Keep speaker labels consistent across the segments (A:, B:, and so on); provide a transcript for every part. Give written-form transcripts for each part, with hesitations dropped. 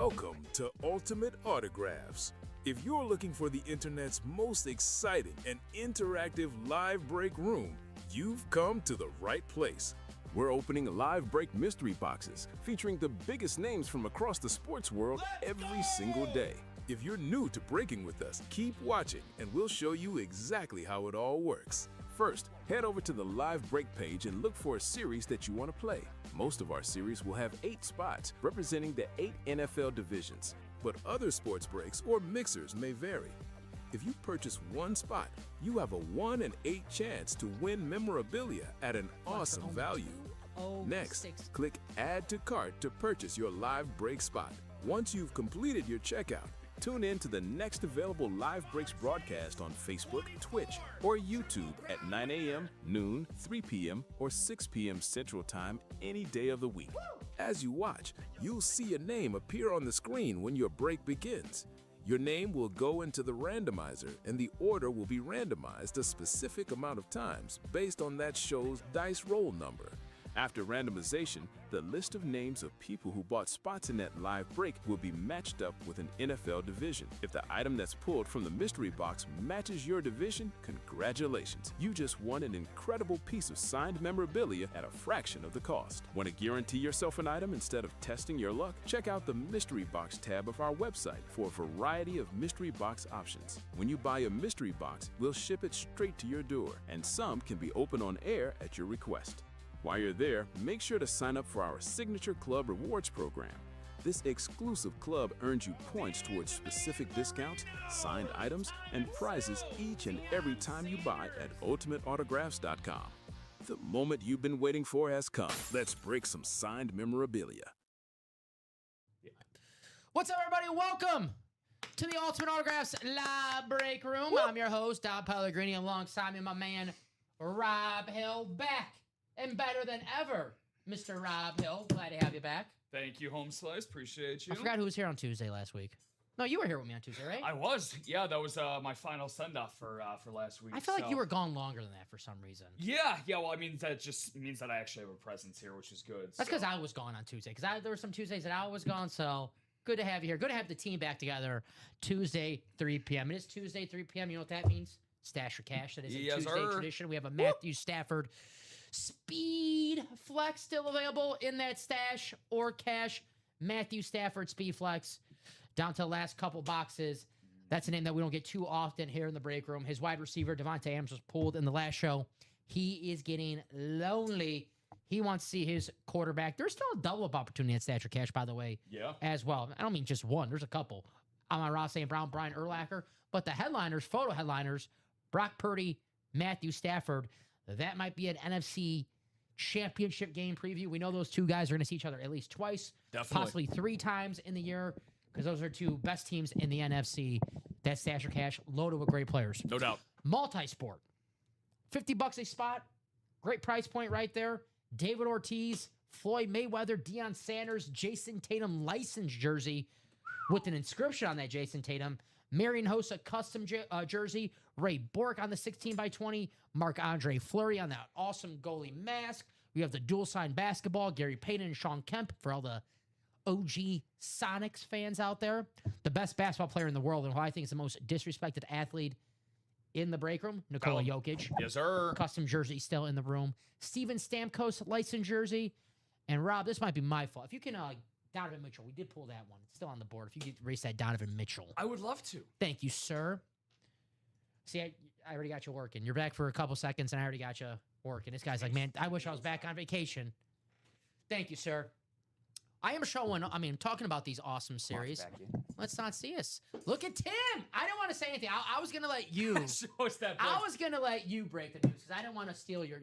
A: Welcome to Ultimate Autographs. If you're looking for the internet's most exciting and interactive live break room, you've come to the right place. We're opening live break mystery boxes featuring the biggest names from across the sports world every single day. If you're new to breaking with us, keep watching and we'll show you exactly how it all works. First, head over to the live break page and look for a series that you want to play. Most of our series will have 8 spots representing the 8 NFL divisions, but other sports breaks or mixers may vary. If you purchase one spot, you have a 1 in 8 chance to win memorabilia at an awesome value. Next, click Add to Cart to purchase your live break spot. Once you've completed your checkout, tune in to the next available Live Breaks broadcast on Facebook, Twitch, or YouTube at 9 a.m., noon, 3 p.m., or 6 p.m. Central Time any day of the week. As you watch, you'll see a name appear on the screen when your break begins. Your name will go into the randomizer and the order will be randomized a specific amount of times based on that show's dice roll number. After randomization, the list of names of people who bought spots in that live break will be matched up with an NFL division. If the item that's pulled from the mystery box matches your division, congratulations. You just won an incredible piece of signed memorabilia at a fraction of the cost. Want to guarantee yourself an item instead of testing your luck? Check out the mystery box tab of our website for a variety of mystery box options. When you buy a mystery box, we'll ship it straight to your door, and some can be opened on air at your request. While you're there, make sure to sign up for our Signature Club Rewards program. This exclusive club earns you points towards specific discounts, signed items, and prizes each and every time you buy at UltimateAutographs.com. The moment you've been waiting for has come. Let's break some signed memorabilia.
B: What's up, everybody? Welcome to the Ultimate Autographs Live Break Room. I'm your host, Don Pellegrini, alongside me, my man, Rob Hill, back. And better than ever, Mr. Rob Hill. Glad to have you back.
C: Thank you, Home Slice. Appreciate you.
B: I forgot who was here on Tuesday last week. No, you were here with me on Tuesday, right?
C: I was. Yeah, that was my final send-off for last week.
B: I feel like you were gone longer than that for some reason.
C: Yeah. Well, I mean, that just means that I actually have a presence here, which is good.
B: That's because I was gone on Tuesday. Because there were some Tuesdays that I was gone, so good to have you here. Good to have the team back together Tuesday, 3 p.m. It is Tuesday, 3 p.m. You know what that means? Stash your cash. That is a Tuesday tradition. We have a Matthew Stafford Speed Flex still available in that stash or cash. Matthew Stafford Speed Flex down to the last couple boxes. That's a name that we don't get too often here in the break room. His wide receiver, Devontae Adams, was pulled in the last show. He is getting lonely. He wants to see his quarterback. There's still a double-up opportunity at Stash or Cash, by the way, as well. I don't mean just one. There's a couple. Amon-Ra St. Brown, Brian Urlacher. But the headliners, photo headliners, Brock Purdy, Matthew Stafford. That might be an NFC championship game preview. We know those two guys are going to see each other at least twice, possibly 3 times in the year, because those are 2 best teams in the NFC. That's Stash or Cash, loaded with great players.
C: No doubt.
B: Multi-sport. $50 a spot. Great price point right there. David Ortiz, Floyd Mayweather, Deion Sanders, Jason Tatum licensed jersey with an inscription on that Jason Tatum. Marion Hossa custom jersey. Ray Bork on the 16x20. Marc-Andre Fleury on that awesome goalie mask. We have the dual sign basketball. Gary Peyton and Sean Kemp for all the OG Sonics fans out there. The best basketball player in the world and who I think is the most disrespected athlete in the break room, Nikola Jokic.
C: Yes, sir.
B: Custom jersey still in the room. Steven Stamkos licensed jersey. And Rob, this might be my fault. If you can... Donovan Mitchell. We did pull that one. It's still on the board. If you could erase that Donovan Mitchell.
C: I would love to.
B: Thank you, sir. See, I already got you working. You're back for a couple seconds, and I already got you working. This guy's like, man, I wish I was back on vacation. Thank you, sir. I am talking about these awesome series. Let's not see us. Look at Tim. I don't want to say anything. I was going to let you. I was going to let you break the news because I didn't want to steal your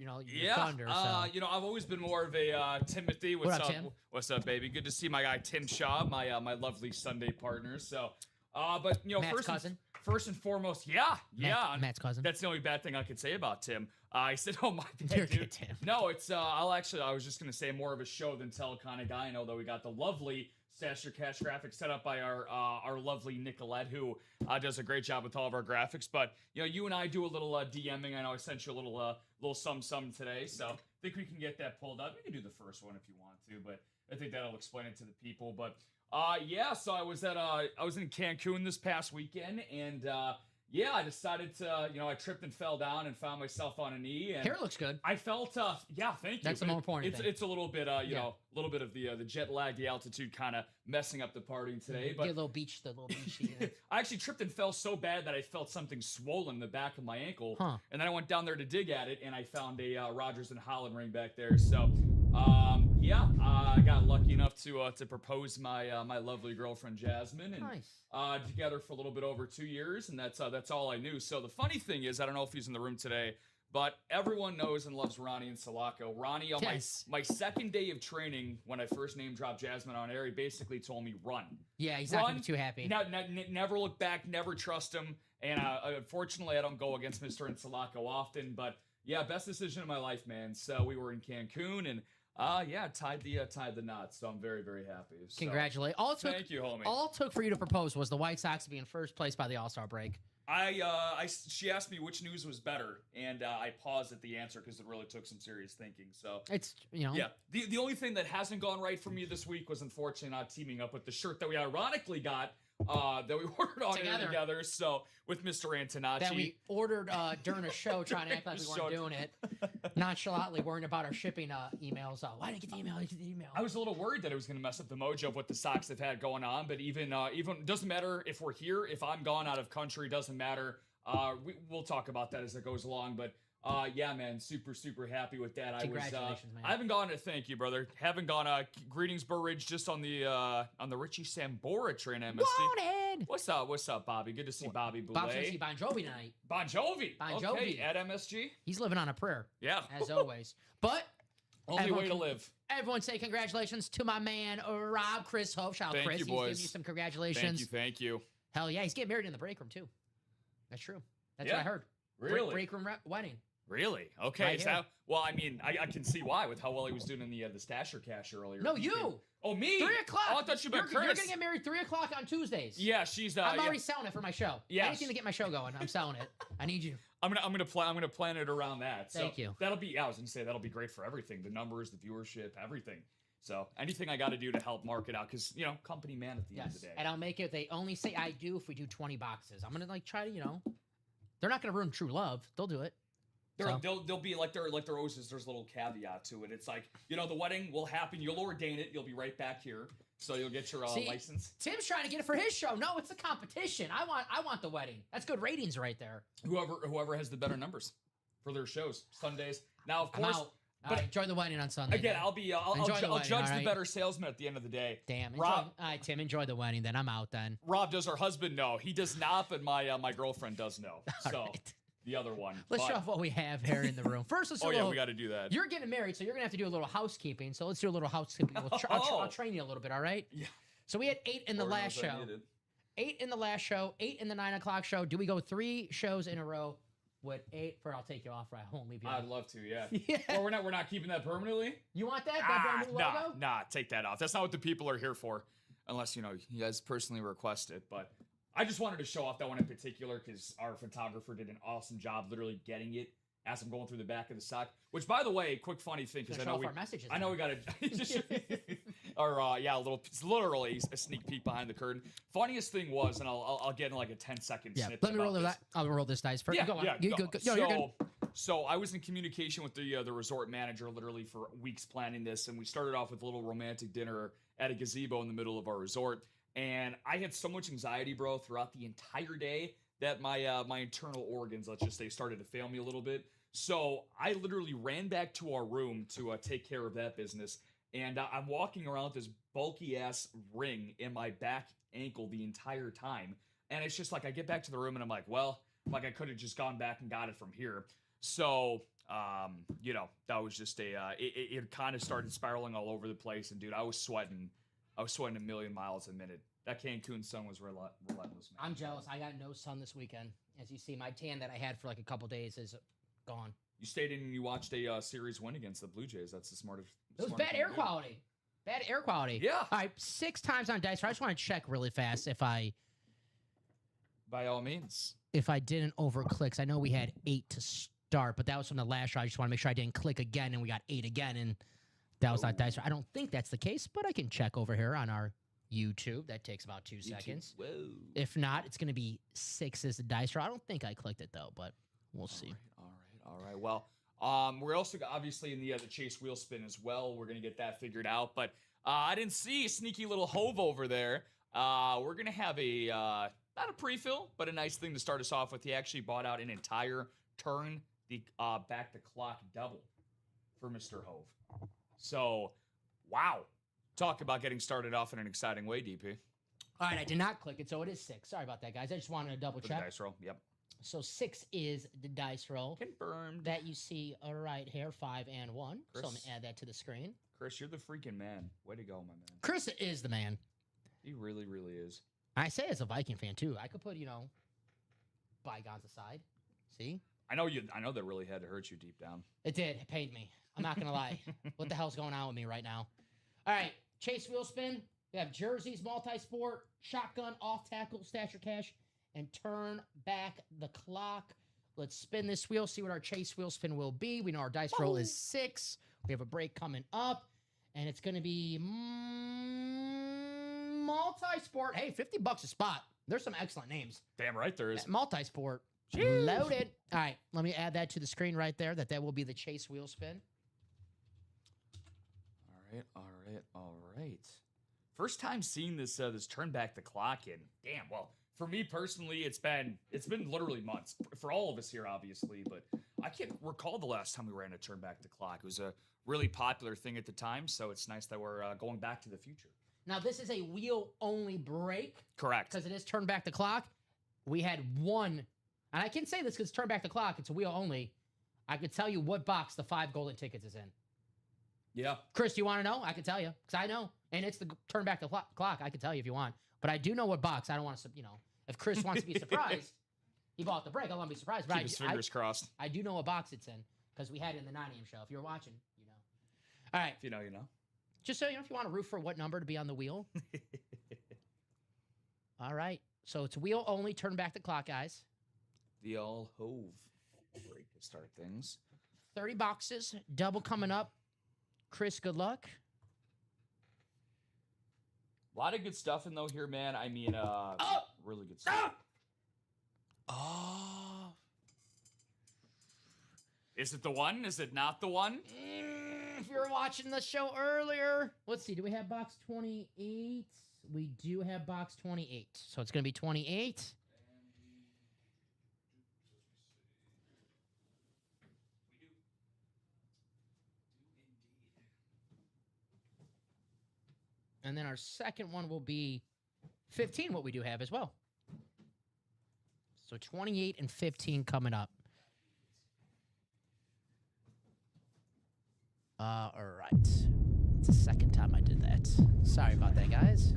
B: thunder. So.
C: I've always been more of a Timothy. What's up,
B: Tim?
C: What's up, baby? Good to see my guy Tim Shaw, my lovely Sunday partner. So, but
B: Matt's cousin.
C: First and foremost,
B: Matt's cousin.
C: That's the only bad thing I could say about Tim. I said, "Oh my bad,
B: You're
C: dude."
B: good, Tim.
C: No, it's I was just gonna say more of a show than tell kind of guy. I know that we got the lovely Stash or Cash graphics set up by our lovely Nicolette, who does a great job with all of our graphics. But you and I do a little DMing. I know I sent you a little some today, so think we can get that pulled up. We can do the first one if you want to, but I think that'll explain it to the people. But yeah, so I was in Cancun this past weekend, and yeah, I decided to, I tripped and fell down and found myself on a knee. And
B: hair looks good.
C: I felt, yeah, thank you.
B: That's the more important thing.
C: It's a little bit, a little bit of the jet lag, the altitude kind of messing up the partying today. But
B: get a little beach,
C: I actually tripped and fell so bad that I felt something swollen in the back of my ankle. And then I went down there to dig at it, and I found a Rogers and Holland ring back there. So, yeah, I got lucky enough to propose my lovely girlfriend Jasmine, and
B: nice.
C: Together for a little bit over 2 years, and that's all I knew. So the funny thing is, I don't know if he's in the room today, but everyone knows and loves Ronnie and Salako. Ronnie, on my second day of training, when I first name dropped Jasmine on air, he basically told me run.
B: Yeah, he's not gonna be too happy.
C: Never look back, never trust him. And unfortunately, I don't go against Mr. and Salako often, but yeah, best decision of my life, man. So we were in Cancun, and yeah, tied the knot. So I'm very, very happy. So,
B: congratulations.
C: Thank you, homie.
B: All it took for you to propose was the White Sox to be in first place by the All-Star break.
C: She asked me which news was better, and I paused at the answer because it really took some serious thinking. So
B: it's,
C: yeah. The only thing that hasn't gone right for me this week was unfortunately not teaming up with the shirt that we ironically got. That we ordered on together. So with Mr. Antonacci.
B: That we ordered during a show, trying to act like we weren't doing it. Nonchalantly worrying about our shipping emails. Why didn't I get the email?
C: I was a little worried that it was going to mess up the mojo of what the Sox have had going on. But even doesn't matter if we're here. If I'm gone out of country, doesn't matter. We'll talk about that as it goes along. But yeah, man, super, super happy with that.
B: Congratulations, man.
C: I haven't gone. Thank you, brother. Haven't gone. Greetings, Burridge. Just on the Richie Sambora train, MSC.
B: Wanted.
C: What's up, Bobby? Good to see Bobby Boulay.
B: Bob's gonna see Bon Jovi tonight.
C: Bon Jovi. Okay, at MSG.
B: He's living on a prayer.
C: Yeah,
B: as always. But
C: only way to live.
B: Everyone say congratulations to my man Rob Chris Hope. Shout out Chris.
C: He's giving
B: you some congratulations.
C: Thank you.
B: Hell yeah, he's getting married in the break room too. That's true. That's what I heard.
C: Really?
B: Break room wedding.
C: Really? Okay. Right well, I mean, I can see why with how well he was doing in the Stasher Cash earlier.
B: No, you.
C: Oh, me?
B: 3 o'clock.
C: Oh, I thought you meant Curtis.
B: You're gonna get married 3 o'clock on Tuesdays.
C: Yeah, she's.
B: I'm already selling it for my show.
C: Yeah.
B: Anything to get my show going, I'm selling it. I need you.
C: I'm gonna plan it around that. So
B: Thank you.
C: That'll be. Yeah, I was gonna say that'll be great for everything. The numbers, the viewership, everything. So anything I got to do to help market out, because company man at the end of the day.
B: And I'll make it. They only say I do if we do 20 boxes. I'm gonna try to They're not gonna ruin true love. They'll do it.
C: They'll be like there always is. There's a little caveat to it. It's like the wedding will happen. You'll ordain it. You'll be right back here, so you'll get your license.
B: Tim's trying to get it for his show. No, it's a competition. I want the wedding. That's good ratings right there.
C: Whoever has the better numbers for their shows Sundays. Now of course,
B: but enjoy the wedding on Sunday.
C: Again, I'll judge the better salesman at the end of the day.
B: Damn, Rob. All right, Tim, enjoy the wedding. Then I'm out. Then
C: Rob, does her husband know? He does not, but my girlfriend does know. So.
B: Right.
C: The other one.
B: Let's show off what we have here in the room. First, let's do
C: we got to do that.
B: You're getting married, so you're going to have to do a little housekeeping. So let's do a little housekeeping. I'll train you a little bit, all right?
C: Yeah.
B: So we had 8 in the last show. 8 in the last show, 8 in the 9 o'clock show. Do we go 3 shows in a row with 8? I'll take you off, right? I won't leave you.
C: I'd love to, yeah. Or we're not keeping that permanently?
B: You want that? That brand new logo?
C: Nah, take that off. That's not what the people are here for. Unless, you guys personally request it, but... I just wanted to show off that one in particular because our photographer did an awesome job literally getting it as I'm going through the back of the sock. Which, by the way, quick funny thing because I know we got to, it's literally a sneak peek behind the curtain. Funniest thing was, and I'll get in like a 10-second snippet.
B: Let me roll that. I'll roll this dice first. Go on. Go. You're good.
C: So I was in communication with the resort manager literally for weeks planning this, and we started off with a little romantic dinner at a gazebo in the middle of our resort. And I had so much anxiety, bro, throughout the entire day that my internal organs, let's just say, started to fail me a little bit. So I literally ran back to our room to take care of that business. And I'm walking around with this bulky-ass ring in my back ankle the entire time. And it's just like I get back to the room and I'm like, well, I could have just gone back and got it from here. So, that was just it kind of started spiraling all over the place. And, dude, I was sweating a million miles a minute. That Cancun sun was relentless, man.
B: I'm jealous. I got no sun this weekend. As you see, my tan that I had for like a couple days is gone.
C: You stayed in and you watched a series win against the Blue Jays. That's the smartest.
B: It was bad air quality. Bad air quality.
C: Yeah.
B: All right, 6 times on dice. I just want to check really fast
C: by all means.
B: If I didn't overclick. I know we had 8 to start, but that was from the last row. I just want to make sure I didn't click again, and we got 8 again, and that was not dice roll. I don't think that's the case, but I can check over here on our YouTube. That takes about 2 seconds.
C: Whoa.
B: If not, it's going to be 6 as the dice roll. I don't think I clicked it, though, but we'll see.
C: All right. Well, we're also obviously in the chase wheel spin as well. We're going to get that figured out, but I didn't see a sneaky little Hove over there. We're going to have a, not a pre-fill, but a nice thing to start us off with. He actually bought out an entire turn the back the clock double for Mr. Hove. So, wow. Talk about getting started off in an exciting way, DP.
B: All right, I did not click it, so it is 6. Sorry about that, guys. I just wanted to double check.
C: The dice roll, yep.
B: So 6 is the dice roll.
C: Confirmed.
B: That you see right here, 5 and 1.
C: Chris,
B: so I'm going to add that to the screen.
C: Chris, you're the freaking man. Way to go, my man.
B: Chris is the man.
C: He really, really is.
B: I say as a Viking fan, too. I could put, bygones aside. See?
C: I know that really had to hurt you deep down.
B: It did. It paid me. I'm not going to lie. What the hell's going on with me right now? All right. Chase wheel spin. We have jerseys, multi-sport, shotgun, off tackle, stash your cash, and turn back the clock. Let's spin this wheel, see what our chase wheel spin will be. We know our dice roll is 6. We have a break coming up, and it's going to be multi-sport. Hey, $50 a spot. There's some excellent names.
C: Damn right there is.
B: Multi-sport. Jeez. Loaded. All right, let me add that to the screen right there. That will be the chase wheel spin.
C: All right. First time seeing this this turn back the clock in. Damn. Well, for me personally, it's been literally months for all of us here, obviously. But I can't recall the last time we ran a turn back the clock. It was a really popular thing at the time, so it's nice that we're going back to the future.
B: Now this is a wheel only break.
C: Correct.
B: Because it is turn back the clock. We had one, and I can say this because turn back the clock. It's a wheel only. I could tell you what box the 5 golden tickets is in.
C: Yeah.
B: Chris, do you want to know? I can tell you because I know. And it's the turn back the clock. I can tell you if you want. But I do know what box. I don't want to, if Chris wants to be surprised, he bought the break. I don't want to be surprised. But
C: Keep his fingers crossed.
B: I do know what box it's in because we had it in the 9 a.m. show. If you're watching, you know. All right.
C: If you know, you know.
B: Just so you know, if you want to root for what number to be on the wheel. All right. So it's wheel only. Turn back the clock, guys.
C: The all Hove break to start things.
B: 30 boxes. Double coming up. Chris, good luck.
C: A lot of good stuff in though here, man. I mean, really good stuff. Oh. Is it the one? Is it not the one?
B: If you were watching the show earlier, let's see. Do we have box 28? We do have box 28. So it's going to be 28. And then our second one will be 15, what we do have as well. So 28 and 15 coming up. All right. It's the second time I did that. Sorry about that, guys.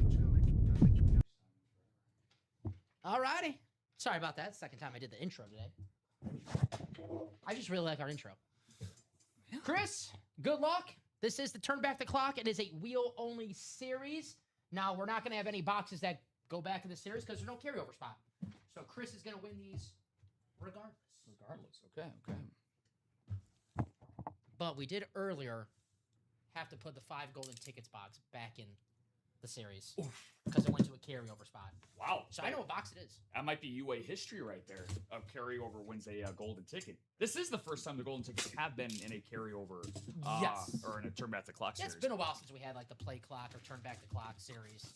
B: All righty. Sorry about that. Second time I did the intro today. I just really like our intro. Chris, good luck. This is the Turn Back the Clock. It is a wheel-only series. Now, we're not going to have any boxes that go back in the series because there's no carryover spot. So Chris is going to win these regardless.
C: Okay.
B: But we did earlier have to put the 5 golden tickets box back in the series because it went to a carryover spot.
C: Wow.
B: So I know what box it is.
C: That might be UA history right there. A carryover wins a golden ticket. This is the first time the golden tickets have been in a carryover
B: yes.
C: Or in a Turn Back the Clock series.
B: It's been a while since we had like the Play Clock or Turn Back the Clock series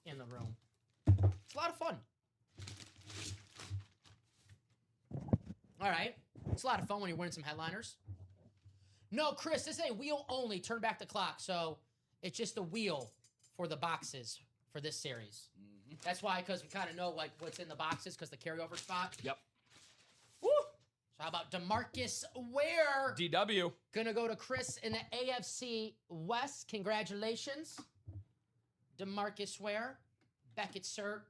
B: in the room. It's a lot of fun. All right. It's a lot of fun when you're winning some headliners. No, Chris, this is a wheel only Turn Back the Clock. So it's just a wheel for the boxes for this series. Mm-hmm. That's why, because we kind of know like what's in the boxes because the carryover spot.
C: Yep.
B: Woo! So how about DeMarcus Ware?
C: DW.
B: Gonna go to Chris in the AFC West. Congratulations. DeMarcus Ware. Beckett cert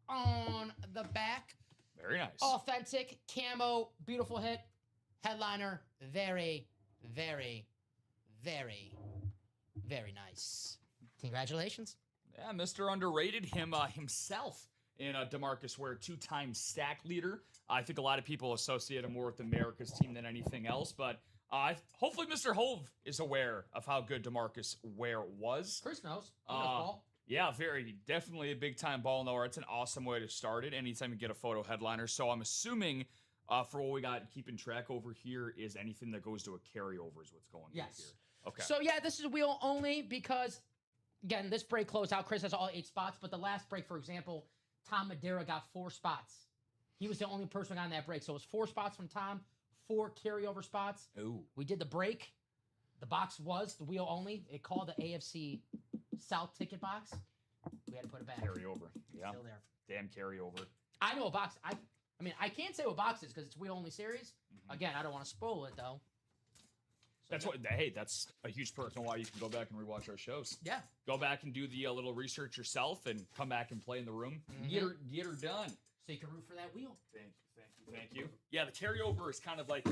B: on the back.
C: Very nice.
B: Authentic, camo, beautiful hit. Headliner, very, very, very, very nice. Congratulations.
C: Yeah, Mr. Underrated himself in DeMarcus Ware, 2-time sack leader. I think a lot of people associate him more with America's team than anything else, but hopefully Mr. Hove is aware of how good DeMarcus Ware was.
B: Chris knows. He knows ball.
C: Yeah, definitely a big-time ball knower. It's an awesome way to start it anytime you get a photo headliner. So I'm assuming for what we got keeping track over here is anything that goes to a carryover is what's going on here. Okay.
B: So, yeah, this is wheel only because, again, this break closed out. Chris has all 8 spots, but the last break, for example, Tom Madeira got 4 spots. He was the only person who got on that break. So it was 4 spots from Tom, 4 carryover spots.
C: Ooh.
B: We did the break. The box was the wheel only. It called the AFC South ticket box. We had to put it back.
C: Carryover. Yeah.
B: Still there.
C: Damn carryover.
B: I know a box. I mean, I can't say what box is because it's wheel only series. Mm-hmm. Again, I don't want to spoil it though. So
C: that's a huge perk on why you can go back and rewatch our shows.
B: Yeah.
C: Go back and do the little research yourself and come back and play in the room. Mm-hmm. Get her done.
B: So you can root for that wheel.
C: Thank you. Yeah, the carryover is kind of like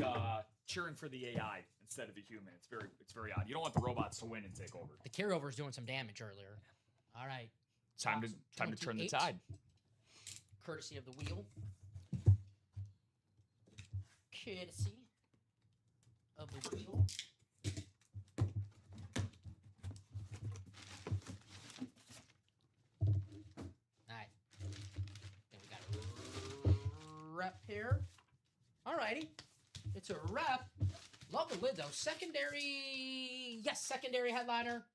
C: cheering for the AI instead of the human. It's very odd. You don't want the robots to win and take over.
B: The carryover is doing some damage earlier. All right.
C: Time to turn the tide.
B: Courtesy of the wheel. Courtesy of the wheel. Alright. Then we got a rep here. Alrighty. It's a rep. Love the lid though. Secondary. Yes, secondary headliner.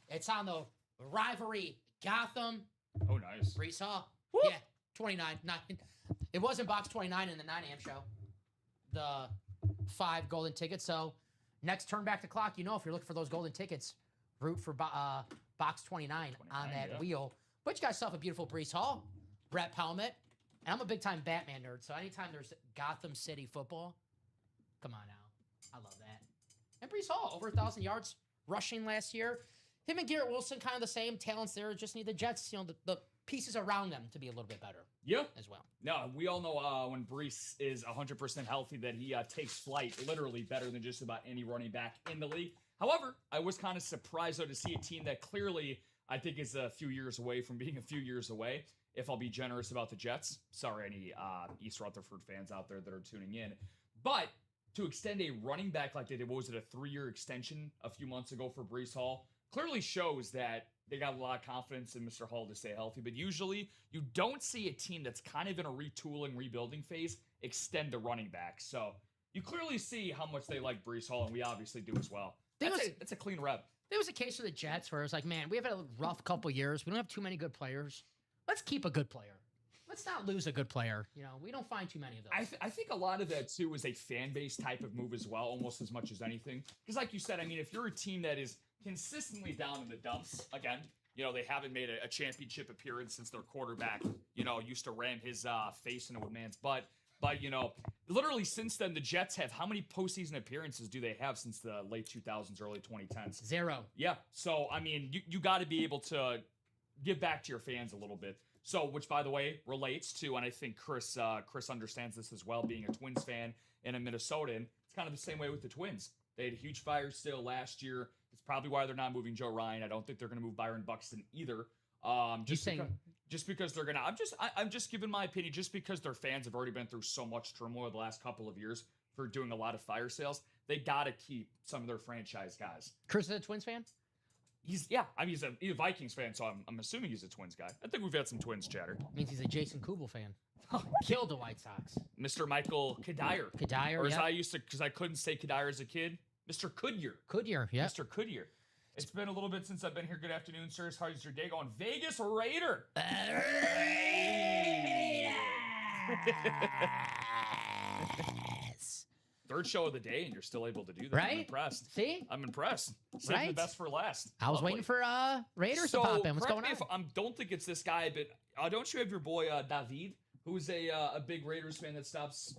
B: It's on the rivalry Gotham.
C: Oh, nice.
B: Brees Hall.
C: Woo!
B: Yeah, 29. It wasn't box 29 in the 9 a.m. show. The 5 golden tickets. So next turn back the clock, if you're looking for those golden tickets, root for box 29 on that wheel. But you got yourself a beautiful Brees Hall rep helmet. And I'm a big-time Batman nerd, so anytime there's Gotham City football, come on now. I love that. And Brees Hall, over 1,000 yards rushing last year. Him and Garrett Wilson, kind of the same talents there. Just need the Jets, the pieces around them to be a little bit better.
C: Yeah.
B: As well.
C: No, we all know when Brees is 100% healthy that he takes flight literally better than just about any running back in the league. However, I was kind of surprised, though, to see a team that clearly I think is a few years away from being a few years away, if I'll be generous about the Jets. Sorry, any East Rutherford fans out there that are tuning in. But to extend a running back like they did, what was it, a 3-year extension a few months ago for Brees Hall, clearly shows that they got a lot of confidence in Mr. Hall to stay healthy. But usually you don't see a team that's kind of in a retooling, rebuilding phase extend the running back. So you clearly see how much they like Brees Hall, and we obviously do as well. That's a clean rep.
B: There was a case for the Jets where it was like, man, we have had a rough couple years. We don't have too many good players. Let's keep a good player. Let's not lose a good player. We don't find too many of those.
C: I think a lot of that, too, is a fan base type of move as well, almost as much as anything. Because like you said, I mean, if you're a team that is consistently down in the dumps, again, they haven't made a championship appearance since their quarterback, used to ram his face into a man's butt. But, literally since then, the Jets have, how many postseason appearances do they have since the late 2000s, early 2010s?
B: 0.
C: Yeah. So, I mean, you got to be able to give back to your fans a little bit. So, which, by the way, relates to, and I think Chris understands this as well, being a Twins fan and a Minnesotan. It's kind of the same way with the Twins. They had a huge fire sale last year. It's probably why they're not moving Joe Ryan. I don't think they're going to move Byron Buxton either. Just because they're going to, I'm just giving my opinion, just because their fans have already been through so much turmoil the last couple of years for doing a lot of fire sales. They got to keep some of their franchise guys.
B: Chris is a Twins fan?
C: He's a Vikings fan, so I'm assuming he's a Twins guy. I think we've had some Twins chatter.
B: Means he's a Jason Kubel fan. Killed the White Sox.
C: Mr. Michael Kadire.
B: Or
C: as I used to, because I couldn't say Kadire as a kid, Mr. Kudyer,
B: yeah.
C: Mr. Kudyer. It's been a little bit since I've been here. Good afternoon, sirs. How's your day going? Vegas Raider. Third show of the day, and you're still able to do that.
B: Right?
C: I'm impressed.
B: See?
C: I'm impressed. Saving the best for last.
B: I was waiting for Raiders to pop in. What's going on?
C: I don't think it's this guy, but don't you have your boy David, who's a big Raiders fan that stops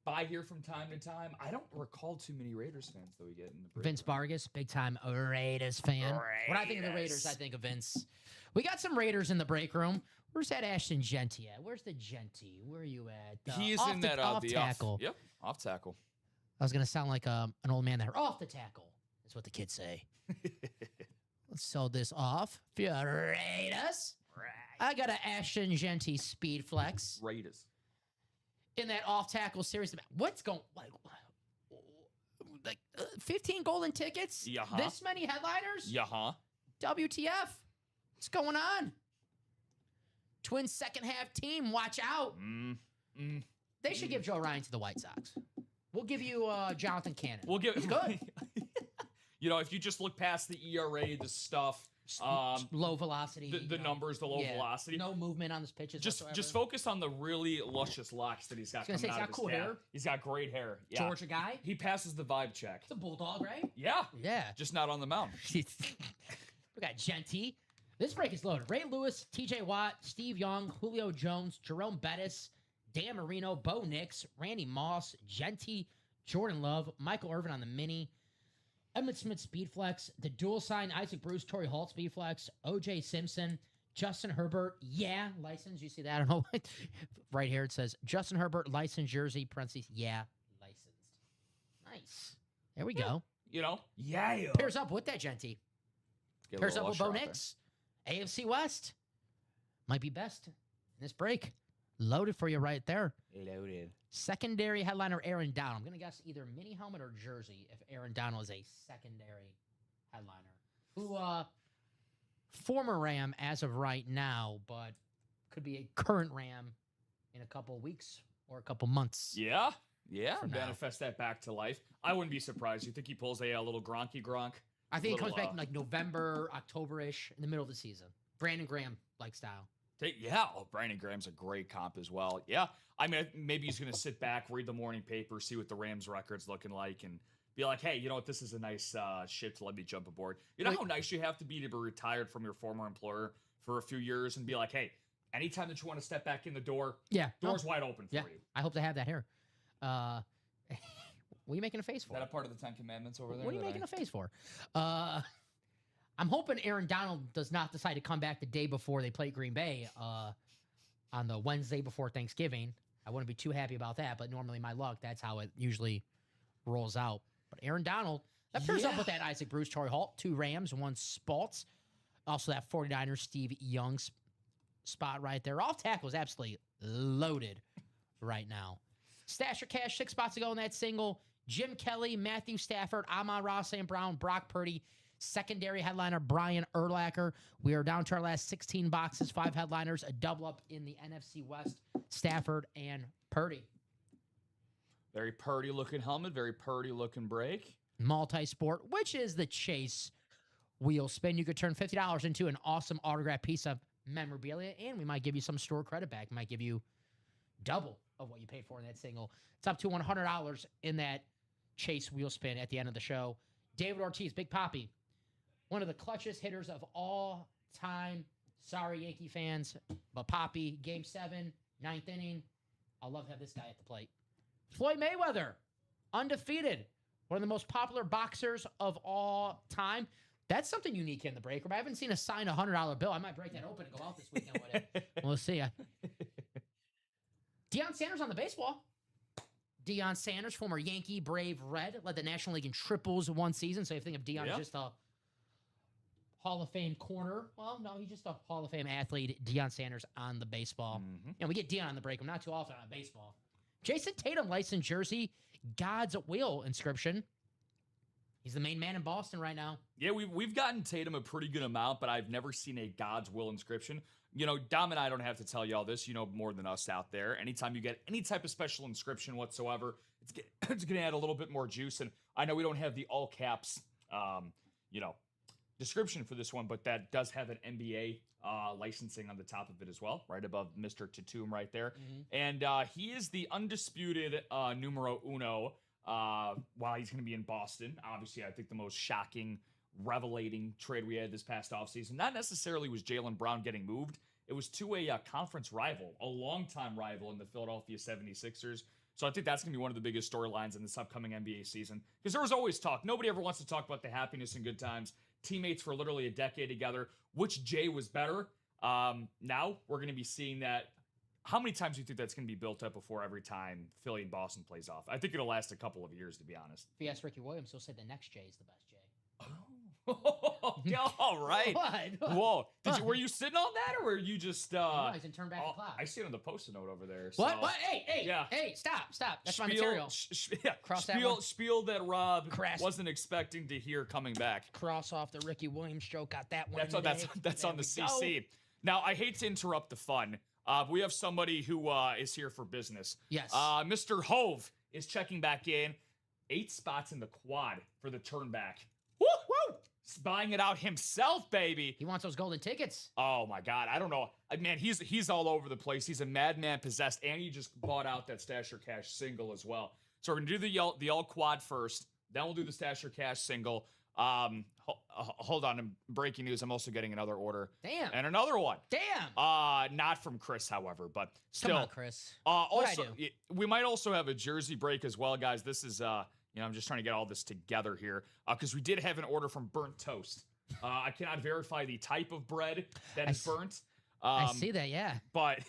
C: by here from time to time? I don't recall too many Raiders fans that we get in the break.
B: Vince Vargas, big time Raiders fan. When I think of the Raiders, I think of Vince. We got some Raiders in the break room. Where's that Ashton Genty at? Where's the Genty? Where are you at?
C: He is in that
B: off tackle.
C: Yep, off tackle.
B: I was going to sound like an old man there. Off the tackle is what the kids say. Let's sell this off. Raiders. I got an Ashton Genty speed flex.
C: Raiders.
B: In that off-tackle series. What's going... Like 15 golden tickets?
C: Yeah-huh.
B: This many headliners?
C: Yeah-huh.
B: WTF? What's going on? Twins second half team, watch out. They should give Joe Ryan to the White Sox. We'll give you Jonathan Cannon.
C: We'll give...
B: He's good.
C: You know, if you just look past the ERA, the stuff...
B: low velocity.
C: The numbers, the low velocity.
B: No movement on his pitches whatsoever.
C: Just focus on the really luscious locks that he's got coming out of his hair. He's got great hair. Yeah.
B: Georgia guy.
C: He passes the vibe check.
B: It's a bulldog, right?
C: Yeah.
B: Yeah.
C: Just not on the mound.
B: We got Genty. This break is loaded. Ray Lewis, TJ Watt, Steve Young, Julio Jones, Jerome Bettis, Dan Marino, Bo Nix, Randy Moss, Genty, Jordan Love, Michael Irvin on the mini, Emmitt Smith Speedflex, the dual sign Isaac Bruce, Torrey Holt Speedflex, OJ Simpson, Justin Herbert, license. You see that? I don't know. Right here it says Justin Herbert, licensed jersey, parentheses, licensed. Nice. There we go.
C: You know? Yeah.
B: Pairs up with that Genty. Pairs up with Bo Nix. AFC West. Might be best in this break. Loaded for you right there.
C: Loaded.
B: Secondary headliner Aaron Donald. I'm going to guess either mini helmet or jersey if Aaron Donald is a secondary headliner. Who, former Ram as of right now, but could be a current Ram in a couple weeks or a couple months.
C: Yeah. Manifest that back to life. I wouldn't be surprised. You think he pulls a little Gronk?
B: I think it comes back in like November, October-ish, in the middle of the season. Brandon Graham-like style.
C: Brandon Graham's a great comp as well. Yeah, I mean, maybe he's going to sit back, read the morning paper, see what the Rams record's looking like, and be like, hey, you know what, this is a nice ship to let me jump aboard. You know how nice you have to be retired from your former employer for a few years and be like, hey, anytime that you want to step back in the door, door's wide open for you.
B: I hope to have that here. What are you making a face for?
C: Is that a part of the Ten Commandments over there?
B: What are you making a face for? I'm hoping Aaron Donald does not decide to come back the day before they play Green Bay on the Wednesday before Thanksgiving. I wouldn't be too happy about that, but normally my luck, that's how it usually rolls out. But Aaron Donald, that pairs up with that Isaac Bruce, Torrey Holt, 2 Rams, 1 Spaltz. Also that 49ers Steve Young's spot right there. Off tackle is absolutely loaded right now. Stash your cash, 6 spots to go in that single. Jim Kelly, Matthew Stafford, Amon-Ra St. Brown, Brock Purdy, secondary headliner Brian Urlacher. We are down to our last 16 boxes, 5 headliners, a double up in the NFC West, Stafford and Purdy.
C: Very Purdy looking helmet, very Purdy looking break.
B: Multi-sport, which is the Chase wheel spin. You could turn $50 into an awesome autographed piece of memorabilia, and we might give you some store credit back. We might give you double of what you paid for in that single. It's up to $100 in that Chase wheel spin at the end of the show. David Ortiz, Big Papi, one of the clutchest hitters of all time. Sorry, Yankee fans, but Papi, Game 7, 9th inning. I love to have this guy at the plate. Floyd Mayweather, undefeated, one of the most popular boxers of all time. That's something unique in the break room. I haven't seen a signed $100 bill. I might break that open and go out this weekend with it. We'll see. Deion Sanders on the baseball. Deion Sanders, former Yankee, Brave, Red, led the National League in triples one season. So if you think of Deion as just a Hall of Fame corner, well, no, he's just a Hall of Fame athlete. Deion Sanders on the baseball. And we get Deion on the break. I'm not too often on baseball. Jason Tatum, licensed jersey, God's Will inscription. He's the main man in Boston right now.
C: Yeah, we've gotten Tatum a pretty good amount, but I've never seen a God's Will inscription. You know, Dom and I don't have to tell you all this. You know more than us out there. Anytime you get any type of special inscription whatsoever, it's going to add a little bit more juice. And I know we don't have the all caps, description for this one, but that does have an NBA licensing on the top of it as well, right above Mr. Tatum right there. And he is the undisputed numero uno while he's going to be in Boston. Obviously, I think the most shocking, revelating trade we had this past offseason, not necessarily was Jaylen Brown getting moved. It was to a conference rival, a longtime rival in the Philadelphia 76ers. So I think that's going to be one of the biggest storylines in this upcoming NBA season. Because there was always talk. Nobody ever wants to talk about the happiness and good times. Teammates for literally a decade together. Which Jay was better? Now we're going to be seeing that. How many times do you think that's going to be built up before every time Philly and Boston plays off? I think it'll last a couple of years, to be honest.
B: If you ask Ricky Williams, he'll say the next Jay is the best Jay.
C: all right.
B: What?
C: Whoa. Were you sitting on that, or were you just...
B: I can turn back the clock.
C: I see it on the Post-it note over there.
B: What?
C: So.
B: What? Hey,
C: Yeah.
B: hey, stop. That's my material. Cross that one.
C: Spiel that Rob wasn't expecting to hear coming back.
B: Cross off the Ricky Williams stroke. Got that one.
C: That's on the CC. Now, I hate to interrupt the fun. We have somebody who is here for business.
B: Yes.
C: Mr. Hove is checking back in. 8 spots in the quad for the turn back. Woo! He's buying it out himself, baby.
B: He wants those golden tickets.
C: Oh my God, I don't know. Man, he's all over the place. He's a madman possessed, and he just bought out that Stash Your Cash single as well. So we're gonna do the all quad first. Then we'll do the Stash Your Cash single. Hold on. Breaking news. I'm also getting another order.
B: Damn.
C: And another one.
B: Damn.
C: Not from Chris, however, but still.
B: Come on, Chris.
C: Also, we might also have a jersey break as well, guys. This is, I'm just trying to get all this together here because we did have an order from Burnt Toast. I cannot verify the type of bread that is burnt.
B: I see that, yeah.
C: But,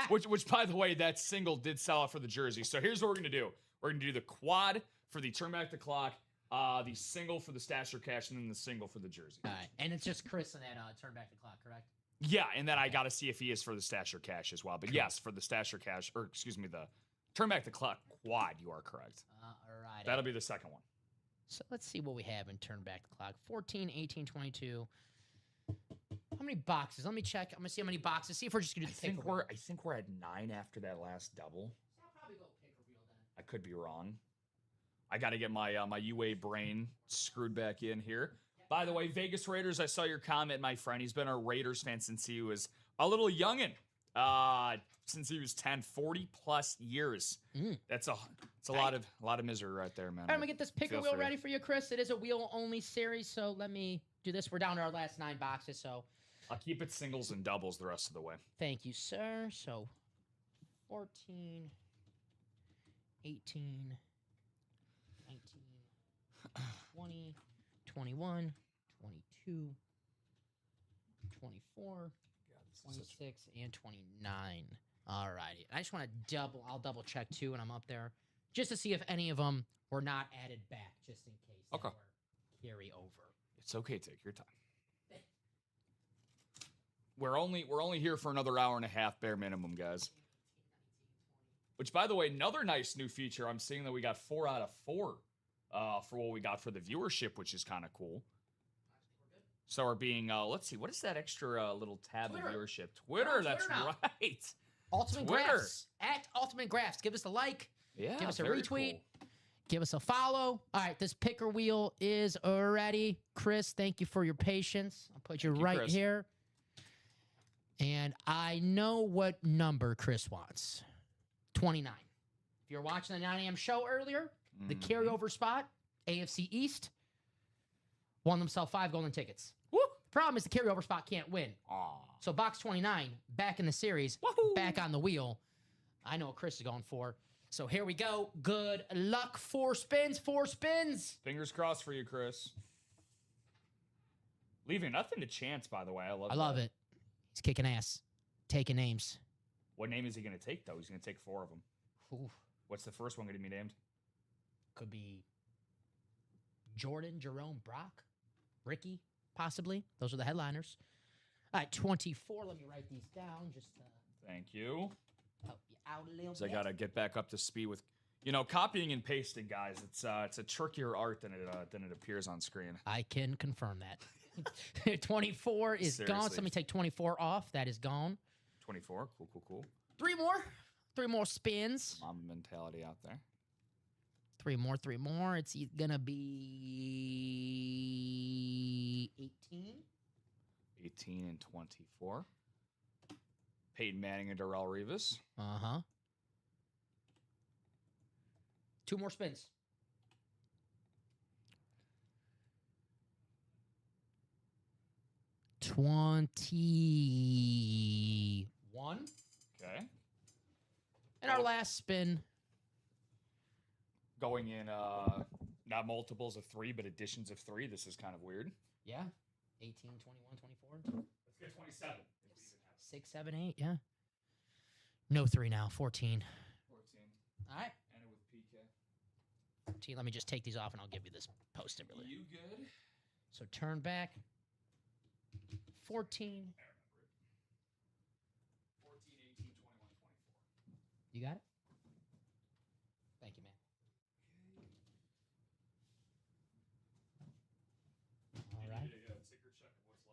C: which by the way, that single did sell out for the jersey. So here's what we're going to do. We're going to do the quad for the turn back the clock, the single for the Stash Your Cash, and then the single for the jersey.
B: All right. And it's just Chris and that turn back the clock, correct?
C: Yeah, and then I got to see if he is for the Stash Your Cash as well. But yes, for the Stash Your Cash, or excuse me, the turn back the clock quad, you are correct.
B: All right.
C: That'll be the second one.
B: So let's see what we have in turn back the clock. 14, 18, 22. How many boxes? Let me check. I'm going to see how many boxes. See if we're just going to do the pick.
C: I think we're at 9 after that last double.
B: So I'll probably go pick a wheel then.
C: I could be wrong. I got to get my my UA brain screwed back in here. By the way, Vegas Raiders, I saw your comment, my friend. He's been a Raiders fan since he was a little youngin'. Since he was 10, 40 plus years. That's a lot of misery right there, man.
B: All right, I'm going to get this picker wheel ready for you, Chris. It is a wheel-only series, so let me do this. We're down to our last 9 boxes, so.
C: I'll keep it singles and doubles the rest of the way.
B: Thank you, sir. So, 14, 18, 19, 20, 21, 22, 24, 26, and 29. All righty. I just want to I'll double check too when I'm up there, just to see if any of them were not added back, just in case.
C: Okay.
B: Carry over.
C: It's okay. Take your time. We're only here for another hour and a half, bare minimum, guys. Which, by the way, another nice new feature. I'm seeing that we got 4 out of 4 for what we got for the viewership, which is kind of cool. So we're being, let's see, what is that extra little tab of viewership? Twitter, that's right.
B: Ultimate Graphs. At Ultimate Graphs. Give us a like.
C: Yeah,
B: give us a retweet. Cool. Give us a follow. All right, this picker wheel is ready. Chris, thank you for your patience. I'll put you right here. And I know what number Chris wants. 29. If you're watching the 9 a.m. show earlier, the carryover spot, AFC East, won themselves 5 golden tickets. Woo! Problem is the carryover spot can't win.
C: Aww.
B: So box 29, back in the series, back on the wheel. I know what Chris is going for. So here we go. Good luck. 4 spins.
C: Fingers crossed for you, Chris. Leaving nothing to chance, by the way. I
B: love it. He's kicking ass. Taking names.
C: What name is he going to take, though? He's going to take 4 of them.
B: Ooh.
C: What's the first one going to be named?
B: Could be Jordan, Jerome, Brock, Ricky, possibly. Those are the headliners. All right, 24. Let me write these down. Just
C: thank you.
B: Help you out a little
C: bit. I got to get back up to speed with, copying and pasting, guys. It's a trickier art than it appears on screen.
B: I can confirm that. 24 is Seriously. Gone. So let me take 24 off. That is gone.
C: 24. Cool.
B: 3 more. 3 more spins.
C: Mom mentality out there.
B: 3 more. It's going to be 18.
C: 18 and 24. Peyton Manning and Darrell Revis.
B: Uh-huh. 2 more spins. 21.
C: Okay.
B: And our last spin.
C: Going in, not multiples of 3, but additions of 3. This is kind of weird.
B: Yeah. 18, 21, 24.
C: Let's get 27.
B: 6, 7, 8, yeah. No 3 now. 14.
C: 14.
B: All right.
C: And it with PK.
B: 14. Let me just take these off and I'll give you this post-it really.
C: You good?
B: So turn back. 14.
C: 14, 18, 21, 24.
B: You got it? Thank you, man. All right.
C: Ticker check of what's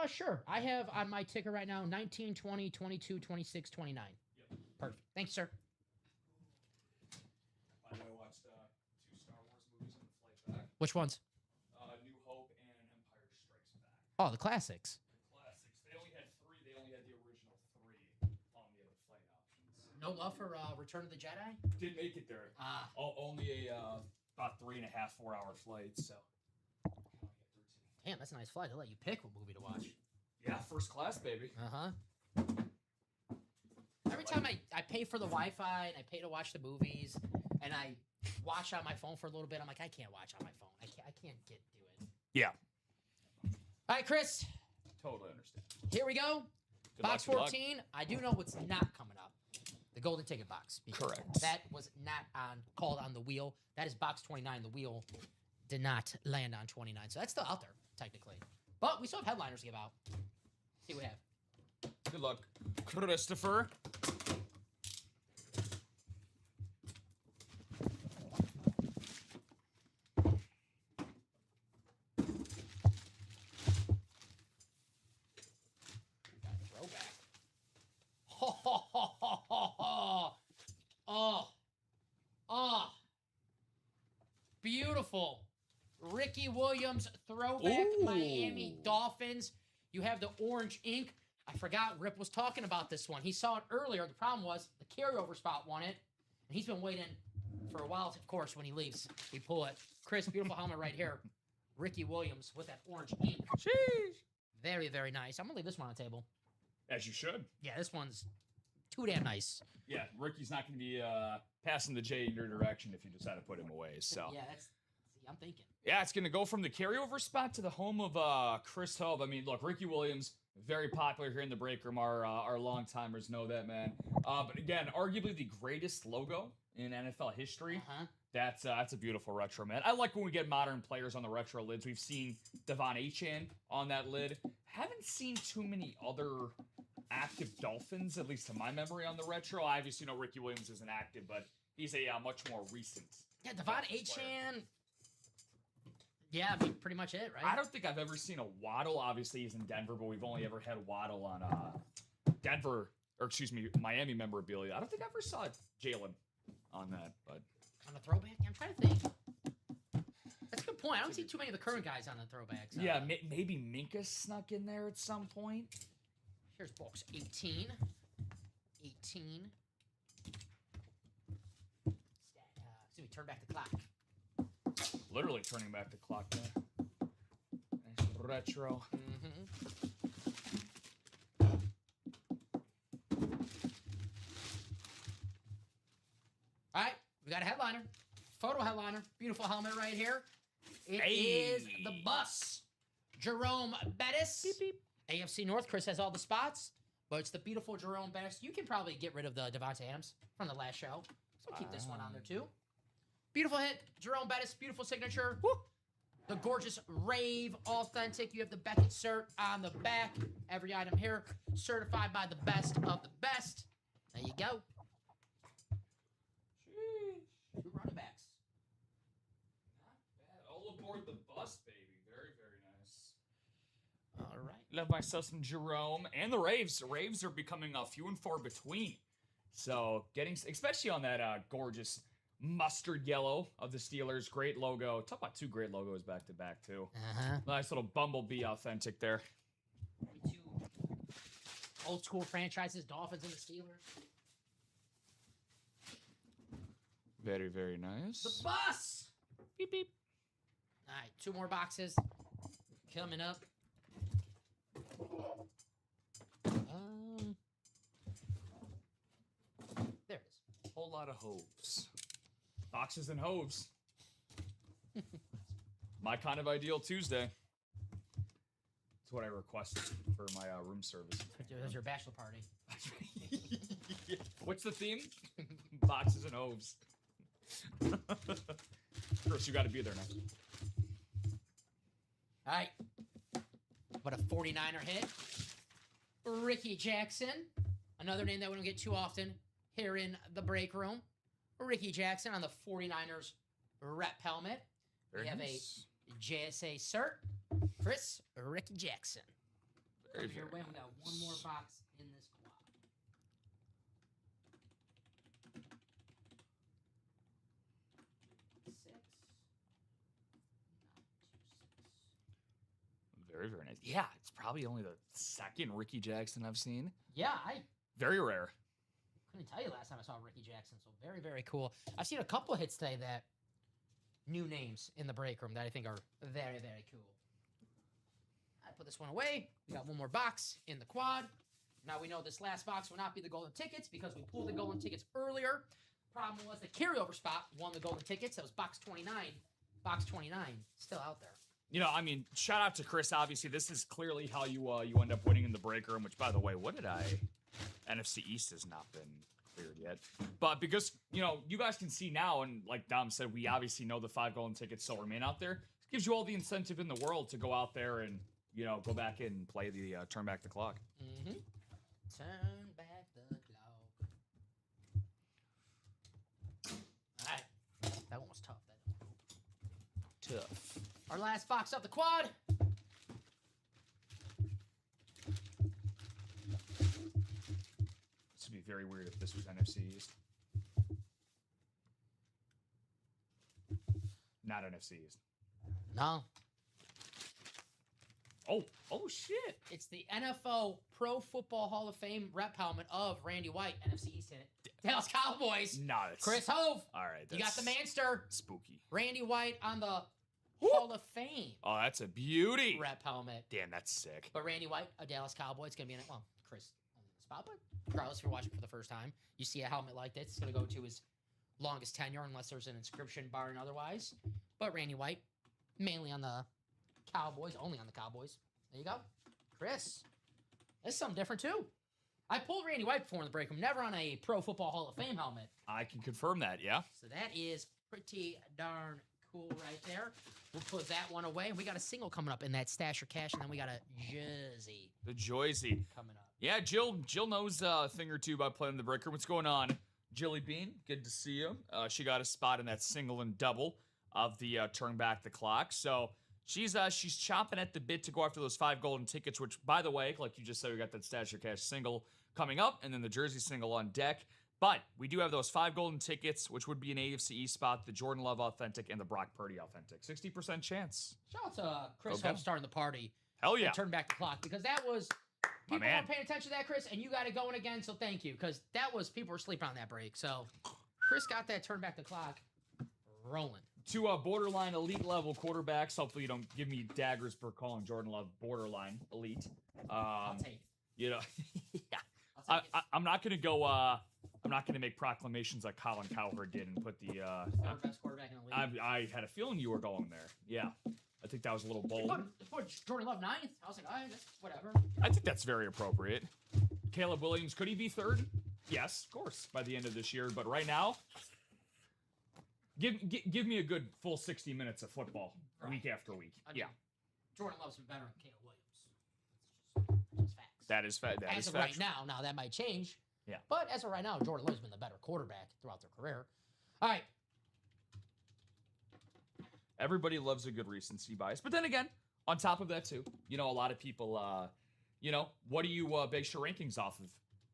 C: left.
B: Sure. I have on my ticker right now 19, 20, 22, 26, 29.
C: Yep.
B: Perfect. Thanks, sir.
C: By the way, I watched 2 Star Wars movies on the flight back.
B: Which ones?
C: New Hope and Empire Strikes Back.
B: Oh, the classics.
C: The classics. They only had 3. They only had the original 3 on the other flight options.
B: No love for Return of the Jedi?
C: Didn't make it there.
B: Ah.
C: Only about 3.5, 4-hour flight. So.
B: Damn, that's a nice flight. They'll let you pick what movie to watch.
C: Yeah, first class, baby.
B: Uh-huh. Every time I pay for the Wi-Fi and I pay to watch the movies and I watch on my phone for a little bit, I'm like, I can't watch on my phone. I can't do it.
C: Yeah.
B: All right, Chris.
C: Totally understand.
B: Here we go.
C: Good
B: Box
C: luck,
B: 14. I do know what's not coming up. The golden ticket box.
C: Correct.
B: That was not called on the wheel. That is box 29. The wheel did not land on 29. So that's still out there, technically. But we still have headliners to give out. See what we have.
C: Good luck, Christopher.
B: Throwback. Oh. Beautiful. Ricky Williams throwback.
C: Ooh.
B: Miami Dolphins. You have the orange ink. I forgot Rip was talking about this one. He saw it earlier. The problem was the carryover spot won it. And he's been waiting for a while. Of course, when he leaves, we pull it. Chris, beautiful helmet right here. Ricky Williams with that orange ink.
C: Sheesh.
B: Very, very nice. I'm going to leave this one on the table.
C: As you should.
B: Yeah, this one's too damn nice.
C: Yeah, Ricky's not going to be passing the J in your direction if you decide to put him away. So
B: Yeah, I'm thinking.
C: yeah, it's going to go from the carryover spot to the home of Chris Hope. I mean, look, Ricky Williams, very popular here in the break room. Our long timers know that, man. But again, arguably the greatest logo in NFL history.
B: Uh-huh.
C: That's a beautiful retro, man. I like when we get modern players on the retro lids. We've seen Devon Achane on that lid. Haven't seen too many other active Dolphins, at least to my memory, on the retro. I obviously know Ricky Williams isn't active, but he's a much more recent.
B: Yeah, Devon Achane. Yeah, I mean, pretty much it, right?
C: I don't think I've ever seen a Waddle. Obviously, he's in Denver, but we've only ever had Waddle on Miami memorabilia. I don't think I ever saw Jalen on that, but
B: on the throwback? I'm trying to think. That's a good point. I don't see too many of the current guys on the throwbacks.
C: Yeah, maybe Minka snuck in there at some point.
B: Here's box 18. 18. Excuse me, turn back the clock.
C: Literally turning back the clock there. Nice retro.
B: All right, we got a headliner. Photo headliner. Beautiful helmet right here. It is the bus. Jerome Bettis. Beep, beep. AFC North. Chris has all the spots, but it's the beautiful Jerome Bettis. You can probably get rid of the Devontae Adams from the last show. So keep this one on there too. Beautiful hit. Jerome Bettis. Beautiful signature. Woo! The gorgeous Rave Authentic. You have the Beckett cert on the back. Every item here certified by the best of the best. There you go.
C: Sheesh.
B: 2 running backs.
C: Not bad. All aboard the bus, baby. Very, very nice.
B: All right.
C: Love myself some Jerome and the Raves. The Raves are becoming few and far between. So getting, especially on that gorgeous mustard yellow of the Steelers. Great logo. Talk about 2 great logos back to back too. Nice little Bumblebee Authentic there.
B: 2 old school franchises, Dolphins and the Steelers.
C: Very, very nice.
B: The bus. Beep beep. All right, 2 more boxes coming up. There it is.
C: Whole lot of hoves. Boxes and hoves. My kind of ideal Tuesday. That's what I requested for my room service.
B: It was your bachelor party.
C: What's the theme? Boxes and hoves. Chris, you got to be there now.
B: All right. What a 49er hit. Ricky Jackson. Another name that we don't get too often here in the break room. Ricky Jackson on the 49ers rep helmet. We have a JSA cert. Chris, Ricky Jackson.
C: Very,
B: Here, we got one more box in this quad.
C: Very, very nice. Yeah, it's probably only the second Ricky Jackson I've seen.
B: Yeah, I
C: Very rare.
B: couldn't tell you last time I saw Ricky Jackson, so very, very cool. I've seen a couple of hits today that new names in the break room that I think are very, very cool. I put this one away. We got one more box in the quad. Now we know this last box will not be the golden tickets because we pulled the golden tickets earlier. Problem was the carryover spot won the golden tickets. That was box 29. Box 29 still out there.
C: You know, I mean, shout out to Chris. Obviously, this is clearly how you end up winning in the break room, which, by the way, NFC East has not been cleared yet. But because, you know, you guys can see now, and like Dom said, we obviously know the 5 golden tickets still remain out there. It gives you all the incentive in the world to go out there and, you know, go back in and play the turn back the clock.
B: Mm-hmm. Turn back the clock. All right. That one was tough.
C: Tough.
B: Our last box up the quad.
C: This would be very weird if this was NFC East. Not NFC East.
B: No.
C: Oh shit.
B: It's the NFL Pro Football Hall of Fame rep helmet of Randy White, NFC East in it. Dallas Cowboys.
C: No, that's
B: Chris Hove.
C: all right.
B: You got the Manster.
C: Spooky.
B: Randy White on the Hall of Fame
C: Oh, that's a beauty.
B: rep helmet.
C: Damn, that's sick.
B: But Randy White, a Dallas Cowboy, it's going to be in it. Well, Chris on the spot, but regardless, if you're watching for the first time, you see a helmet like this, it's going to go to his longest tenure unless there's an inscription barring otherwise. But Randy White, mainly on the Cowboys, only on the Cowboys. There you go. Chris, this is something different too. I pulled Randy White before in the break room, never on a Pro Football Hall of Fame helmet.
C: I can confirm that, yeah.
B: So that is pretty darn cool right there. We'll put that one away. And we got a single coming up in that stash or cash, and then we got a jersey.
C: The Joyzy.
B: Coming up.
C: Yeah, Jill knows a thing or two about playing the break room. What's going on? Jilly Bean, good to see you. She got a spot in that single and double of the turn back the clock. So she's chomping at the bit to go after those 5 golden tickets, which, by the way, like you just said, we got that stash or cash single coming up, and then the jersey single on deck. But we do have those 5 golden tickets, which would be an AFC East spot, the Jordan Love Authentic, and the Brock Purdy Authentic. 60% chance.
B: Shout out to Chris Hope starting the party.
C: Hell yeah.
B: Turn back the clock, because that was people weren't paying attention to that, Chris, and you got it going again. So thank you, because that was people were sleeping on that break. So Chris got that turn back the clock rolling.
C: 2 borderline elite level quarterbacks. Hopefully you don't give me daggers for calling Jordan Love borderline elite.
B: I'll take it.
C: You know,
B: I'll take it.
C: I'm not gonna go. I'm not gonna make proclamations like Colin Cowherd did and put the.
B: Third best quarterback in the league.
C: I had a feeling you were going there. Yeah, I think that was a little bold.
B: Put Jordan Love 9th. I was like, all right, that's whatever.
C: I think that's very appropriate. Caleb Williams, could he be 3rd? Yes, of course, by the end of this year. But right now, give me a good full 60 minutes of football week after week.
B: I mean,
C: yeah.
B: Jordan Love's been better than Caleb Williams. It's just facts.
C: That is fact.
B: As of right now that might change.
C: Yeah.
B: But as of right now, Jordan Love's been the better quarterback throughout their career. All right.
C: Everybody loves a good recency bias. But then again, on top of that too, you know, a lot of people, you know, what do you base your rankings off of?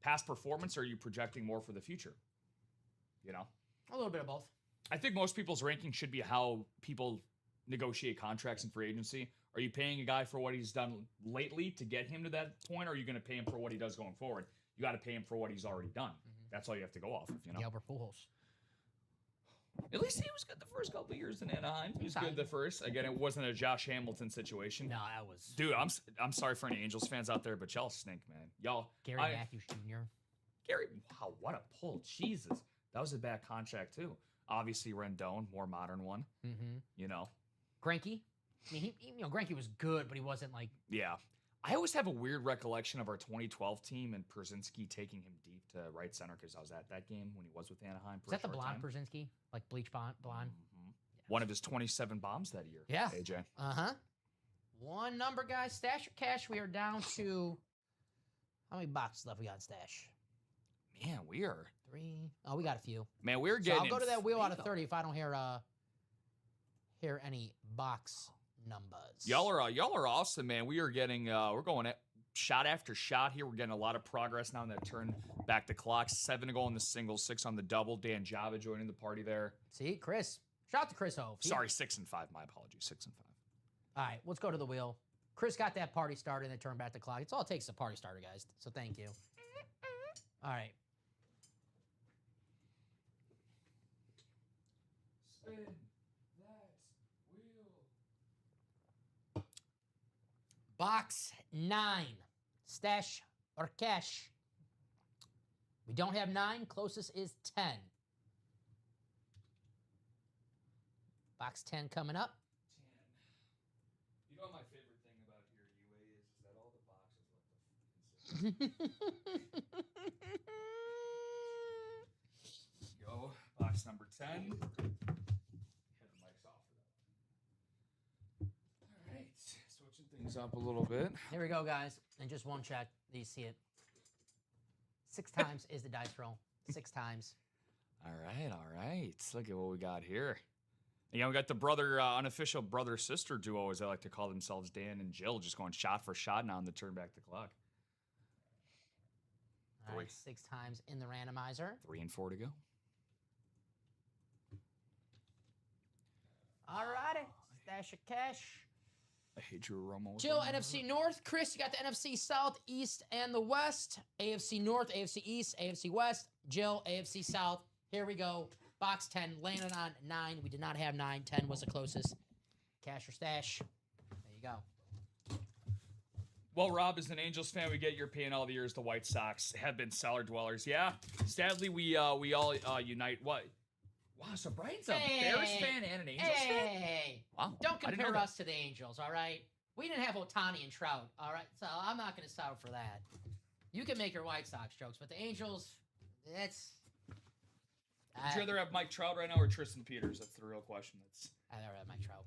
C: Past performance, or are you projecting more for the future? You know?
B: A little bit of both.
C: I think most people's ranking should be how people negotiate contracts in free agency. Are you paying a guy for what he's done lately to get him to that point, or are you going to pay him for what he does going forward? You got to pay him for what he's already done. Mm-hmm. That's all you have to go off of, you know?
B: Yeah, we're Pujols.
C: At least he was good the first couple of years in Anaheim. He was good the first. Again, it wasn't a Josh Hamilton situation.
B: No, that was...
C: Dude, I'm sorry for any Angels fans out there, but y'all stink, man. Y'all...
B: Gary Matthews Jr.
C: Gary, wow, what a pull. Jesus. That was a bad contract, too. Obviously, Rendon, more modern one.
B: Mm-hmm.
C: You know?
B: Greinke? I mean, Greinke was good, but he wasn't like...
C: Yeah. I always have a weird recollection of our 2012 team and Przynski taking him deep to right center because I was at that game when he was with Anaheim.
B: Is that the blonde Przynski? Like bleach blonde?
C: Mm-hmm. Yeah. One of his 27 bombs that year.
B: Yeah.
C: AJ.
B: Uh-huh. One number, guys. Stash or cash? We are down to how many boxes left we got in stash?
C: Man, we are
B: 3. Oh, we got a few.
C: Man, we're getting.
B: So I'll go to that wheel out of 30 if I don't hear any box numbers.
C: Y'all are awesome, man. We are getting we're going at shot after shot here. We're getting a lot of progress now in that turn back the clock. 7 to go on the single, 6 on the double. Dan Java joining the party there.
B: See, Chris. Shout out to Chris Hove.
C: Sorry, 6 and 5. My apologies. 6 and 5.
B: All right, let's go to the wheel. Chris got that party started and then turned back the clock. It's all it takes is a party starter, guys. So thank you. All right.
C: Spin that wheel.
B: Box 9. Stash or cash. We don't have 9. Closest is 10. Box 10 coming up.
C: 10. You know what my favorite thing about your UA is that all the boxes look Go. Box number 10. Head the mics off for that. All right. Switching things up a little bit.
B: Here we go, guys. And just one check. You see it. 6 times is the dice roll. 6 times.
C: All right. Look at what we got here. You know, we got the brother, unofficial brother-sister duo, as they like to call themselves, Dan and Jill, just going shot for shot now on the turn back the clock.
B: All right, 6 times in the randomizer.
C: 3 and 4 to go.
B: All righty. Stash of cash.
C: I hate your aroma.
B: Jill, NFC North. Chris, you got the NFC South, East, and the West. AFC North, AFC East, AFC West. Jill, AFC South. Here we go. Box 10, landed on 9. We did not have 9. 10 was the closest. Cash or stash. There you go.
C: Well, Rob, as an Angels fan, we get your pain all the years. The White Sox have been cellar dwellers. Yeah, sadly, we all unite. What? Wow, so Brian's a Bears fan and an Angels fan?
B: Hey,
C: Wow,
B: don't compare us to the Angels, all right? We didn't have Ohtani and Trout, all right? So I'm not going to settle for that. You can make your White Sox jokes, but the Angels, that's...
C: Would you rather have Mike Trout right now or Tristan Peters? That's the real question.
B: I'd rather have Mike Trout.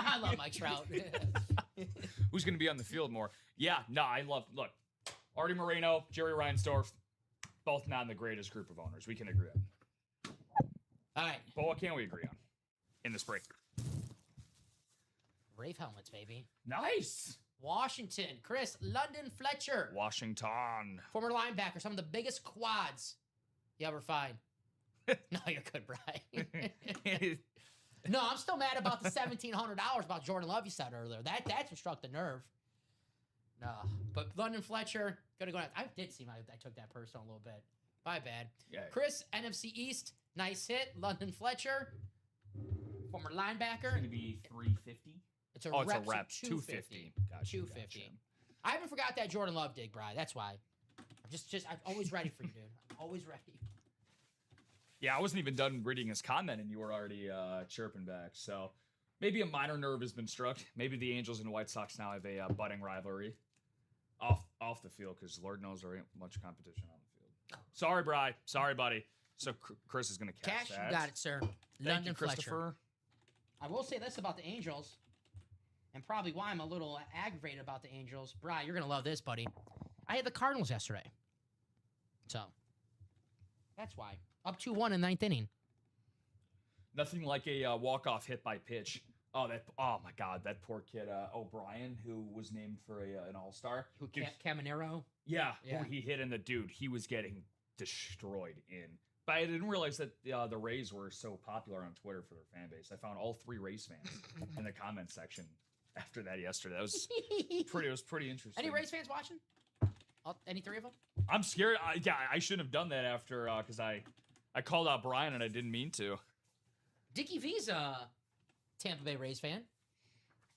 B: I love Mike Trout.
C: Who's going to be on the field more? Yeah, no, I love... Look, Artie Moreno, Jerry Reinsdorf, both not in the greatest group of owners. We can agree on.
B: All right.
C: But what can we agree on in this break?
B: Rave helmets, baby.
C: Nice.
B: Washington. Chris, London Fletcher.
C: Washington.
B: Former linebacker. Some of the biggest quads you ever find. No, you're good, Brian. No, I'm still mad about the $1,700 about Jordan Love you said earlier. That's what struck the nerve. No, but London Fletcher, gotta go. I did see I took that personal a little bit. My bad. Yeah. Chris, NFC East, nice hit. London Fletcher, former linebacker. It's
C: going to be 350.
B: It's a rep.
C: 250.
B: Gotcha, 250. Gotcha. I haven't forgot that Jordan Love dig, Brian. That's why. I'm always ready for you, dude. I'm always ready.
C: Yeah, I wasn't even done reading his comment, and you were already chirping back. So maybe a minor nerve has been struck. Maybe the Angels and White Sox now have a budding rivalry off the field, because Lord knows there ain't much competition on the field. Sorry, Bri. Sorry, buddy. So Chris is going to catch that.
B: You got it, sir.
C: Thank you, Christopher.
B: I will say this about the Angels, and probably why I'm a little aggravated about the Angels. Bri, you're going to love this, buddy. I had the Cardinals yesterday. So that's why. Up 2-1 in 9th inning.
C: Nothing like a walk-off hit by pitch. Oh my God, that poor kid O'Brien, who was named for an All-Star.
B: Caminero?
C: Yeah, who he hit, and the dude, he was getting destroyed in. But I didn't realize that the Rays were so popular on Twitter for their fan base. I found all 3 Rays fans in the comment section after that yesterday. That was pretty interesting.
B: Any Rays fans watching? Any 3 of them?
C: I'm scared. I shouldn't have done that after because I called out Brian and I didn't mean to.
B: Dickie V's a Tampa Bay Rays fan.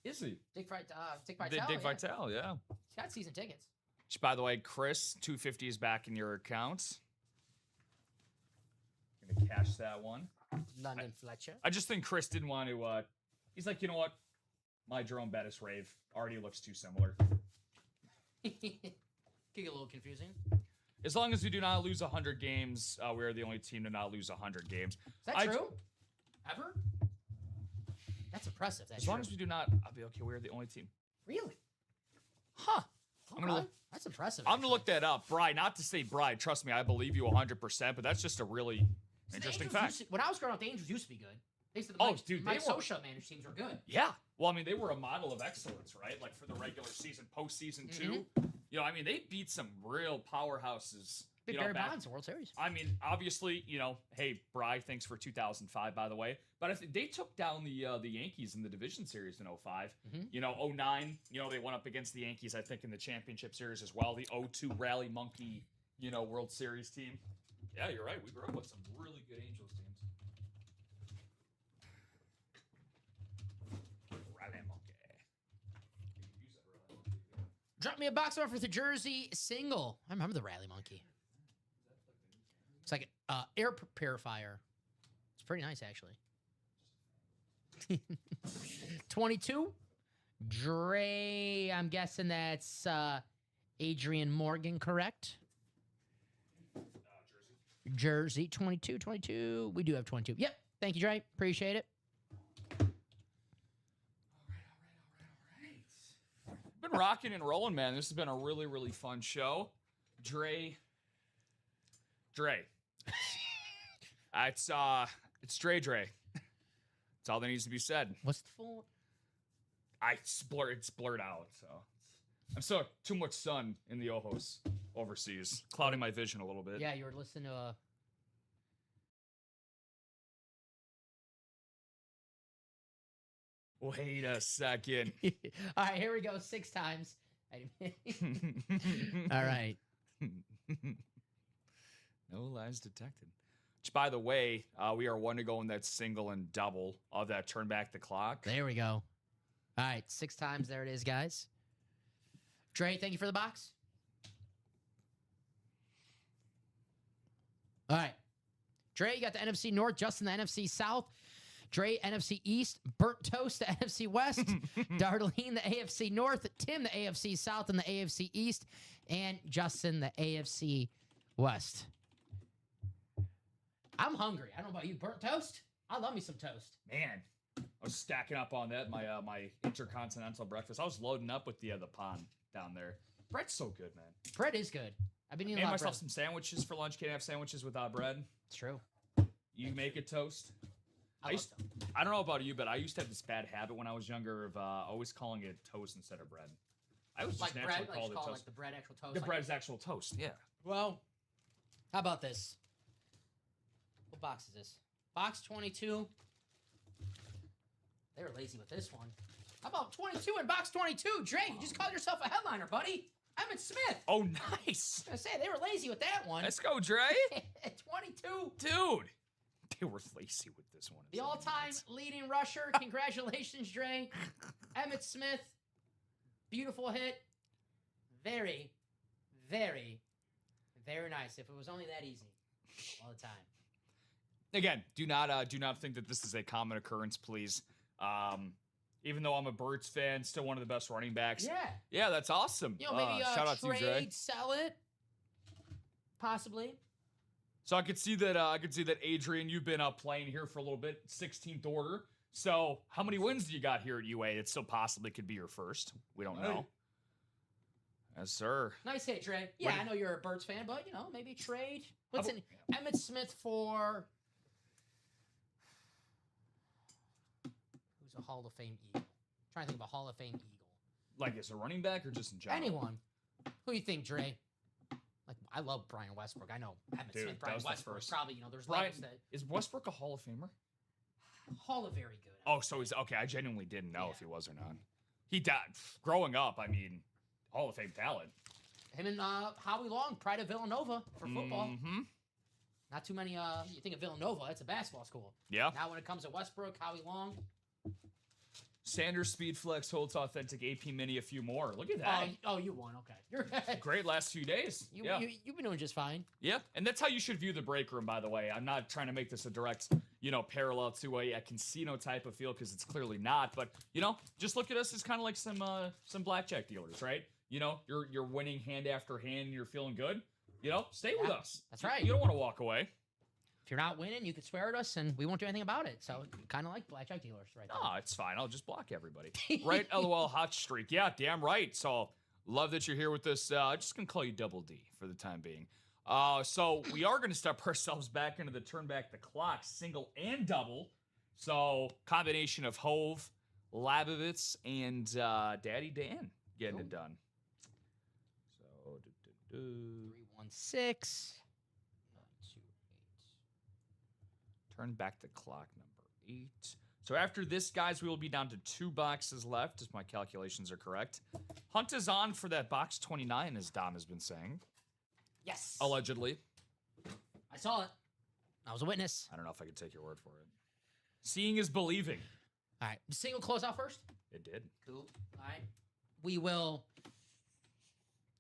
C: Is he?
B: Dick Vitale.
C: Vitale, yeah.
B: He's got season tickets.
C: Which, by the way, Chris, $250 is back in your account. Gonna cash that one.
B: London Fletcher.
C: I just think Chris didn't want to. He's like, you know what? My Jerome Bettis rave already looks too similar.
B: Could get a little confusing.
C: As long as we do not lose 100 games, we are the only team to not lose 100 games.
B: Is that true? Ever? That's impressive.
C: As long as we do not, I'll be okay. We're the only team.
B: Really? Huh. That's impressive.
C: I'm going to look that up. Bri, not to say Bri, trust me, I believe you 100%, but that's just a really interesting fact.
B: When I was growing up, the Angels used to be good. My social managed teams were good.
C: Yeah. Well, I mean, they were a model of excellence, right? Like for the regular season, postseason too. You know, I mean, they beat some real powerhouses.
B: Big Barry Bonds in World Series.
C: I mean, obviously, you know, hey, Bri, thanks for 2005, by the way. But I think they took down the Yankees in the division series in 05. You know, 09, you know, they went up against the Yankees, I think, in the championship series as well. The 02 Rally Monkey, you know, World Series team. Yeah, you're right. We grew up with some really good Angels teams.
B: Drop me a box offer for the jersey single. I remember the Rally Monkey. It's like an air purifier. It's pretty nice, actually. 22. Dre, I'm guessing that's Adrian Morgan, correct? Jersey, 22. We do have 22. Yep. Thank you, Dre. Appreciate it.
C: Been rocking and rolling, man. This has been a really, really fun show. Dre. It's Dre. That's all that needs to be said.
B: What's the full?
C: It's blurred out. So I'm still too much sun in the Ojos overseas, clouding my vision a little bit.
B: Yeah, you were listening to a.
C: Wait a second.
B: All right, here we go. 6 times. All right.
C: No lies detected. Which, by the way, we are 1 to go in that single and double of that turn back the clock.
B: There we go. All right, 6 times. There it is, guys. Dre, thank you for the box. All right. Dre, you got the NFC North, Justin, the NFC South. Dre, NFC East. Burnt Toast, the NFC West. Darlene, the AFC North. Tim, the AFC South and the AFC East. And Justin, the AFC West. I'm hungry. I don't know about you. Burnt toast? I love me some toast.
C: Man, I was stacking up on that, my intercontinental breakfast. I was loading up with the pond down there. Bread's so good, man.
B: Bread is good. I've been eating
C: made myself some sandwiches for lunch. Can't have sandwiches without bread.
B: It's true.
C: You make it toast?
B: I
C: don't know about you, but I used to have this bad habit when I was younger of always calling it toast instead of bread. I was just naturally called it toast.
B: Like the bread actual toast.
C: The bread is actual toast, yeah.
B: Well, how about this? What box is this? Box 22. They were lazy with this one. How about 22 in box 22? Dre, you just called yourself a headliner, buddy. Emmett Smith.
C: Oh, nice.
B: I was gonna say, they were lazy with that one.
C: Let's go, Dre.
B: 22.
C: Dude. They were lazy with this one.
B: The all-time leading rusher. Congratulations, Dre. Emmett Smith. Beautiful hit. Very, very, very nice. If it was only that easy all the time.
C: Again, do not think that this is a common occurrence, please. Even though I'm a Birds fan, still one of the best running backs.
B: Yeah.
C: Yeah, that's awesome.
B: You know, maybe
C: shout out to you, Dre.
B: Sell it. Possibly.
C: So I could see that Adrian, you've been playing here for a little bit, 16th order. So how many wins do you got here at UA? It still possibly could be your first. We don't know. Yes, sir.
B: Nice hit, Trey. Yeah, I know you're a Birds fan, but, you know, maybe trade. What's in Emmett Smith for... Who's a Hall of Fame Eagle? I'm trying to think of a Hall of Fame Eagle.
C: Like as a running back or just in general?
B: Anyone. Who do you think, Dre? Like, I love Brian Westbrook. I know Emmett Smith, Brian Westbrook. Probably, you know, there's levels that...
C: Is Westbrook a Hall of Famer?
B: Hall of very good.
C: Oh, so he's... Okay, I genuinely didn't know if he was or not. He died. Growing up, I mean, Hall of Fame talent.
B: Him and Howie Long, pride of Villanova for football.
C: Mm-hmm.
B: Not too many... you think of Villanova, it's a basketball school.
C: Yeah.
B: Now when it comes to Westbrook, Howie Long...
C: Sanders Speedflex holds authentic AP Mini a few more. Look at that.
B: Oh, you won. Okay. You're
C: great last few days.
B: You've been doing just fine.
C: Yeah, and that's how you should view the break room, by the way. I'm not trying to make this a direct, parallel to a casino type of feel because it's clearly not. But, just look at us as kind of like some blackjack dealers, right? You're winning hand after hand and you're feeling good. Stay with us.
B: That's right.
C: You don't want to walk away.
B: If you're not winning, you can swear at us, and we won't do anything about it. So kind of like blackjack dealers, right there.
C: Oh, it's fine. I'll just block everybody. Right, LOL hot streak. Yeah, damn right. So love that you're here with us. Just going to call you Double D for the time being. So we are going to step ourselves back into the turn back the clock, single and double. So combination of Hove, Labovitz, and Daddy Dan getting it done. So
B: 316. 928.
C: Turn back the clock, number 8. So after this, guys, we will be down to 2 boxes left, if my calculations are correct. Hunt is on for that box 29, as Dom has been saying.
B: Yes.
C: Allegedly.
B: I saw it. I was a witness.
C: I don't know if I can take your word for it. Seeing is believing.
B: All right. Single close out first?
C: It did.
B: Cool. All right. We will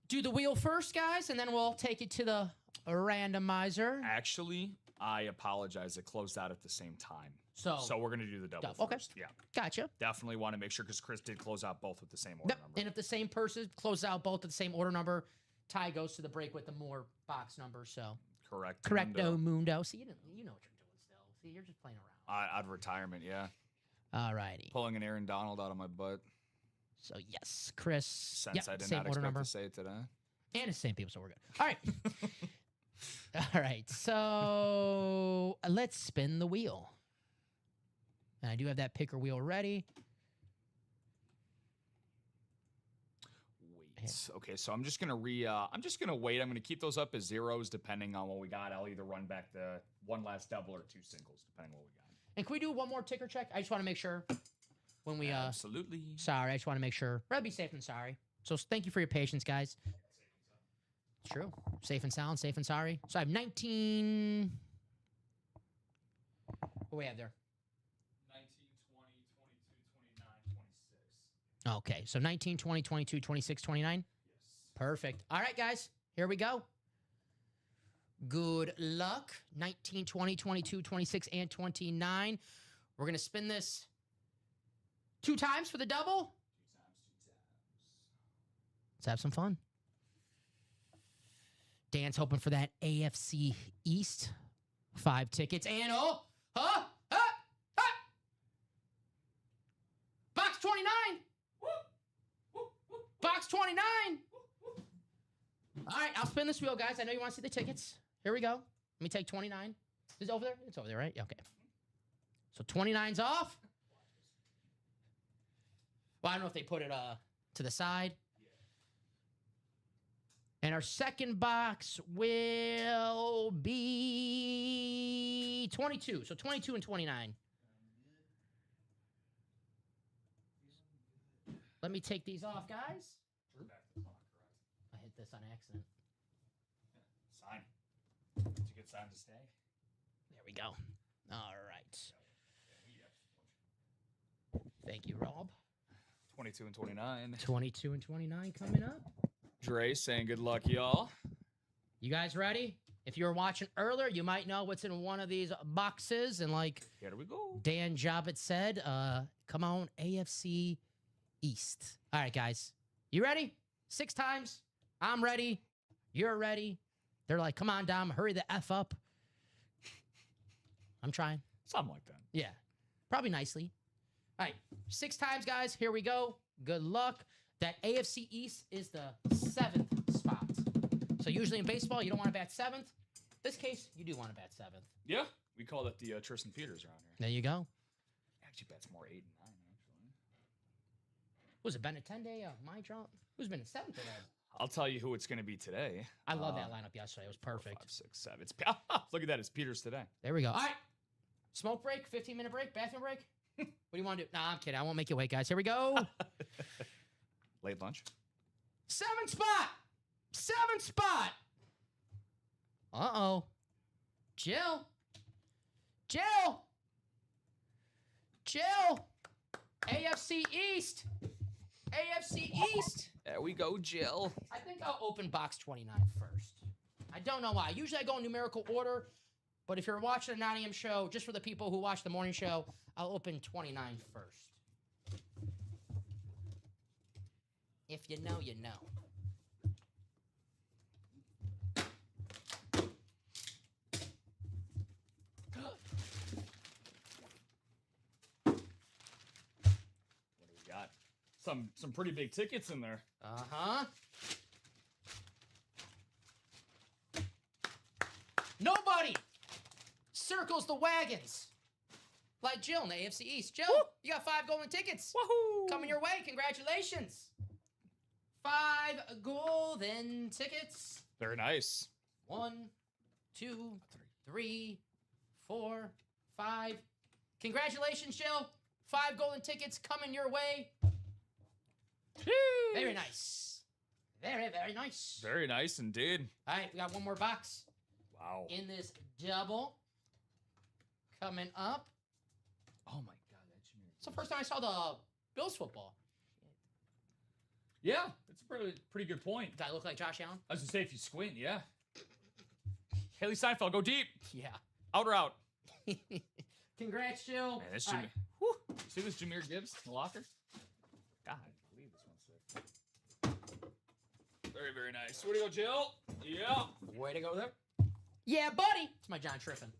B: do the wheel first, guys, and then we'll take it to the randomizer.
C: Actually, I apologize. It closed out at the same time. So we're going to do the double first.
B: Okay.
C: Yeah.
B: Gotcha.
C: Definitely want to make sure, because Chris did close out both with the same order number.
B: And if the same person closes out both at the same order number, tie goes to the break with the more box number. So correcto mundo. See, you know what you're doing still. See, you're just playing around.
C: Out of retirement, yeah.
B: All righty.
C: Pulling an Aaron Donald out of my butt.
B: So yes, Chris.
C: Since I did not expect to say it today.
B: And it's the same people, so we're good. All right. All right. So let's spin the wheel. And I do have that picker wheel ready.
C: Wait. Okay, so I'm just gonna wait. I'm gonna keep those up as zeros depending on what we got. I'll either run back the one last double or 2 singles, depending on what we got.
B: And can we do one more ticker check? I just want to make sure when we
C: absolutely.
B: Sorry, I just want to make sure. Rather be safe than sorry. So thank you for your patience, guys. It's true. Safe and sound, safe and sorry. So I have 19. What do we have there?
C: 19, 20, 22, 29, 26.
B: Okay, so 19, 20, 22, 26, 29? Yes. Perfect. All right, guys, here we go. Good luck. 19, 20, 22, 26, and 29. We're going to spin this 2 times for the double.
C: 2 times.
B: Let's have some fun. Dan's hoping for that AFC East 5 tickets. And box 29. Box 29. All right, I'll spin this wheel, guys. I know you want to see the tickets. Here we go. Let me take 29. Is it over there? It's over there, right? Yeah, okay. So 29's off. Well, I don't know if they put it to the side. And our second box will be 22. So 22 and 29. Let me take these off, guys. I hit this on accident.
C: Sign. It's a good sign to stay.
B: There we go. All right. Thank you, Rob.
C: 22 and 29.
B: 22 and 29 coming up.
C: Dre saying good luck, y'all.
B: You guys ready? If you were watching earlier, you might know what's in one of these boxes. And like
C: here we go.
B: Dan Jobbitt said, come on, AFC East. All right, guys. You ready? 6 times. I'm ready. You're ready. They're like, come on, Dom, hurry the F up. I'm trying.
C: Something like that.
B: Yeah. Probably nicely. All right. 6 times, guys. Here we go. Good luck. That AFC East is the 7th spot. So usually in baseball, you don't want to bat 7th. This case, you do want to bat 7th.
C: Yeah. We call that the Tristan Peters around here.
B: There you go.
C: Actually, bats more 8 and 9, actually.
B: Was it Benintendi? My drop? Who's been in 7th today?
C: I'll tell you who it's going to be today.
B: I love that lineup yesterday. It was perfect.
C: 5, 6, 7. Look at that. It's Peters today.
B: There we go. All right. Smoke break, 15-minute break, bathroom break. What do you want to do? Nah, I'm kidding. I won't make you wait, guys. Here we go.
C: Late lunch.
B: 7th spot. 7th spot. Uh-oh. Jill. AFC East.
C: There we go, Jill.
B: I think I'll open box 29 first. I don't know why. Usually I go in numerical order, but if you're watching the 9 a.m. show, just for the people who watch the morning show, I'll open 29 first. If you know, you know.
C: Some pretty big tickets in there.
B: Uh-huh. Nobody circles the wagons like Jill in the AFC East. Jill, you got 5 golden tickets.
C: Woohoo!
B: Coming your way. Congratulations. 5 golden tickets.
C: Very nice.
B: 1, 2, 3, 4, 5. Congratulations, Jill. 5 golden tickets coming your way. Very nice. Very, very nice.
C: Very nice indeed.
B: All right, we got one more box.
C: Wow.
B: In this double. Coming up.
C: Oh my God, that's
B: It's the first time I saw the Bills football.
C: Yeah, that's a pretty good point.
B: Do I look like Josh Allen?
C: I was gonna say if you squint, yeah. Haley Seinfeld, go deep.
B: Yeah.
C: Out or out.
B: Congrats, Jill.
C: Man, that's
B: All
C: Jameer.
B: right.
C: Whew. You see this Jameer Gibbs in the locker? God, I believe this one's sick. Very, very nice. Way to go, Jill. Yeah.
B: Way to go there. Yeah, buddy. It's my John Triffin.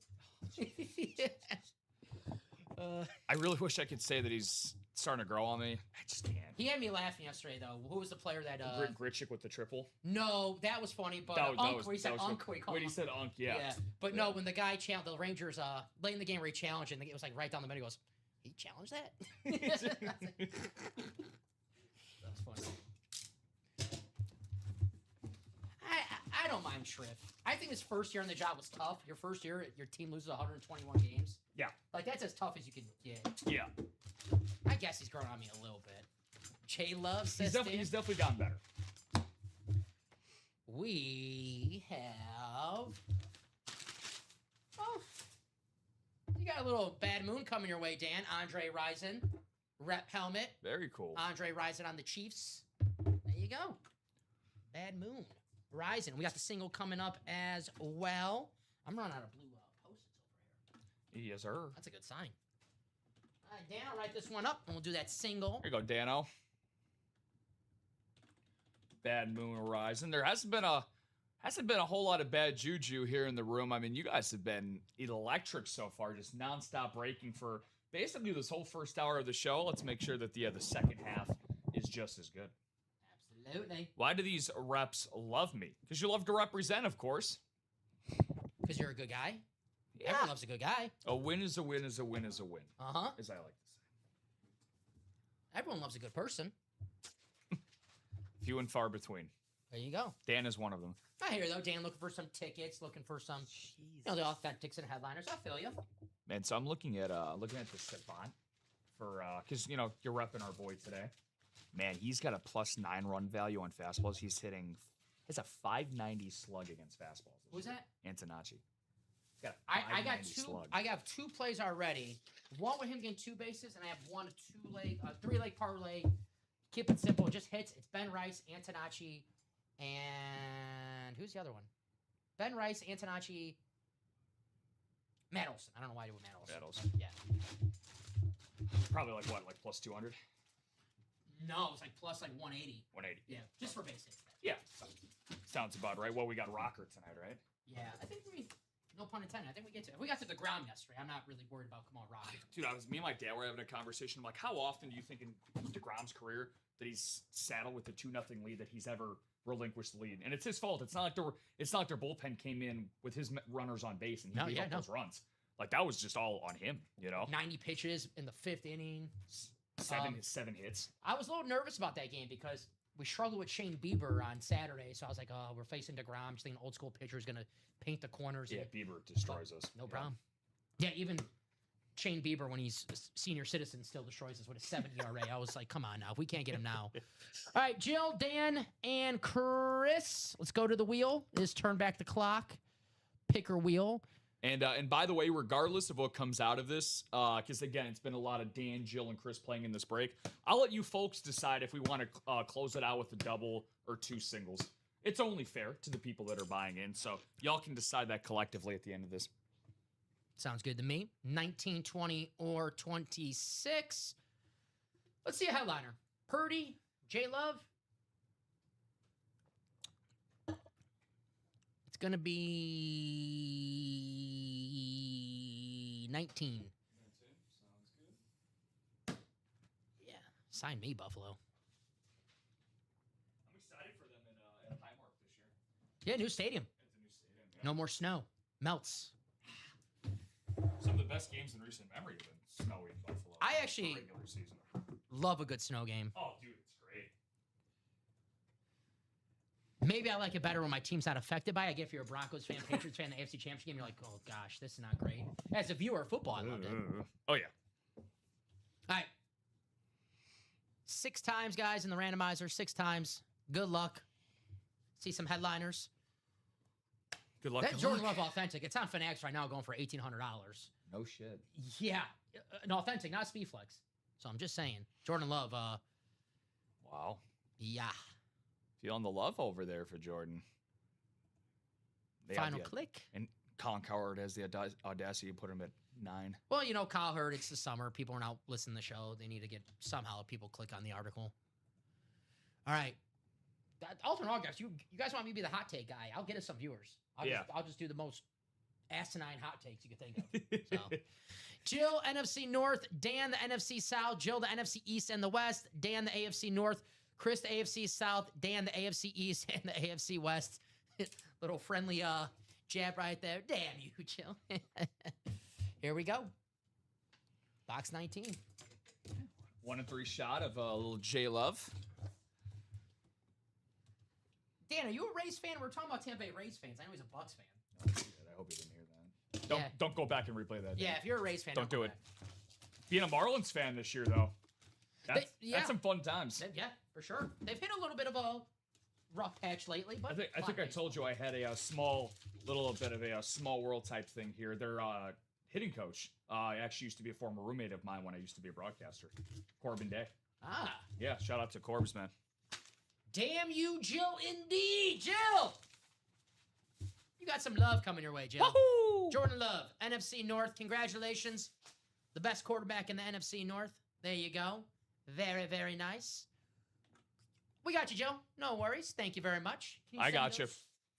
C: I really wish I could say that he's starting to grow on me. I just can't.
B: He had me laughing yesterday, though. Who was the player that...
C: Gritchick with the triple.
B: No, that was funny, but Unk, where he said Unk.
C: When he said Unk, yeah.
B: But no, when the guy challenged, the Rangers, late in the game where he challenged, and it was like right down the middle, he goes, he challenged that? That's funny. I don't mind Schriff. I think his first year on the job was tough. Your first year, your team loses 121 games.
C: Yeah.
B: Like, that's as tough as you can get.
C: Yeah.
B: I guess he's growing on me a little bit. Jay Love says
C: he's definitely gotten better.
B: We have... Oh, you got a little bad moon coming your way, Dan. Andre Rison, rep helmet.
C: Very cool.
B: Andre Rison on the Chiefs. There you go. Bad moon. Rison. We got the single coming up as well. I'm running out of blue Post-its over here.
C: Yes, sir.
B: That's a good sign. All right, Dan, I'll write this one up, and we'll do that single.
C: Here you go, Dano. Bad moon horizon. There hasn't been a whole lot of bad juju here in the room. I mean, you guys have been electric so far, just nonstop breaking for basically this whole first hour of the show. Let's make sure that the second half is just as good.
B: Absolutely.
C: Why do these reps love me? Because you love to represent, of course.
B: Because you're a good guy.
C: Yeah.
B: Everyone loves a good guy.
C: A win is a win is a win is a win.
B: Uh-huh.
C: As I like to say.
B: Everyone loves a good person.
C: Few and far between.
B: There you go.
C: Dan is one of them.
B: I hear, though, Dan looking for some tickets, looking for some, the authentics and headliners. I feel you.
C: Man, so I'm looking at the Savant for, because, you're repping our boy today. Man, he's got a +9 run value on fastballs. He's a 590 slug against fastballs.
B: Who's that?
C: Antonacci.
B: I got two. Slug. I got 2 plays already. One with him getting 2 bases, and I have 1 3-leg parlay. Keep it simple. It just hits. It's Ben Rice, Antonacci, and who's the other one? Ben Rice, Antonacci, Matt Olson. I don't know why I do with Matt Olson.
C: Matt Olson.
B: Yeah.
C: Probably like +200?
B: No, it's plus 180.
C: 180.
B: Yeah, just for base hits.
C: Yeah. Sounds about right. Well, we got Rocker tonight, right?
B: Yeah, I think no pun intended. I think we got to the ground yesterday. I'm not really worried about come on Rocker.
C: Dude, me and my dad were having a conversation. I'm like, how often do you think in DeGrom's career that he's saddled with a 2-0 lead that he's ever relinquished the lead? And it's his fault. It's not like their bullpen came in with his runners on base and he gave up those runs. Like, that was just all on him,
B: 90 pitches in the 5th inning.
C: 7 hits.
B: I was a little nervous about that game because we struggled with Shane Bieber on Saturday. So I was like, oh, we're facing DeGrom. Just thinking old school pitcher is going to paint the corners.
C: Yeah, Bieber destroys us.
B: No problem. Yeah, even Shane Bieber, when he's a senior citizen, still destroys us with a 7 ERA. I was like, come on now. We can't get him now. All right, Jill, Dan, and Chris. Let's go to the wheel. It is turn back the clock. Picker wheel.
C: And by the way, regardless of what comes out of this, because again, it's been a lot of Dan, Jill, and Chris playing in this break. I'll let you folks decide if we want to close it out with a double or 2 singles. It's only fair to the people that are buying in, so y'all can decide that collectively at the end of this.
B: Sounds good to me. 19, 20, or 26. Let's see a headliner. Purdy, J-Love. It's going to be 19.
C: Sounds good.
B: Yeah. Sign me, Buffalo. Yeah, new stadium.
C: It's a new stadium. Yeah.
B: No more snow. Melts.
C: Some of the best games in recent memory have been snowy in Buffalo.
B: I actually
C: regular season.
B: love a good snow game.
C: Oh, dude, it's great.
B: Maybe I like it better when my team's not affected by it. I get if you're a Broncos fan, Patriots fan, the AFC Championship game, you're like, oh gosh, this is not great. As a viewer of football, I loved it.
C: Oh, yeah.
B: All right. 6 times, guys, in the randomizer. 6 times. Good luck. See some headliners.
C: Good luck.
B: That Jordan Love Authentic. It's on Fanatics right now going for $1,800.
C: No shit.
B: Yeah. An authentic, not Speed Flex. So I'm just saying. Jordan Love,
C: Wow.
B: yeah.
C: Feeling the love over there for Jordan.
B: Final click.
C: And Colin Cowherd has the audacity to put him at 9.
B: Well, you know, Kyle Hurd, it's the summer. People are not listening to the show. They need to get somehow people click on the article. All right. Alternate autographs. You guys want me to be the hot take guy? I'll get us some viewers. I'll just do the most asinine hot takes you can think of. So, Jill, NFC North. Dan, the NFC South. Jill, the NFC East and the West. Dan, the AFC North. Chris, the AFC South. Dan, the AFC East and the AFC West. Little friendly jab right there. Damn you, Jill. Here we go. Box 19.
C: 1 and 3 shot of a little J Love.
B: Dan, are you a Rays fan? We're talking about Tampa Bay Rays fans. I know he's a Bucks fan.
C: I hope you didn't hear that. Don't go back and replay that.
B: Yeah, if you're a Rays fan,
C: don't do it. Being a Marlins fan this year, though, that's some fun times.
B: Yeah, for sure. They've hit a little bit of a rough patch lately, but
C: I think I told you I had a little bit of a small world type thing here. Their hitting coach actually used to be a former roommate of mine when I used to be a broadcaster, Corbin Day.
B: Ah.
C: Yeah, shout out to Corbs, man.
B: Damn you, Jill, indeed. Jill! You got some love coming your way, Jill.
C: Woohoo!
B: Jordan Love, NFC North. Congratulations. The best quarterback in the NFC North. There you go. Very, very nice. We got you, Joe. No worries. Thank you very much.
C: I got you.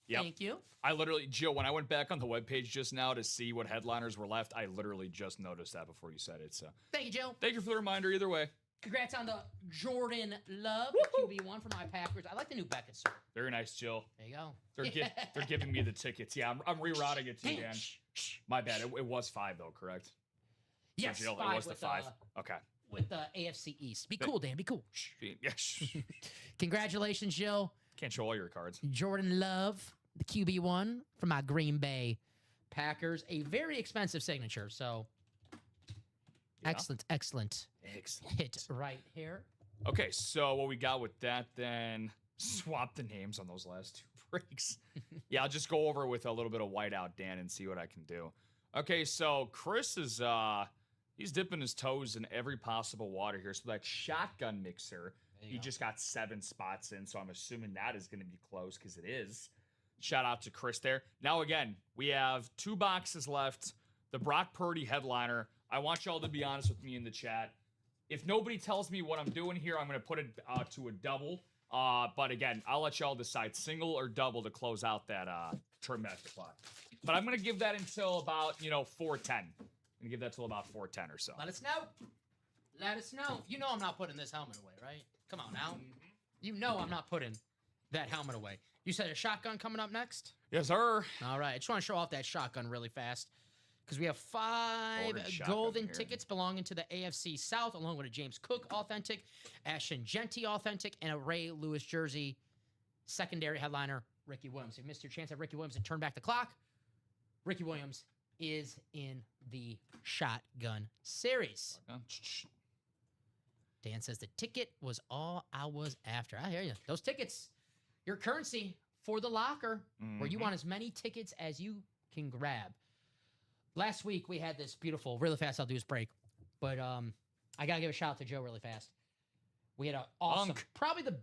C: Yep.
B: Thank you.
C: I literally, Jill, when I went back on the webpage just now to see what headliners were left, I literally just noticed that before you said it. So
B: thank you, Joe.
C: Thank you for the reminder either way.
B: Congrats on the Jordan Love QB1 for my Packers. I like the new Beckett, sir.
C: Very nice, Jill.
B: There you go.
C: They're giving me the tickets. Yeah, I'm rerouting it to you, Dan. My bad. It was 5 though, correct?
B: Yes,
C: so Jill,
B: 5
C: it was the 5. Okay.
B: With the AFC East. Be cool, Dan. Be cool.
C: Yes.
B: Congratulations, Jill.
C: Can't show all your cards.
B: Jordan Love, the QB1 for my Green Bay Packers. A very expensive signature, so yeah. Excellent hit right here.
C: Okay, so what we got with that then, swap the names on those last 2 breaks. Yeah, I'll just go over with a little bit of whiteout, Dan, and see what I can do. Okay, so Chris is he's dipping his toes in every possible water here. So that shotgun mixer, he just got 7 spots in, so I'm assuming that is going to be close because it is. Shout out to Chris there. Now, again, we have 2 boxes left. The Brock Purdy headliner. I want y'all to be honest with me in the chat. If nobody tells me what I'm doing here, I'm going to put it to a double. But again, I'll let y'all decide single or double to close out that trimester clock. But I'm going to give that until about, 4:10. I'm going to give that till about 4:10 or so.
B: Let us know. Let us know. You know I'm not putting this helmet away, right? Come on now. You know I'm not putting that helmet away. You said a shotgun coming up next?
C: Yes, sir.
B: All right. I just want to show off that shotgun really fast because we have 5 golden tickets belonging to the AFC South, along with a James Cook authentic, Ashton Genty authentic, and a Ray Lewis jersey. Secondary headliner, Ricky Williams. If you missed your chance at Ricky Williams and turn back the clock, Ricky Williams is in the shotgun series. Dan says the ticket was all I was after. I hear you. Those tickets, your currency for the locker, where you want as many tickets as you can grab. Last week, we had this beautiful, really fast, I'll do this break. But I got to give a shout out to Joe really fast. We had an awesome, probably the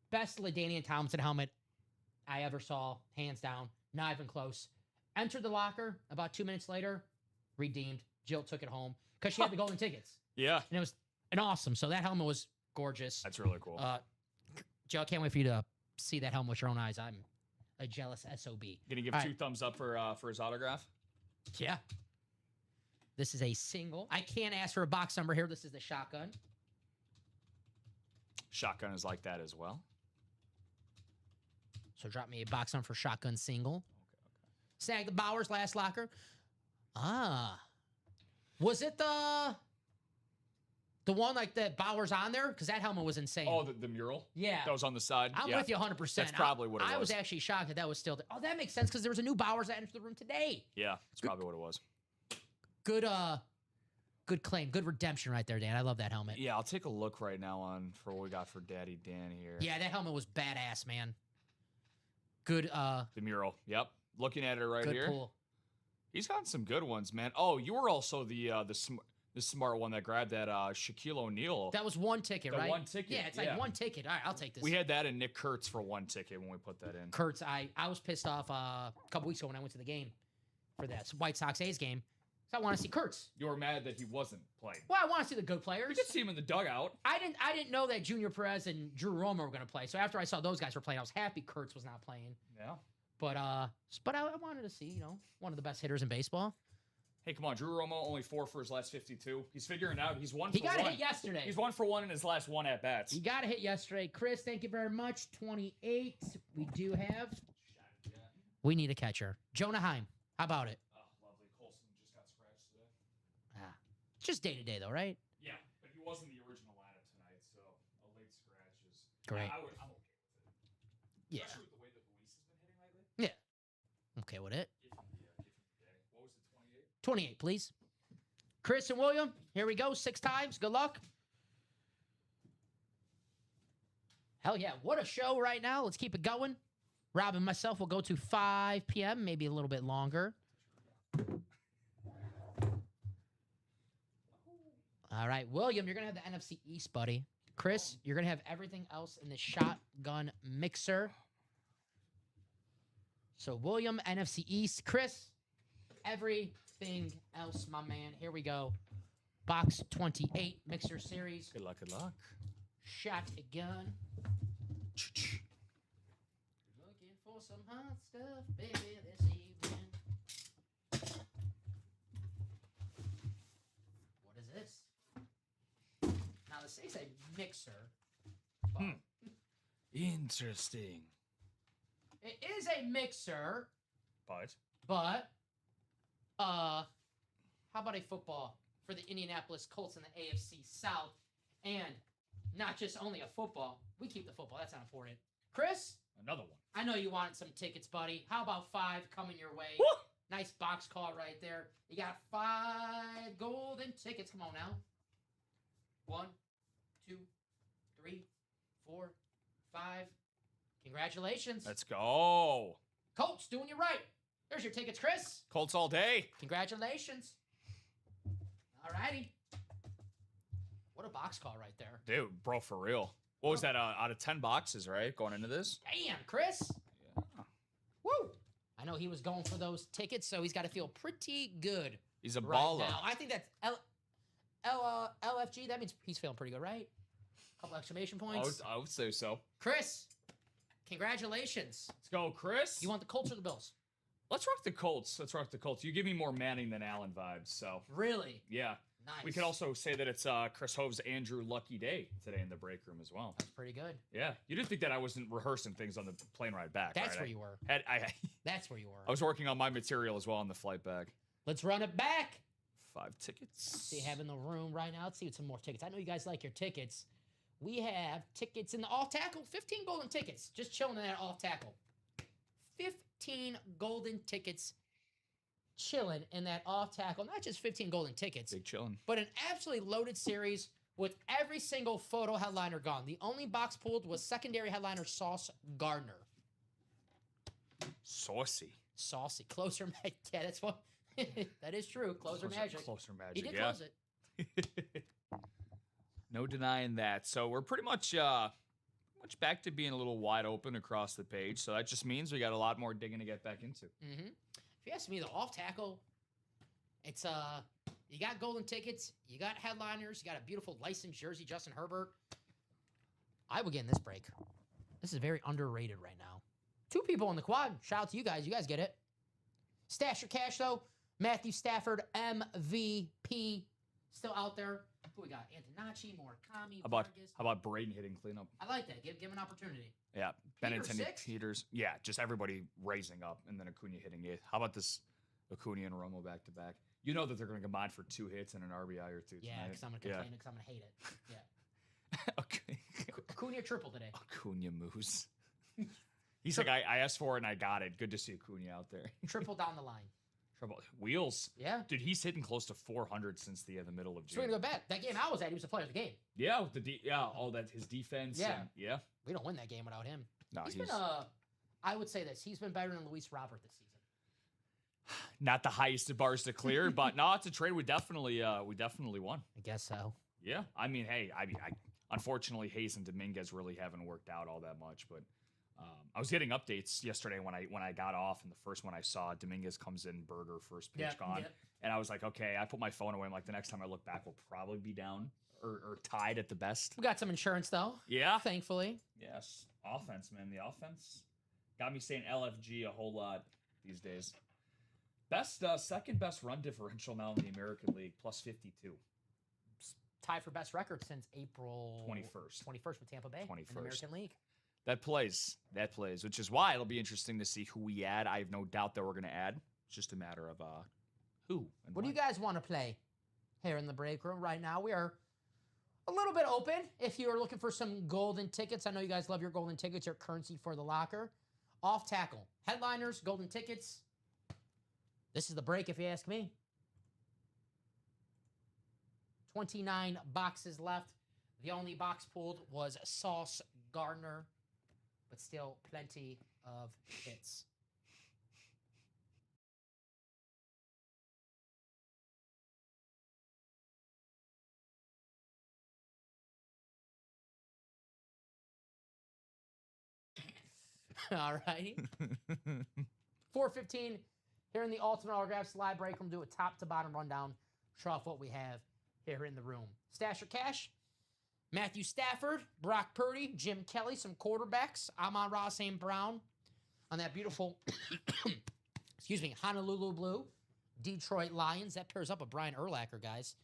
B: best LaDainian Tomlinson helmet I ever saw, hands down, not even close. Entered the locker, about 2 minutes later, redeemed. Jill took it home because she had the golden tickets.
C: Yeah.
B: And it was an awesome. So that helmet was gorgeous.
C: That's really cool.
B: Jill, I can't wait for you to see that helmet with your own eyes. I'm a jealous SOB.
C: Gonna give 2 thumbs up for his autograph?
B: Yeah. This is a single. I can't ask for a box number here. This is the shotgun. Shotgun
C: is like that as well.
B: So drop me a box on for shotgun single. Snag the Bowers last locker. Was it the one like that Bowers on there? Because that helmet was insane.
C: Oh, the mural?
B: Yeah.
C: That was on the side?
B: I'm with you 100%.
C: That's probably what it was.
B: I was actually shocked that was still there. Oh, that makes sense because there was a new Bowers that entered the room today.
C: Yeah, that's probably what it was.
B: Good claim. Good redemption right there, Dan. I love that helmet.
C: Yeah, I'll take a look right now for what we got for Daddy Dan here.
B: Yeah, that helmet was badass, man. Good.
C: The mural. Yep. Looking at it right here.
B: Good pull.
C: He's gotten some good ones, man. Oh, you were also the smart one that grabbed that Shaquille O'Neal.
B: That was one ticket, right?
C: One ticket.
B: Yeah, it's like one ticket. All right, I'll take this.
C: We had that in Nick Kurtz for one ticket when we put that in.
B: Kurtz, I was pissed off a couple weeks ago when I went to the game for that White Sox A's game. So I want to see Kurtz.
C: You were mad that he wasn't playing.
B: Well, I want to see the good players.
C: You could see him in the dugout. I
B: didn't know that Junior Perez and Drew Romo were going to play. So after I saw those guys were playing, I was happy Kurtz was not playing.
C: Yeah.
B: But I wanted to see, one of the best hitters in baseball.
C: Hey, come on, Drew Romo only 4 for his last 52. He's figuring it out. He's 1 for 1.
B: He got a hit yesterday.
C: He's 1 for 1 in his last 1 at bats.
B: He got a hit yesterday. Chris, thank you very much. 28. We do have. We need a catcher. Jonah Heim. How about it?
C: Oh, lovely. Colson just got scratched today.
B: Just day to day though, right?
C: Yeah, but he wasn't the original lineup tonight, so a late scratch is
B: great.
C: I'm okay with it.
B: Yeah.
C: Especially with the way that Luis has been hitting lately.
B: Yeah. Okay with it.
C: Give him the day. What was it,
B: 28,
C: 28?
B: please. Chris and William, here we go. 6 times. Good luck. Hell yeah. What a show right now. Let's keep it going. Rob and myself will go to 5 p.m., maybe a little bit longer. All right. William, you're going to have the NFC East, buddy. Chris, you're going to have everything else in the shotgun mixer. So, William, NFC East. Chris, everything else, my man. Here we go. Box 28, Mixer Series.
C: Good luck, good luck.
B: Shotgun. Looking for some hot stuff, baby, this evening. What is this? Now, this is a mixer. But
C: Interesting.
B: It is a mixer.
C: But
B: how about a football for the Indianapolis Colts in the AFC South? And not just only a football. We keep the football. That's not important. Chris?
C: Another one.
B: I know you wanted some tickets, buddy. How about 5 coming your way?
C: Woo!
B: Nice box call right there. You got 5 golden tickets. Come on now. 1, 2, 3, 4, 5. Congratulations.
C: Let's go.
B: Colts doing you right. There's your tickets, Chris.
C: Colts all day.
B: Congratulations. All righty. What a box call right there.
C: Dude, bro, for real. What was that, out of 10 boxes, right, going into this?
B: Damn, Chris.
C: Yeah.
B: Woo. I know he was going for those tickets, so he's got to feel pretty good.
C: He's a
B: right
C: baller.
B: now. I think that's LFG. That means he's feeling pretty good, right? Couple exclamation points.
C: I would say so.
B: Chris, congratulations.
C: Let's go, Chris.
B: You want the Colts or the Bills?
C: Let's rock the Colts. You give me more Manning than Allen vibes, so.
B: Really?
C: Yeah.
B: Nice.
C: We could also say that it's Chris Hove's Andrew Lucky Day today in the break room as well.
B: That's pretty good.
C: Yeah. You didn't think that I wasn't rehearsing things on the plane ride back,
B: That's
C: right?
B: where you were. That's where you were.
C: I was working on my material as well on the flight back.
B: Let's run it back.
C: 5 tickets.
B: See, have in the room right now. Let's see some more tickets. I know you guys like your tickets. We have tickets in the off tackle. 15 golden tickets. Just chilling in that off tackle. 15 golden tickets chilling in that off tackle. Not just 15 golden tickets.
C: Big chilling.
B: But an absolutely loaded series with every single photo headliner gone. The only box pulled was secondary headliner Sauce Gardner.
C: Saucy.
B: Closer magic. Yeah, that's what. That is true. Closer magic.
C: Closer magic.
B: He did close it.
C: No denying that. So we're pretty much back to being a little wide open across the page. So that just means we got a lot more digging to get back into.
B: Mm-hmm. If you ask me, the off tackle, it's you got golden tickets, you got headliners, you got a beautiful licensed jersey, Justin Herbert. I would get in this break. This is very underrated right now. 2 people in the quad. Shout out to you guys. You guys get it. Stash your cash though. Matthew Stafford MVP still out there. Who we got? Antonacci, Murakami,
C: How
B: Vargas.
C: about Brady hitting cleanup?
B: I like that. Give him an opportunity.
C: Yeah,
B: Peters,
C: Benintendi,
B: 6?
C: Peters. Yeah, just everybody raising up, and then Acuna hitting 8th. How about this Acuna and Romo back to back? You know that they're going to combine for 2 hits and an RBI or 2
B: Yeah,
C: tonight.
B: because I'm going to complain because I'm going to hate it. Yeah.
C: Okay.
B: Acuna triple today.
C: Acuna moose. He's like, I asked for it and I got it. Good to see Acuna out there.
B: Triple down the line.
C: Trouble wheels.
B: Yeah.
C: Dude, he's hitting close to 400 since the middle of
B: So we're
C: June.
B: going to go back. That game I was at, he was the player of the game.
C: Yeah, with all that his defense.
B: Yeah.
C: Yeah.
B: We don't win that game without him.
C: No,
B: he's been, I would say this. He's been better than Luis Robert this season.
C: not the highest of bars to clear, but no, it's a trade we definitely won.
B: I guess so.
C: Yeah. I mean, hey, I unfortunately Hayes and Dominguez really haven't worked out all that much, but I was getting updates yesterday when I got off, and the first one I saw, Dominguez comes in, Berger first pitch gone, and I was like, okay. I put my phone away. I'm like, the next time I look back, we'll probably be down or tied at the best.
B: We got some insurance though.
C: Yeah,
B: thankfully.
C: Yes, offense, man. The offense got me saying LFG a whole lot these days. Second best run differential now in the American League, plus 52.
B: Tie for best record since April
C: 21st.
B: 21st with Tampa Bay
C: 21st.
B: in the American League.
C: That plays, which is why it'll be interesting to see who we add. I have no doubt that we're going to add. It's just a matter of who. And
B: what do you guys want to play here in the break room right now? We are a little bit open. If you are looking for some golden tickets, I know you guys love your golden tickets, your currency for the locker. Off tackle, headliners, golden tickets. This is the break, if you ask me. 29 boxes left. The only box pulled was Sauce Gardner, but still plenty of hits. All righty. 4:15 here in the Ultimate Autographs live break room. Do a top to bottom rundown. Show off what we have here in the room. Stash or cash? Matthew Stafford, Brock Purdy, Jim Kelly, some quarterbacks. Amon-Ra St. Brown on that beautiful, Honolulu Blue. Detroit Lions. That pairs up with Brian Urlacher, guys.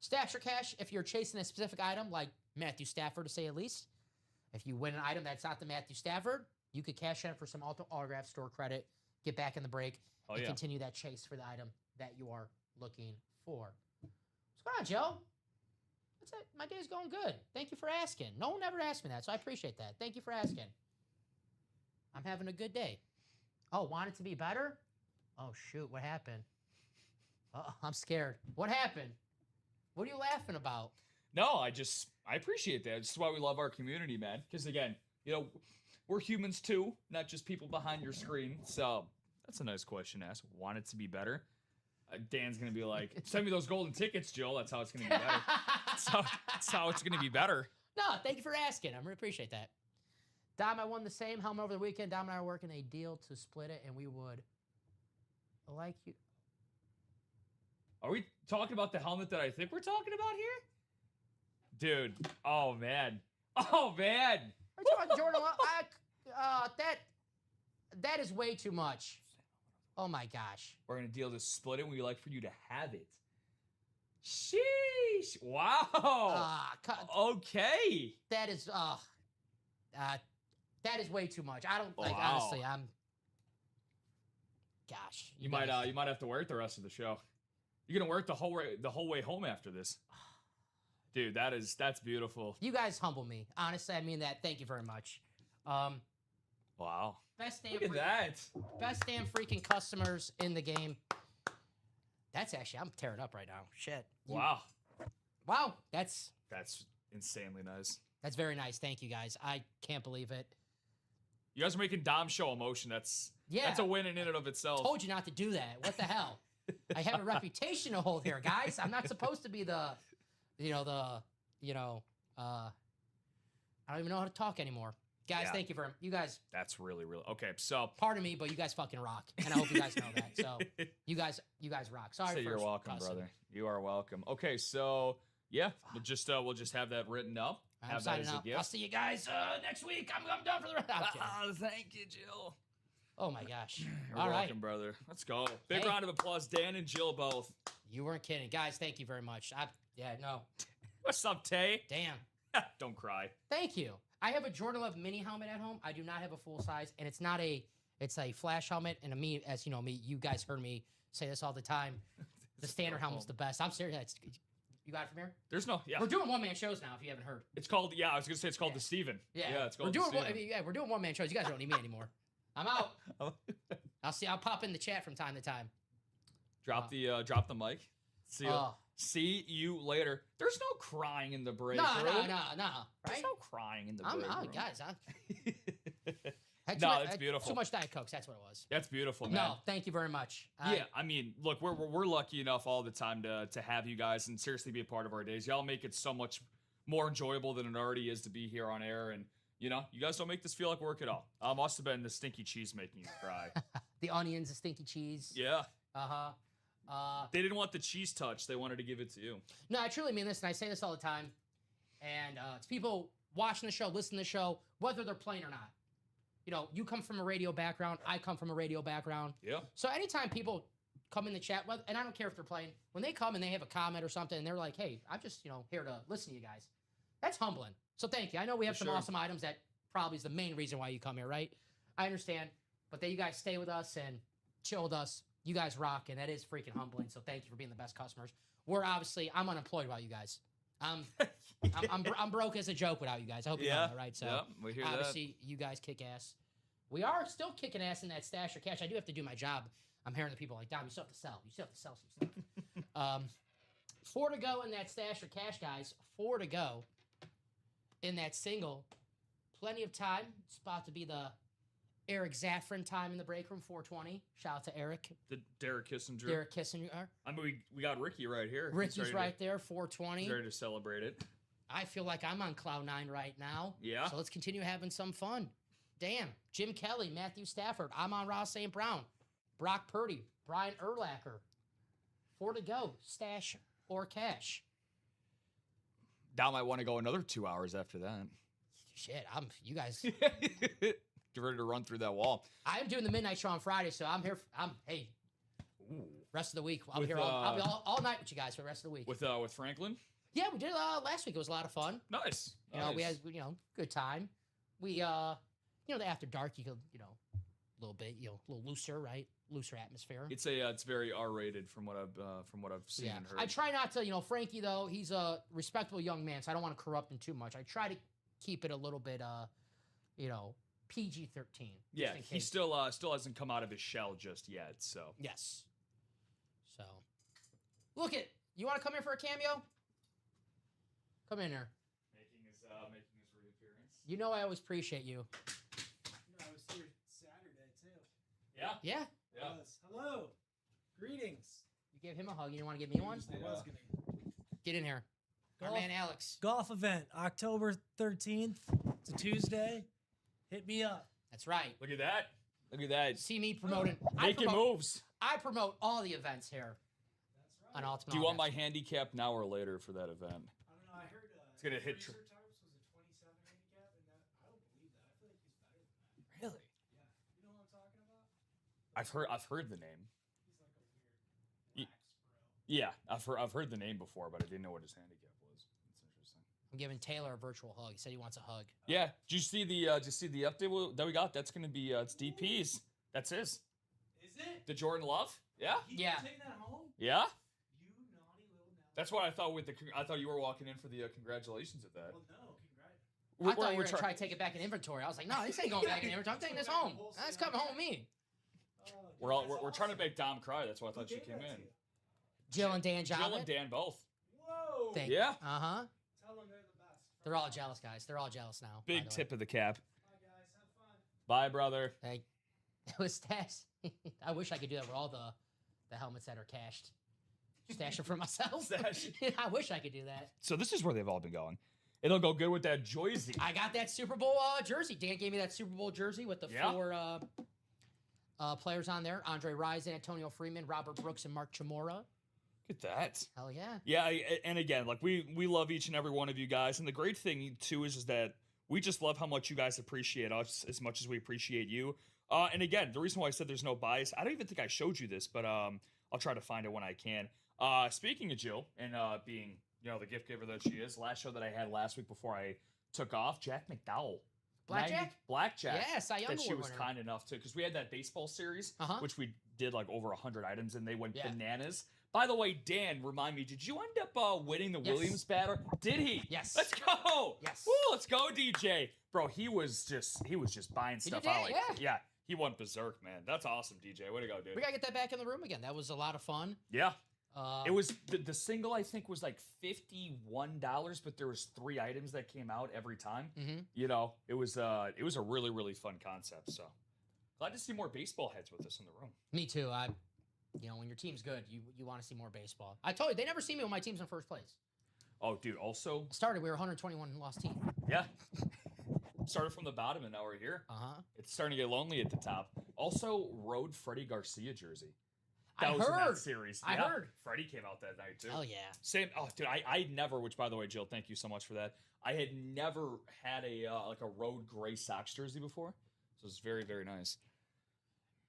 B: Stash or cash if you're chasing a specific item like Matthew Stafford, to say at least. If you win an item that's not the Matthew Stafford, you could cash in for some autograph store credit, get back in the break, and continue that chase for the item that you are looking for. What's going on, Joe? That's it. My day's going good. Thank you for asking. No one ever asked me that, so I appreciate that. Thank you for asking. I'm having a good day. Oh, want it to be better? Oh, shoot. What happened? Uh-oh, I'm scared. What happened? What are you laughing about?
C: No, I appreciate that. This is why we love our community, man. Because, again, we're humans, too, not just people behind your screen. So that's a nice question to ask. Want it to be better? Dan's going to be like, send me those golden tickets, Joel. That's how it's going to be better. That's how it's going to be better.
B: No, thank you for asking. I really appreciate that. Dom, I won the same helmet over the weekend. Dom and I are working a deal to split it, and we would like you.
C: Are we talking about the helmet that I think we're talking about here? Dude. Oh, man. Oh, man.
B: Are you talking about Jordan? That is way too much. Oh, my gosh.
C: We're going to deal to split it. We'd like for you to have it. Sheesh. Wow. Okay.
B: That is way too much. I don't like,
C: wow.
B: Honestly, gosh.
C: You might have to wear it the rest of the show. You're going to wear it the whole way home after this. Dude, that's beautiful.
B: You guys humble me. Honestly, I mean that. Thank you very much.
C: Wow.
B: Look at that. Best damn freaking customers in the game. That's actually, I'm tearing up right now. Shit.
C: Wow.
B: Wow. That's
C: insanely nice.
B: That's very nice. Thank you, guys. I can't believe it.
C: You guys are making Dom show emotion. That's a win in and of itself.
B: Told you not to do that. What the hell? I have a reputation to hold here, guys. I'm not supposed to be I don't even know how to talk anymore. Guys, thank you for you guys.
C: That's really, really okay. So
B: pardon me, but you guys fucking rock, and I hope you guys know that. So you guys rock. Sorry,
C: you're welcome, brother. You are welcome. Okay, so we'll just have that written up.
B: I'm signing out. I'll see you guys next week. I'm done for the rest.
C: Thank you, Jill.
B: Oh my gosh!
C: You're welcome, brother. Let's go. Big round of applause, Dan and Jill both.
B: You weren't kidding, guys. Thank you very much.
C: What's up, Tay?
B: Damn.
C: Don't cry.
B: Thank you. I have a Jordan Love mini helmet at home. I do not have a full size, and it's not a. It's a flash helmet, and as you know, you guys heard me say this all the time. The standard helmet's the best. I'm serious. You got it from here?
C: There's no. Yeah.
B: We're doing one-man shows now. If you haven't heard,
C: it's called. Yeah, I was gonna say it's called the Steven.
B: Yeah,
C: it's called.
B: We're doing one-man shows. You guys don't need me anymore. I'm out. I'll pop in the chat from time to time.
C: Drop the mic. See you later. There's no crying in the break room.
B: No.
C: There's no crying in the break room.
B: Guys,
C: it's beautiful.
B: Too much Diet Cokes. That's what it was.
C: That's beautiful, man.
B: No, thank you very much.
C: I mean, look, we're lucky enough all the time to have you guys and seriously be a part of our days. Y'all make it so much more enjoyable than it already is to be here on air, and you guys don't make this feel like work at all. Must have been the stinky cheese making you cry.
B: The onions, the stinky cheese.
C: Yeah.
B: They
C: didn't want the cheese touch. They wanted to give it to you.
B: No, I truly mean this, and I say this all the time. And it's people watching the show, listening to the show, whether they're playing or not. You come from a radio background. I come from a radio background.
C: Yeah.
B: So anytime people come in the chat, and I don't care if they're playing, when they come and they have a comment or something, and they're like, hey, I'm just, here to listen to you guys. That's humbling. So thank you. I know we have some awesome items that probably is the main reason why you come here, right? I understand. But that you guys stay with us and chill with us. You guys rock, and that is freaking humbling. So thank you for being the best customers. I'm unemployed without you guys. I'm broke as a joke without you guys. I hope you know that, right? So
C: we hear
B: obviously you guys kick ass. We are still kicking ass in that stash or cash. I do have to do my job. I'm hearing the people like, Dom, you still have to sell. You still have to sell some stuff. 4 to go in that stash or cash, guys. 4 to go in that single. Plenty of time. It's about to be the Eric Zaffron time in the break room, 4:20. Shout out to Eric.
C: The Derek Kissinger.
B: Derek Kissinger.
C: I mean, we got Ricky right here.
B: Ricky's right there, 4:20.
C: He's ready to celebrate it.
B: I feel like I'm on cloud 9 right now.
C: Yeah.
B: So let's continue having some fun. Damn. Jim Kelly, Matthew Stafford, Amon-Ra St. Brown, Brock Purdy, Brian Urlacher. 4 to go. Stash or cash.
C: Dom might want to go another 2 hours after that.
B: Shit, you guys.
C: Get ready to run through that wall.
B: I'm doing the midnight show on Friday, so I'm here. Hey, rest of the week. I'll be here all night with you guys for the rest of the week.
C: With Franklin?
B: Yeah, we did last week. It was a lot of fun.
C: Nice.
B: We had good time. We the after dark you could a little bit a little looser, right? Looser atmosphere.
C: It's very R-rated from what I've seen and heard.
B: I try not to Frankie though. He's a respectable young man, so I don't want to corrupt him too much. I try to keep it a little bit PG-13.
C: Yeah, he still hasn't come out of his shell just yet. So
B: yes. So look it. You want to come here for a cameo? Come in here.
C: Making his reappearance.
B: I always appreciate you.
D: I was here Saturday too.
C: Yeah.
B: Yeah.
D: Yes. Hello. Greetings.
B: You gave him a hug. You want to give me one?
D: I was gonna.
B: Get in here. Our man Alex.
D: Golf event, October 13th. It's a Tuesday. Hit me up.
B: That's right.
C: Look at that.
B: See me promoting.
C: Making moves.
B: I promote all the events here.
D: That's right.
B: On Ultimate.
C: Do you want my handicap now or later for that event?
D: I don't know. I heard
C: it's gonna hit.
D: Tarps was a 27 handicap, and I don't believe that. I feel like he's better than that.
B: Really?
D: Yeah. You know what I'm talking about?
C: I've heard the name.
D: He's like a weird max bro.
C: Yeah, I've heard the name before, but I didn't know what his handicap was. That's interesting.
B: I'm giving Taylor a virtual hug. He said he wants a hug.
C: Yeah. Did you see the update that we got? That's gonna be it's DPs. That's his.
D: Is it?
C: The Jordan Love? Yeah.
D: He can take that home?
C: Yeah.
D: You naughty little now.
C: That's what I thought I thought you were walking in for the congratulations at that.
D: Well, no, congrats.
B: I thought you were going to try to take it back in inventory. I was like, no, this ain't going back in inventory. I'm taking this home. That's coming home with me.
C: We're trying to make Dom cry. That's why I thought she came in.
B: Jill and Dan
C: Jill and Dan both.
D: Whoa.
C: Yeah.
B: Uh-huh.
D: Tell them they're the best.
B: They're all jealous, guys. They're all jealous now.
C: Big tip of the cap.
D: Bye, guys. Have fun.
C: Bye, brother.
B: Hey, it was stash. I wish I could do that with all the helmets that are cashed. Stash it for myself.
C: Stash.
B: I wish I could do that.
C: So this is where they've all been going. It'll go good with that jersey.
B: I got that Super Bowl jersey. Dan gave me that Super Bowl jersey with the 4 players on there. Andre Rison, Antonio Freeman, Robert Brooks, and Mark Chamorro.
C: Look at that.
B: Hell yeah.
C: Yeah, and again, like we love each and every one of you guys. And the great thing, too, is that we just love how much you guys appreciate us as much as we appreciate you. And again, the reason why I said there's no bias, I don't even think I showed you this, but I'll try to find it when I can. Speaking of Jill and being, the gift giver that she is. Last show that I had last week before I took off, Jack McDowell. Blackjack.
B: Yes,
C: that she was kind enough to, because we had that baseball series, which we did like over 100 items, and they went bananas. By the way, Dan, remind me, did you end up winning the Williams batter? Did he?
B: Yes.
C: Let's go.
B: Yes.
C: Woo, let's go, DJ. Bro, he was just buying stuff out. He went berserk, man. That's awesome, DJ. Way to go, dude.
B: We gotta get that back in the room again. That was a lot of fun.
C: Yeah. It was the single, I think, was like $51, but there was 3 items that came out every time. It was a really, really fun concept. So glad to see more baseball heads with us in the room.
B: Me too. When your team's good, you want to see more baseball. I told you, they never see me when my team's in first place.
C: Oh, dude, also...
B: We were 121 lost team.
C: Yeah. Started from the bottom, and now we're here. It's starting to get lonely at the top. Also, rode Freddie Garcia jersey. That was in that series.
B: I heard.
C: Freddie came out that night, too.
B: Oh, yeah.
C: Same. Oh, dude, I never, which, by the way, Jill, thank you so much for that. I had never had a road gray Sox jersey before. So it's very, very nice.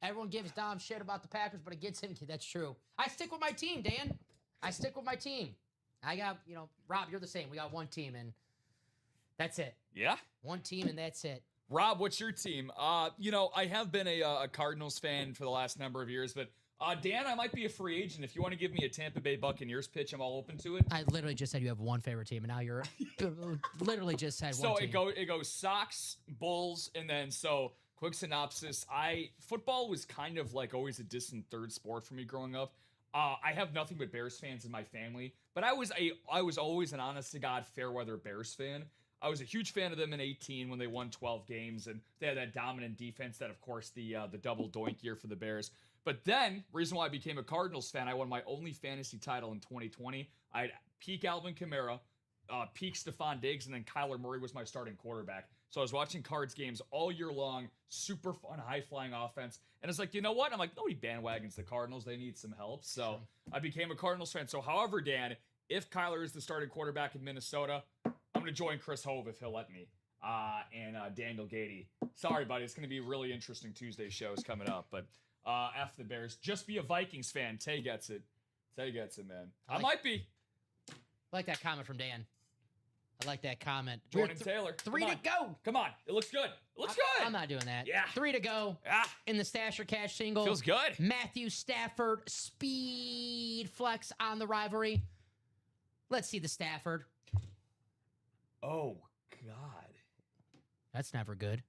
B: Everyone gives Dom shit about the Packers, but it gets him. That's true. I stick with my team, Dan. I stick with my team. I got, Rob, you're the same. We got one team, and that's it.
C: Yeah?
B: One team, and that's it.
C: Rob, what's your team? I have been a Cardinals fan for the last number of years, but Dan, I might be a free agent. If you want to give me a Tampa Bay Buccaneers pitch, I'm all open to it.
B: I literally just said you have one favorite team, and now you're literally just said one team.
C: So it goes Sox, Bulls, and then quick synopsis. Football was kind of like always a distant third sport for me growing up. I have nothing but Bears fans in my family, but I was always an honest to God fair weather Bears fan. I was a huge fan of them in 2018 when they won 12 games, and they had that dominant defense that, of course, the double doink year for the Bears. But then, reason why I became a Cardinals fan, I won my only fantasy title in 2020. I had peak Alvin Kamara, peak Stephon Diggs, and then Kyler Murray was my starting quarterback. So I was watching Cards games all year long, super fun, high-flying offense. And it's like, you know what? I'm like, nobody bandwagons the Cardinals. They need some help. So I became a Cardinals fan. So however, Dan, if Kyler is the starting quarterback in Minnesota, I'm going to join Chris Hove if he'll let me. And Daniel Gady. Sorry, buddy. It's going to be really interesting Tuesday shows coming up. But F the Bears. Just be a Vikings fan. Tay gets it. Tay gets it, man. I might be.
B: I like that comment from Dan. I like that comment.
C: Jordan Taylor.
B: 3 to go.
C: Come on. It looks good. It looks good.
B: I'm not doing that.
C: Yeah.
B: 3 to go. In the Stash or Cash single.
C: Feels good.
B: Matthew Stafford speed flex on the rivalry. Let's see the Stafford.
C: Oh, God.
B: That's never good.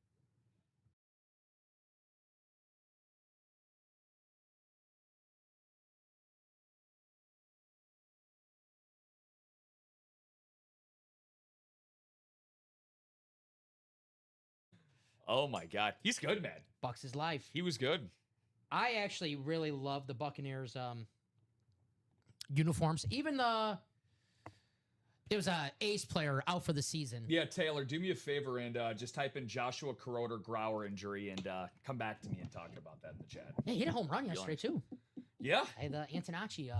C: Oh, my God. He's good, man.
B: Bucks his life.
C: He was good.
B: I actually really love the Buccaneers uniforms. Even there was an ace player out for the season.
C: Yeah, Taylor, do me a favor and just type in Joshua Kuroder-Grauer injury and come back to me and talk about that in the chat.
B: Yeah, he hit a home run yesterday, too.
C: Yeah.
B: Hey, the Antonacci,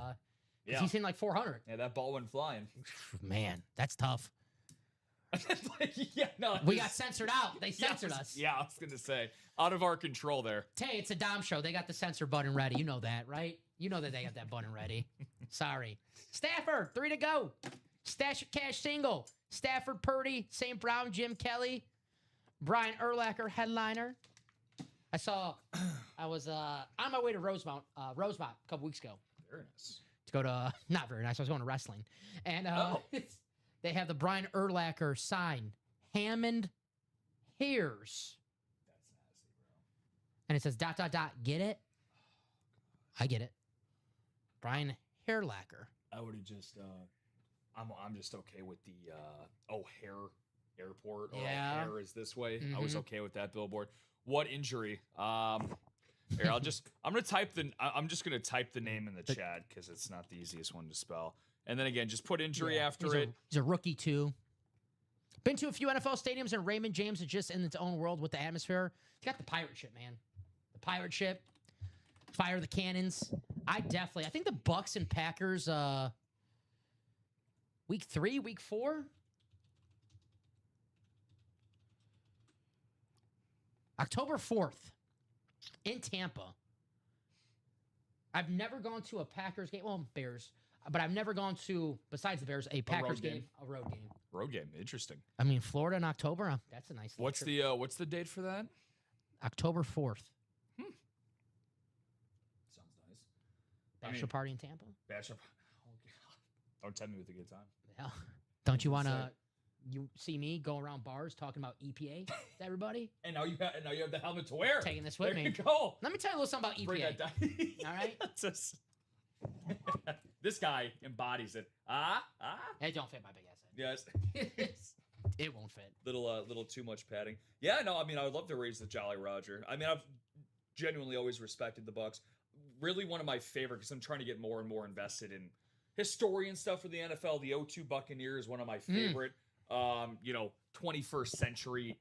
B: he's hitting like 400.
C: Yeah, that ball went flying.
B: Man, that's tough.
C: No,
B: we got censored out. They censored us.
C: Yeah, I was going to say, out of our control there.
B: Tay, it's a Dom show. They got the censor button ready. You know that, right? You know that they got that button ready. Sorry. Stafford, 3 to go. Stash of Cash single. Stafford, Purdy, St. Brown, Jim Kelly, Brian Urlacher, headliner. I was on my way to Rosemont a couple weeks ago.
C: Very nice.
B: To go to, not very nice. I was going to wrestling. And they have the Brian Urlacher sign. Hammond Hairs.
C: That's nasty, bro.
B: And it says ... Get it? I get it. Brian Hairlacker.
C: I would have just, I'm just okay with the O'Hare Airport. Or O'Hare is this way. I was okay with that billboard. What injury? Here, I'm just gonna type the name in the chat because it's not the easiest one to spell. And then again, just put injury after it.
B: He's a rookie too. Been to a few NFL stadiums, and Raymond James is just in its own world with the atmosphere. He's got the pirate ship, man. The pirate ship. Fire the cannons. I think the Bucks and Packers, week 3, week 4. October 4th in Tampa. I've never gone to a Packers game. Well, Bears. but I've never gone to, besides the Bears, a Packers game, a road game.
C: Road game, interesting.
B: I mean, Florida in October, that's a nice.
C: What's the date for that?
B: October 4th.
C: Sounds nice.
B: Bachelor party in Tampa.
C: Bachelor. Oh, God. Don't tempt me with a good time.
B: Yeah. Don't you want to? You see me go around bars talking about EPA to everybody?
C: And now you have the helmet to wear.
B: Taking this with
C: there
B: me.
C: You go.
B: Let me tell you a little something about EPA.
C: Bring that down.
B: All right.
C: This guy embodies it.
B: It don't fit my big ass head.
C: Yes.
B: It won't fit.
C: Little too much padding. Yeah, no, I mean, I would love to raise the Jolly Roger. I mean, I've genuinely always respected the Bucks. Really one of my favorite, because I'm trying to get more and more invested in historian stuff for the NFL. The 02 Buccaneers, one of my favorite, 21st century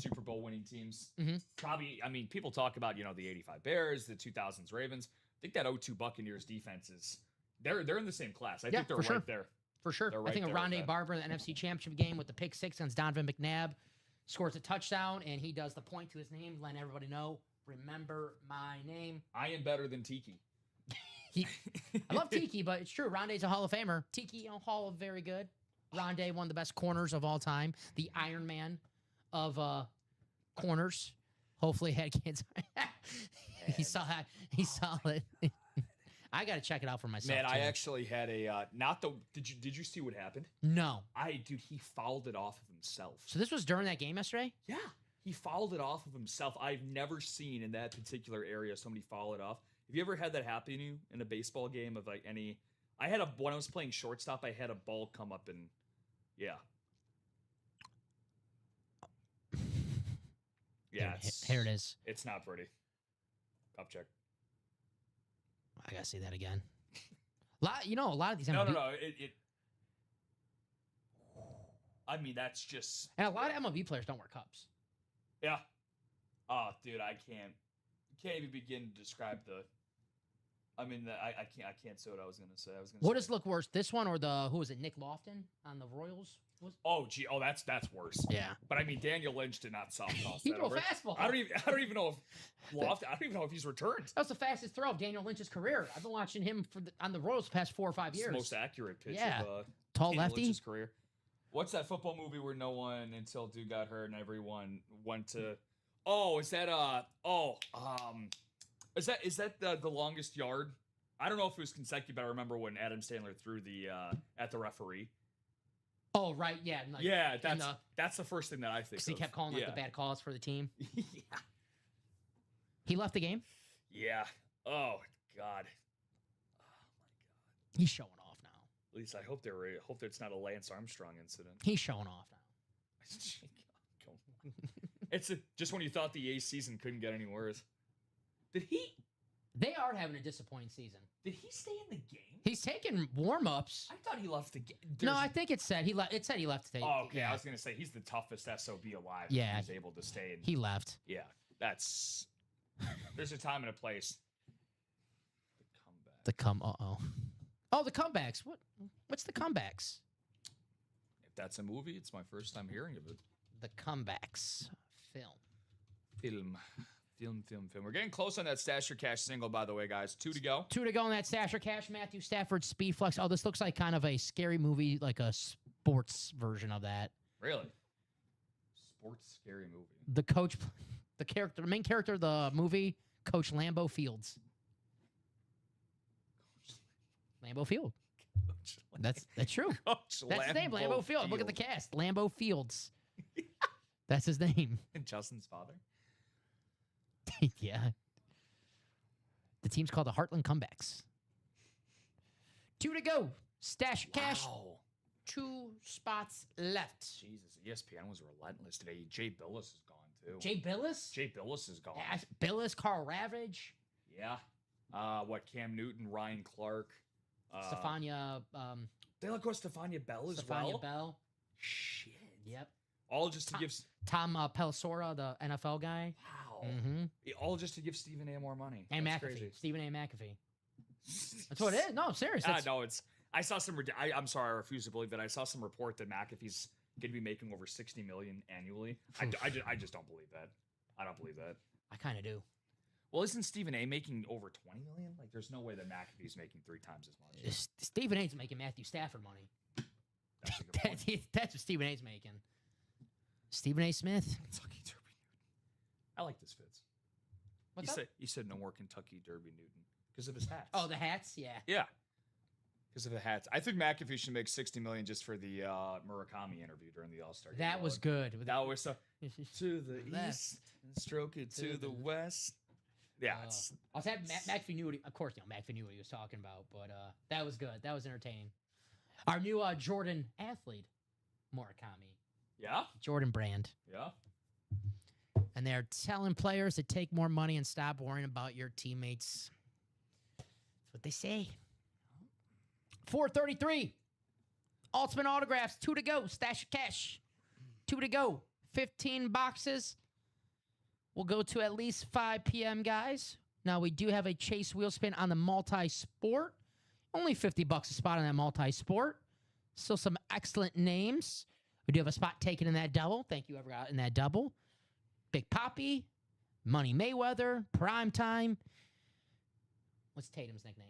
C: Super Bowl winning teams.
B: Mm-hmm.
C: Probably, I mean, people talk about, the 85 Bears, the 2000s Ravens. I think that 02 Buccaneers defense they're in the same class. I think they're right there.
B: For sure.
C: Right,
B: I think of Rondé Barber in the NFC Championship game with the pick six against Donovan McNabb. Scores a touchdown, and he does the point to his name, letting everybody know, remember my name.
C: I am better than Tiki.
B: I love Tiki, but it's true. Rondé's a Hall of Famer. Tiki, Hall of very good. Rondé, one of the best corners of all time. The Iron Man of corners. Hopefully had kids. He saw that. He saw it. I got to check it out for myself.
C: Man,
B: too.
C: I actually had did you see what happened?
B: No.
C: Dude, he fouled it off of himself.
B: So this was during that game yesterday?
C: Yeah. He fouled it off of himself. I've never seen in that particular area somebody foul it off. Have you ever had that happen to you in a baseball game of like any? When I was playing shortstop, I had a ball come up and yeah. Yeah.
B: Here it is.
C: It's not pretty. Cup check.
B: I gotta say that again. A lot of these.
C: No. I mean, that's just.
B: And a lot of MLB players don't wear cups.
C: Yeah. Oh, dude, I can't even begin to describe the. I mean, I can't say what I was gonna say.
B: What does look worse, this one or who was it? Nick Lofton on the Royals.
C: That's worse.
B: Yeah.
C: But I mean, Daniel Lynch did not soft toss
B: He
C: that
B: threw a
C: over.
B: fastball.
C: I don't even know if Lofton. I don't even know if he's returned.
B: That was the fastest throw of Daniel Lynch's career. I've been watching him on the Royals the past 4 or 5 years.
C: It's the most accurate pitch of
B: tall
C: Daniel
B: lefty.
C: Lynch's career. What's that football movie where no one until dude got hurt and everyone went to? Oh, is that is that the longest yard? I don't know if it was consecutive, but I remember when Adam Sandler threw the at the referee.
B: Oh, right, yeah.
C: Yeah, that's the first thing that I think of.
B: Because he kept calling the bad calls for the team.
C: Yeah.
B: He left the game?
C: Yeah. Oh, God.
B: He's showing off now.
C: At least I hope it's not a Lance Armstrong incident.
B: He's showing off now.
C: It's just when you thought the A's season couldn't get any worse.
B: They are having a disappointing season.
C: Did he stay in the game?
B: He's taking warm-ups.
C: I thought he left the game.
B: No, I think it said he left. It said he left today.
C: Oh, okay.
B: Yeah.
C: I was gonna say he's the toughest SOB alive.
B: Yeah,
C: he's able to stay.
B: He left.
C: Yeah, that's. There's a time and a place.
B: The comeback. Oh, the comebacks. What's the comebacks?
C: If that's a movie, it's my first time hearing of it.
B: The comebacks film.
C: We're getting close on that Stash Your Cash single, by the way, guys. 2 to go.
B: 2 to go on that Stash Your Cash. Matthew Stafford Speed Flex. Oh, this looks like kind of a scary movie, like a sports version of that.
C: Really? Sports scary movie.
B: The main character of the movie, Coach Lambeau Fields. Lambeau Field. That's true. That's his name, Lambeau Field. Look at the cast. Lambeau Fields. That's his name.
C: And Justin's father?
B: Yeah. The team's called the Heartland Comebacks. 2 to go. Stash Your Cash.
C: Wow.
B: 2 spots left.
C: Jesus, ESPN was relentless today. Jay Billis is gone, too.
B: Jay Billis?
C: Jay Billis is gone.
B: Yeah, Billis, Carl Ravage.
C: Yeah. Cam Newton, Ryan Clark.
B: Stefania.
C: They look at Stefania Bell as well?
B: Stefania Bell.
C: Shit.
B: Yep.
C: All just to give...
B: Tom Pelissora, the NFL guy.
C: Wow.
B: Mm-hmm.
C: All just to give Stephen A. more money.
B: And
C: That's
B: McAfee.
C: crazy.
B: Stephen A. McAfee. That's what it is. No, serious.
C: No, it's... I saw some... I'm sorry, I refuse to believe that. I saw some report that McAfee's going to be making over $60 million annually. I just don't believe that. I don't believe that.
B: I kind of do.
C: Well, isn't Stephen A. making over $20 million? Like, there's no way that McAfee's making 3 times as much.
B: Stephen A's making Matthew Stafford money.
C: That's a good point.
B: That's what Stephen A's making. Stephen A. Smith.
C: Kentucky Derby Newton. I like this, Fitz.
B: What's up?
C: He said no more Kentucky Derby Newton because of his hats.
B: Oh, the hats? Yeah.
C: Yeah. Because of the hats. I think McAfee should make $60 million just for the Murakami interview during the All-Star game.
B: That was good.
C: That was so. To the east, and stroke it to the west. Yeah.
B: I was having McAfee knew what of course, McAfee knew what he was talking about, but that was good. That was entertaining. Our new Jordan athlete, Murakami.
C: Yeah?
B: Jordan Brand.
C: Yeah.
B: And they're telling players to take more money and stop worrying about your teammates. That's what they say. 4:33. Ultimate autographs. 2 to go. Stash of cash. 2 to go. 15 boxes. We'll go to at least 5 p.m., guys. Now, we do have a chase wheel spin on the multi-sport. Only $50 a spot on that multi-sport. Still some excellent names. We do have a spot taken in that double. Thank you, whoever got in that double. Big Papi, Money Mayweather, Primetime. What's Tatum's nickname?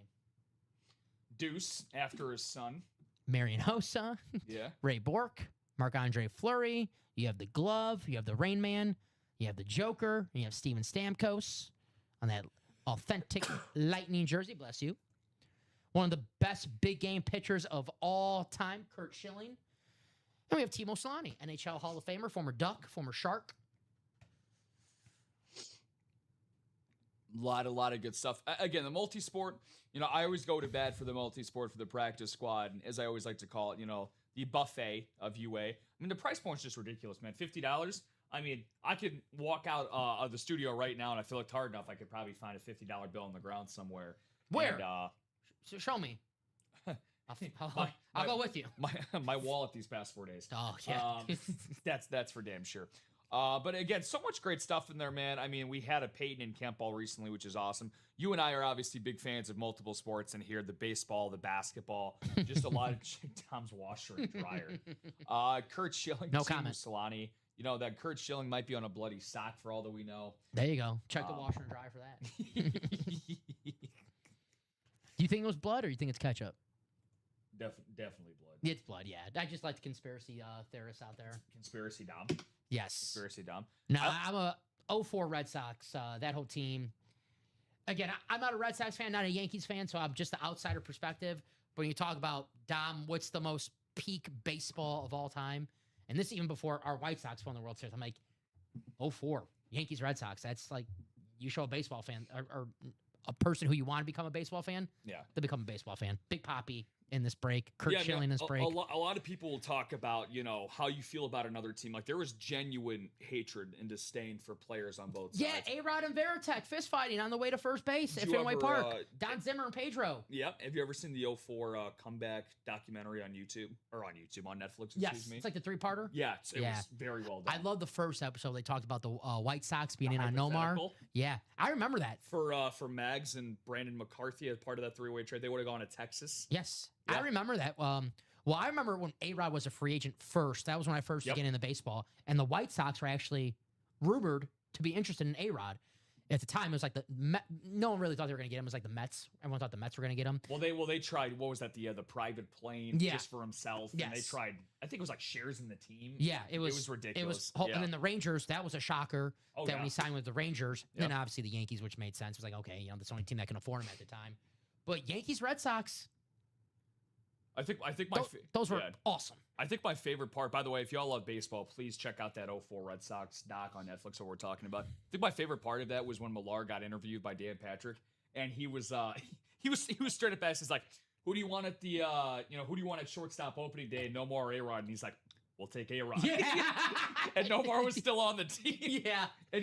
C: Deuce, after his son.
B: Marion Hossa.
C: Yeah.
B: Ray Bork, Marc-Andre Fleury. You have the Glove. You have the Rain Man. You have the Joker. And you have Steven Stamkos on that authentic Lightning jersey. Bless you. One of the best big game pitchers of all time, Kurt Schilling. And we have Timo Solani, NHL Hall of Famer, former Duck, former Shark.
C: A lot of good stuff. Again, the multi-sport, I always go to bat for the multi-sport, for the practice squad, and as I always like to call it, the buffet of UA. I mean, the price point's just ridiculous, man. $50. I mean, I could walk out of the studio right now, and I feel it's hard enough. I could probably find a $50 bill on the ground somewhere.
B: Where?
C: And,
B: So show me. I'll go with you.
C: My wallet these past 4 days.
B: Oh, yeah.
C: That's for damn sure. But again, so much great stuff in there, man. I mean, we had a Peyton and Kemp ball recently, which is awesome. You and I are obviously big fans of multiple sports in here, the baseball, the basketball, just a lot of Tom's washer and dryer. Kurt Schilling,
B: no comment.
C: Solani. That Kurt Schilling might be on a bloody sock for all that we know.
B: There you go. Check the washer and dryer for that. Do you think it was blood or you think it's ketchup?
C: Definitely blood.
B: It's blood, yeah. I just like the conspiracy theorists out there.
C: Conspiracy Dom.
B: Yes.
C: Conspiracy Dom.
B: No, I'm a 04 Red Sox. That whole team. Again, I'm not a Red Sox fan, not a Yankees fan, so I'm just the outsider perspective. But when you talk about, Dom, what's the most peak baseball of all time? And this even before our White Sox won the World Series. I'm like, 04, Yankees, Red Sox. That's like, you show a baseball fan or a person who you want to become a baseball fan, they become a baseball fan. Big Papi in this break, Kurt Schilling in this break.
C: A lot of people will talk about, how you feel about another team. Like, there was genuine hatred and disdain for players on both sides.
B: Yeah, A-Rod and Veritek fist fighting on the way to first base at Fenway Park. Don Zimmer and Pedro.
C: Yeah. Have you ever seen the 04 comeback documentary on YouTube? Or on YouTube, on Netflix, excuse me?
B: It's like the 3-parter.
C: Yeah, it was very well done.
B: I love the first episode. They talked about the White Sox being in on Nomar. Yeah, I remember that.
C: For Mags and Brandon McCarthy as part of that 3-way trade, they would have gone to Texas.
B: Yes. Yeah. I remember that. Well, I remember when A-Rod was a free agent first. That was when I first was getting into baseball. And the White Sox were actually rumored to be interested in A-Rod. At the time, it was like no one really thought they were going to get him. It was like the Mets. Everyone thought the Mets were going to get him.
C: Well, they tried, what was that, the private plane just for himself. Yes. And they tried, I think it was like shares in the team.
B: Yeah, it was
C: ridiculous.
B: And then the Rangers, that was a shocker when he signed with the Rangers. Yep. Then obviously the Yankees, which made sense. It was like, okay, that's the only team that can afford him at the time. But Yankees, Red Sox,
C: I think
B: those were awesome.
C: I think my favorite part, by the way, if y'all love baseball, please check out that 04 Red Sox doc on Netflix that we're talking about. I think my favorite part of that was when Millar got interviewed by Dan Patrick, and he was straight up asked, he's like, who do you want at the who do you want at shortstop opening day? No more A-Rod, and he's like, we'll take A-Rod.
B: Yeah.
C: And Nomar was still on the team.
B: Yeah.
C: And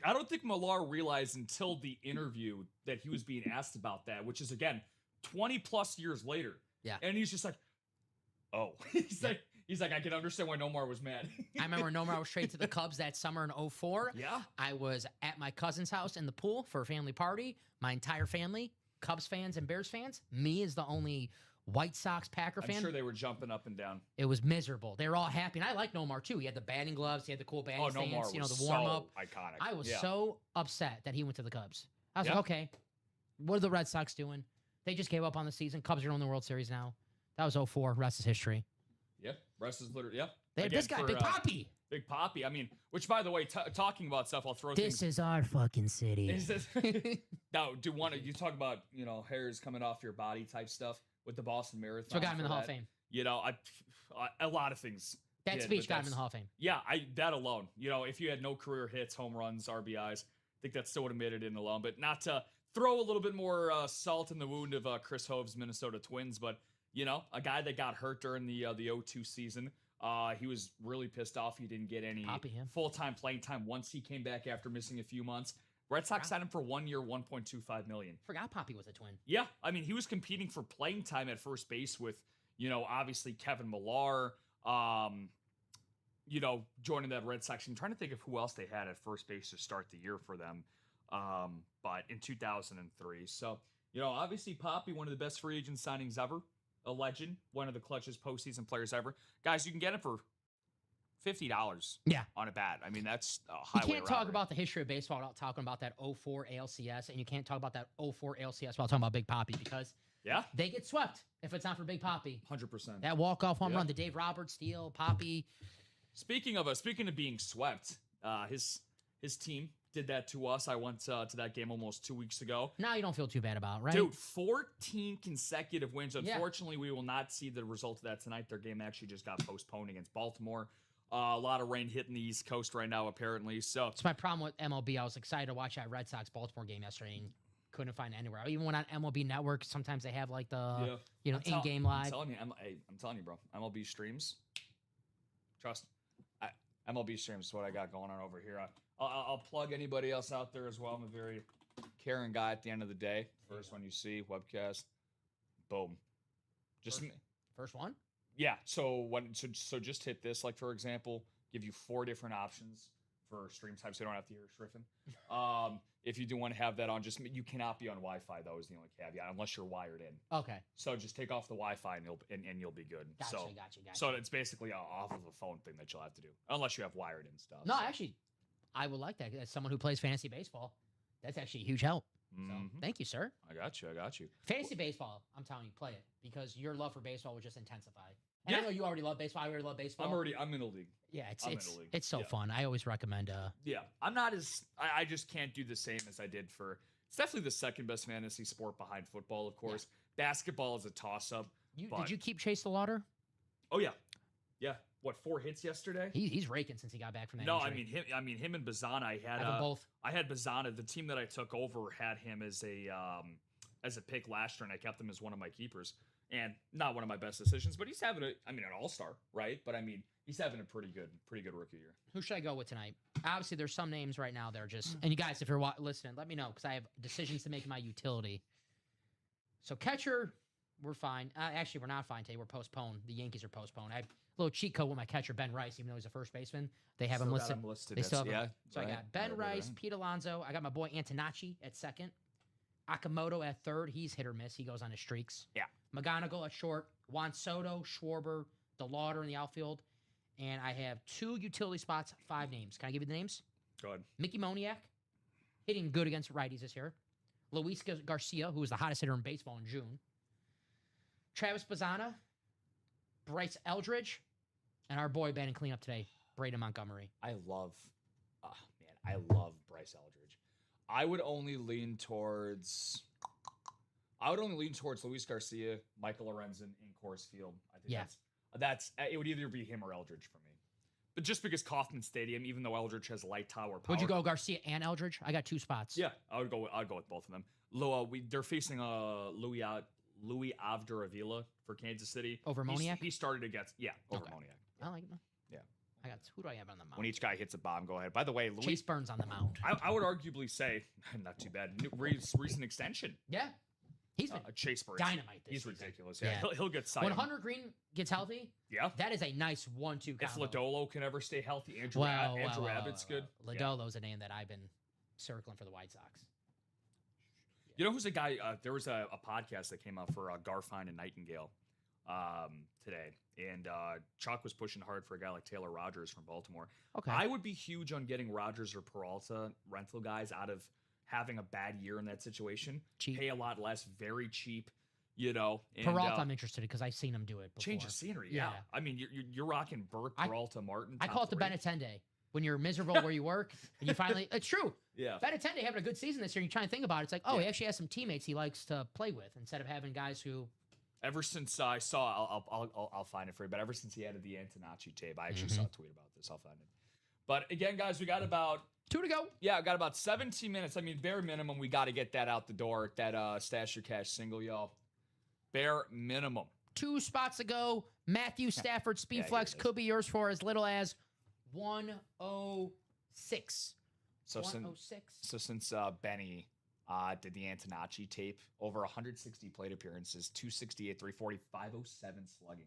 C: I don't think Millar realized until the interview that he was being asked about that, which is, again, 20 plus years later.
B: Yeah.
C: And he's just like, oh. He's like, I can understand why Nomar was mad.
B: I remember when Nomar was traded to the Cubs that summer in 04.
C: Yeah.
B: I was at my cousin's house in the pool for a family party. My entire family, Cubs fans and Bears fans. Me is the only White Sox Packer fan.
C: I'm sure they were jumping up and down.
B: It was miserable. They were all happy. And I like Nomar, too. He had the batting gloves. He had the cool batting stance.
C: Nomar was
B: the warm-up.
C: so iconic.
B: I was so upset that he went to the Cubs. I was like, okay, what are the Red Sox doing? They just gave up on the season. Cubs are in the World Series now. That was 04. Rest is history.
C: Yeah, rest is literally, yeah.
B: They had this guy, Big Papi.
C: Big Papi. I mean, which, by the way, talking about stuff, I'll throw
B: This is our fucking city.
C: Now, you talk about, hairs coming off your body type stuff with the Boston Marathon.
B: So got him in the Hall of Fame.
C: A lot of things.
B: That speech got him in the Hall of Fame.
C: Yeah, that alone. If you had no career hits, home runs, RBIs, I think that still would have made it in alone. But not to throw a little bit more salt in the wound of Chris Hove's Minnesota Twins, but a guy that got hurt during the 02 season. He was really pissed off he didn't get any full-time playing time once he came back after missing a few months. Red Sox signed him for 1 year, $1.25 million.
B: Forgot Papi was a Twin.
C: Yeah, I mean, he was competing for playing time at first base with, obviously Kevin Millar, joining that Red Sox. I'm trying to think of who else they had at first base to start the year for them. But in 2003. So, obviously Papi, one of the best free agent signings ever. A legend, one of the clutchest postseason players ever. Guys, you can get him for $50 on a bat. I mean, that's a highway
B: You can't talk about the history of baseball without talking about that 04 ALCS, and you can't talk about that 04 ALCS without talking about Big Papi, because they get swept if it's not for Big Papi.
C: 100%.
B: That walk-off home run, the Dave Roberts deal, Papi.
C: Speaking of being swept, his team did that to us. I went to that game almost 2 weeks ago.
B: Now you don't feel too bad about it, right?
C: Dude, 14 consecutive wins. Unfortunately, we will not see the result of that tonight. Their game actually just got postponed against Baltimore. A lot of rain hitting the East Coast right now, apparently. So
B: it's my problem with MLB. I was excited to watch that Red Sox Baltimore game yesterday and couldn't find it anywhere. I even went on MLB Network. Sometimes they have like the in-game live.
C: I'm telling you, bro. MLB streams. Trust. MLB streams is what I got going on over here. I'll plug anybody else out there as well. I'm a very caring guy at the end of the day. First one you see, webcast, boom.
B: First one?
C: Yeah. So just hit this. Like, for example, give you 4 different options for stream types. So you don't have to hear Shriffin. If you do want to have that on, you cannot be on Wi-Fi. That was the only caveat, unless you're wired in.
B: Okay.
C: So just take off the Wi-Fi and you'll be good.
B: Gotcha.
C: So it's basically off of a phone thing that you'll have to do, unless you have wired in stuff.
B: No, actually, I would like that. As someone who plays fantasy baseball, that's actually a huge help. So, thank you, sir.
C: I got you.
B: Fantasy baseball, I'm telling you, play it, because your love for baseball will just intensify. And I know you already love baseball. I already love baseball.
C: I'm in the league.
B: Yeah, it's so fun. I always recommend.
C: I'm not as I just can't do the same as I did for. It's definitely the second best fantasy sport behind football, of course. Yeah. Basketball is a toss up.
B: Did you keep Chase the Lauder?
C: Oh yeah. What, 4 hits yesterday?
B: He's raking since he got back from that.
C: No,
B: injury.
C: I mean him and Bazana. I had
B: both.
C: I had Bazana. The team that I took over had him as a pick last year, and I kept him as one of my keepers. And not one of my best decisions, but he's having an all-star, right? But I mean, he's having a pretty good rookie year.
B: Who should I go with tonight? Obviously, there's some names right now that are just. And you guys, if you're listening, let me know, because I have decisions to make in my utility. So catcher, we're fine. Actually, we're not fine today. We're postponed. The Yankees are postponed. I have a little cheat code with my catcher, Ben Rice, even though he's a first baseman. They have him listed. They still have him. So I got Ben Rice, Pete Alonso. I got my boy Antonacci at second. Akamoto at third. He's hit or miss. He goes on his streaks.
C: Yeah.
B: McGonigal at short. Juan Soto, Schwarber, DeLauder in the outfield. And I have 2 utility spots, 5 names. Can I give you the names?
C: Go ahead.
B: Mickey Moniak, hitting good against righties this year. Luis Garcia, who was the hottest hitter in baseball in June. Travis Bazana, Bryce Eldridge, and our boy batting cleanup today, Brady Montgomery.
C: I love Bryce Eldridge. I would only lean towards Luis Garcia, Michael Lorenzen in Coors Field. I think that's it would either be him or Eldridge for me. But just because Kauffman Stadium, even though Eldridge has light tower power.
B: Would you go Garcia and Eldridge? I got 2 spots.
C: Yeah, I'd go with both of them. They're facing Louis Avder Avila for Kansas City.
B: Over Moniak?
C: He started against over Moniak.
B: I like him.
C: Yeah.
B: Who do I have on the mound?
C: When each guy hits a bomb, go ahead. By the way,
B: Chase Burns on the mound.
C: I would arguably say, not too bad, recent extension.
B: Yeah. He's been
C: Chase Burns.
B: Dynamite this
C: He's
B: season.
C: ridiculous. Yeah. He'll get signed.
B: When Hunter Green gets healthy, that is a nice 1-2 combo.
C: If Lodolo can ever stay healthy, Andrew Abbott's good.
B: Lodolo's a name that I've been circling for the White Sox.
C: You know who's a guy? There was a podcast that came out for Garfine and Nightingale today, and Chuck was pushing hard for a guy like Taylor Rogers from Baltimore.
B: Okay,
C: I would be huge on getting Rogers or Peralta rental guys out of having a bad year in that situation.
B: Cheap.
C: Pay a lot less, very cheap, And,
B: Peralta, I'm interested because I've seen him do it before.
C: Change of scenery, yeah. I mean, you're rocking Burke, Peralta, Martin.
B: I call it the Benattende. When you're miserable where you work and you finally, it's true.
C: Yeah.
B: Benattende having a good season this year. You try and think about it. It's like, he actually has some teammates he likes to play with instead of having guys who.
C: Ever since I saw, I'll find it for you. But ever since he added the Antonacci tape, I actually saw a tweet about this. I'll find it. But again, guys, we got about
B: 2 to go.
C: Yeah, got about 17 minutes. I mean, bare minimum, we got to get that out the door. That Stash Your Cash single, y'all. Bare minimum.
B: 2 spots ago, Matthew Stafford Speedflex could be yours for as little as 106.
C: So 106. Since Benny did the Antonacci tape, over 160 plate appearances, 268, 340, 507 slugging.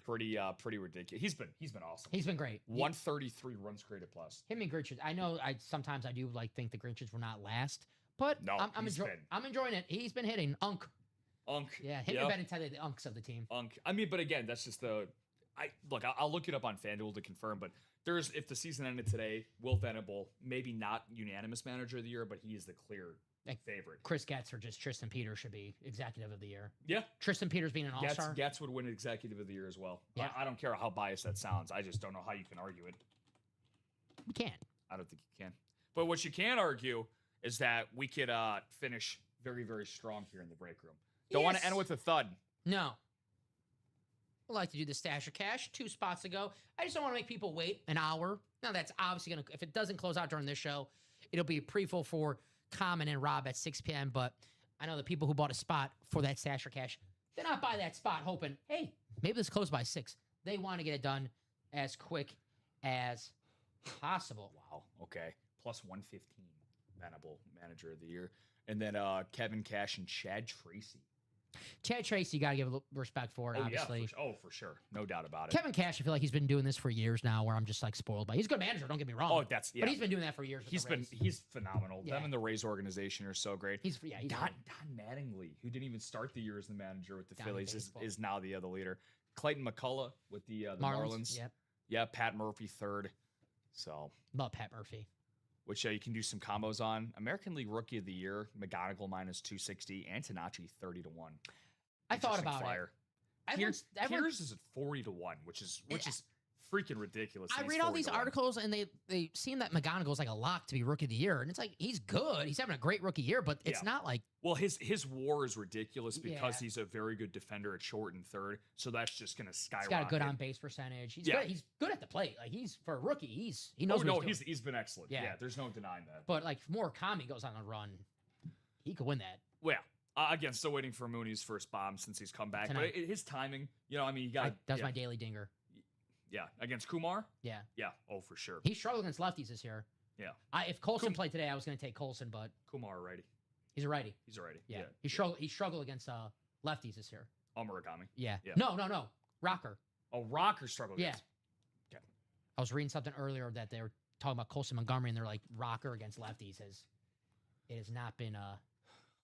C: Pretty ridiculous. He's been awesome.
B: He's been great.
C: 133 runs created plus.
B: Him and Grinches. I know sometimes I do think the Grinches were not last, but
C: no,
B: I'm enjoying it. He's been hitting Unk. Yeah, him and Benattende, the Unks of the team.
C: I mean, but again, that's just I'll look it up on FanDuel to confirm, but if the season ended today, Will Venable, maybe not unanimous manager of the year, but he is the clear favorite.
B: Chris Getz or just Tristan Peters should be executive of the year.
C: Yeah.
B: Tristan Peters being an all-star.
C: Getz would win executive of the year as well.
B: Yeah.
C: I don't care how biased that sounds. I just don't know how you can argue it.
B: We can't.
C: I don't think you can. But what you can argue is that we could finish very, very strong here in the break room. Don't want to end with a thud.
B: No. I'd like to do the Stash or Cash 2 spots ago. I just don't want to make people wait an hour. Now, that's obviously going to, if it doesn't close out during this show, it'll be a pre-full for Common and Rob at 6 p.m. But I know the people who bought a spot for that Stash or Cash, they're not buy that spot hoping, hey, maybe this closed by 6. They want to get it done as quick as possible.
C: Wow. Okay. Plus 115. Venable manager of the year. And then Kevin Cash and Chad Tracy.
B: Chad Tracy, you got to give respect for it, obviously.
C: Yeah, for sure. No doubt about it.
B: Kevin Cash, I feel like he's been doing this for years now where I'm just spoiled by. He's a good manager, don't get me wrong.
C: Oh, that's, yeah.
B: But he's been doing that for years.
C: He's phenomenal. Yeah. Them and the Rays organization are so great.
B: He's
C: Don Mattingly, who didn't even start the year as the manager with the Phillies, is now the other leader. Clayton McCullough with the Marlins.
B: Yep.
C: Yeah, Pat Murphy third. So
B: love Pat Murphy.
C: Which you can do some combos on. American League Rookie of the Year, McGonigal minus 260, Antonacci 30-1.
B: I thought about it.
C: Peters is at 40-1, which is freaking ridiculous.
B: I read all these articles and they seem that McGonigal's like a lock to be Rookie of the Year, and it's like he's good. He's having a great rookie year, but it's not like
C: his WAR is ridiculous because he's a very good defender at short and third, so that's just going to skyrocket.
B: He's got a good on base percentage. He's good. He's good at the plate. Like he's for a rookie. He knows.
C: He's been excellent. Yeah, there's no denying that.
B: But like Murakami goes on a run, he could win that.
C: Well, yeah. Again, still waiting for Mooney's first bomb since he's come back. Tonight. But his timing, you got.
B: That's my daily dinger.
C: Yeah, against Kumar?
B: Yeah.
C: Yeah, for sure.
B: He struggled against lefties this year.
C: Yeah.
B: If Colson played today, I was going to take Colson, but
C: Kumar, righty.
B: He's a righty.
C: He's a righty.
B: Yeah. He struggled against lefties this year.
C: Oh, Murakami.
B: Yeah. No. Rocker.
C: Oh, Rocker struggled against.
B: Okay. I was reading something earlier that they were talking about Colson Montgomery, and they're like Rocker against lefties has not been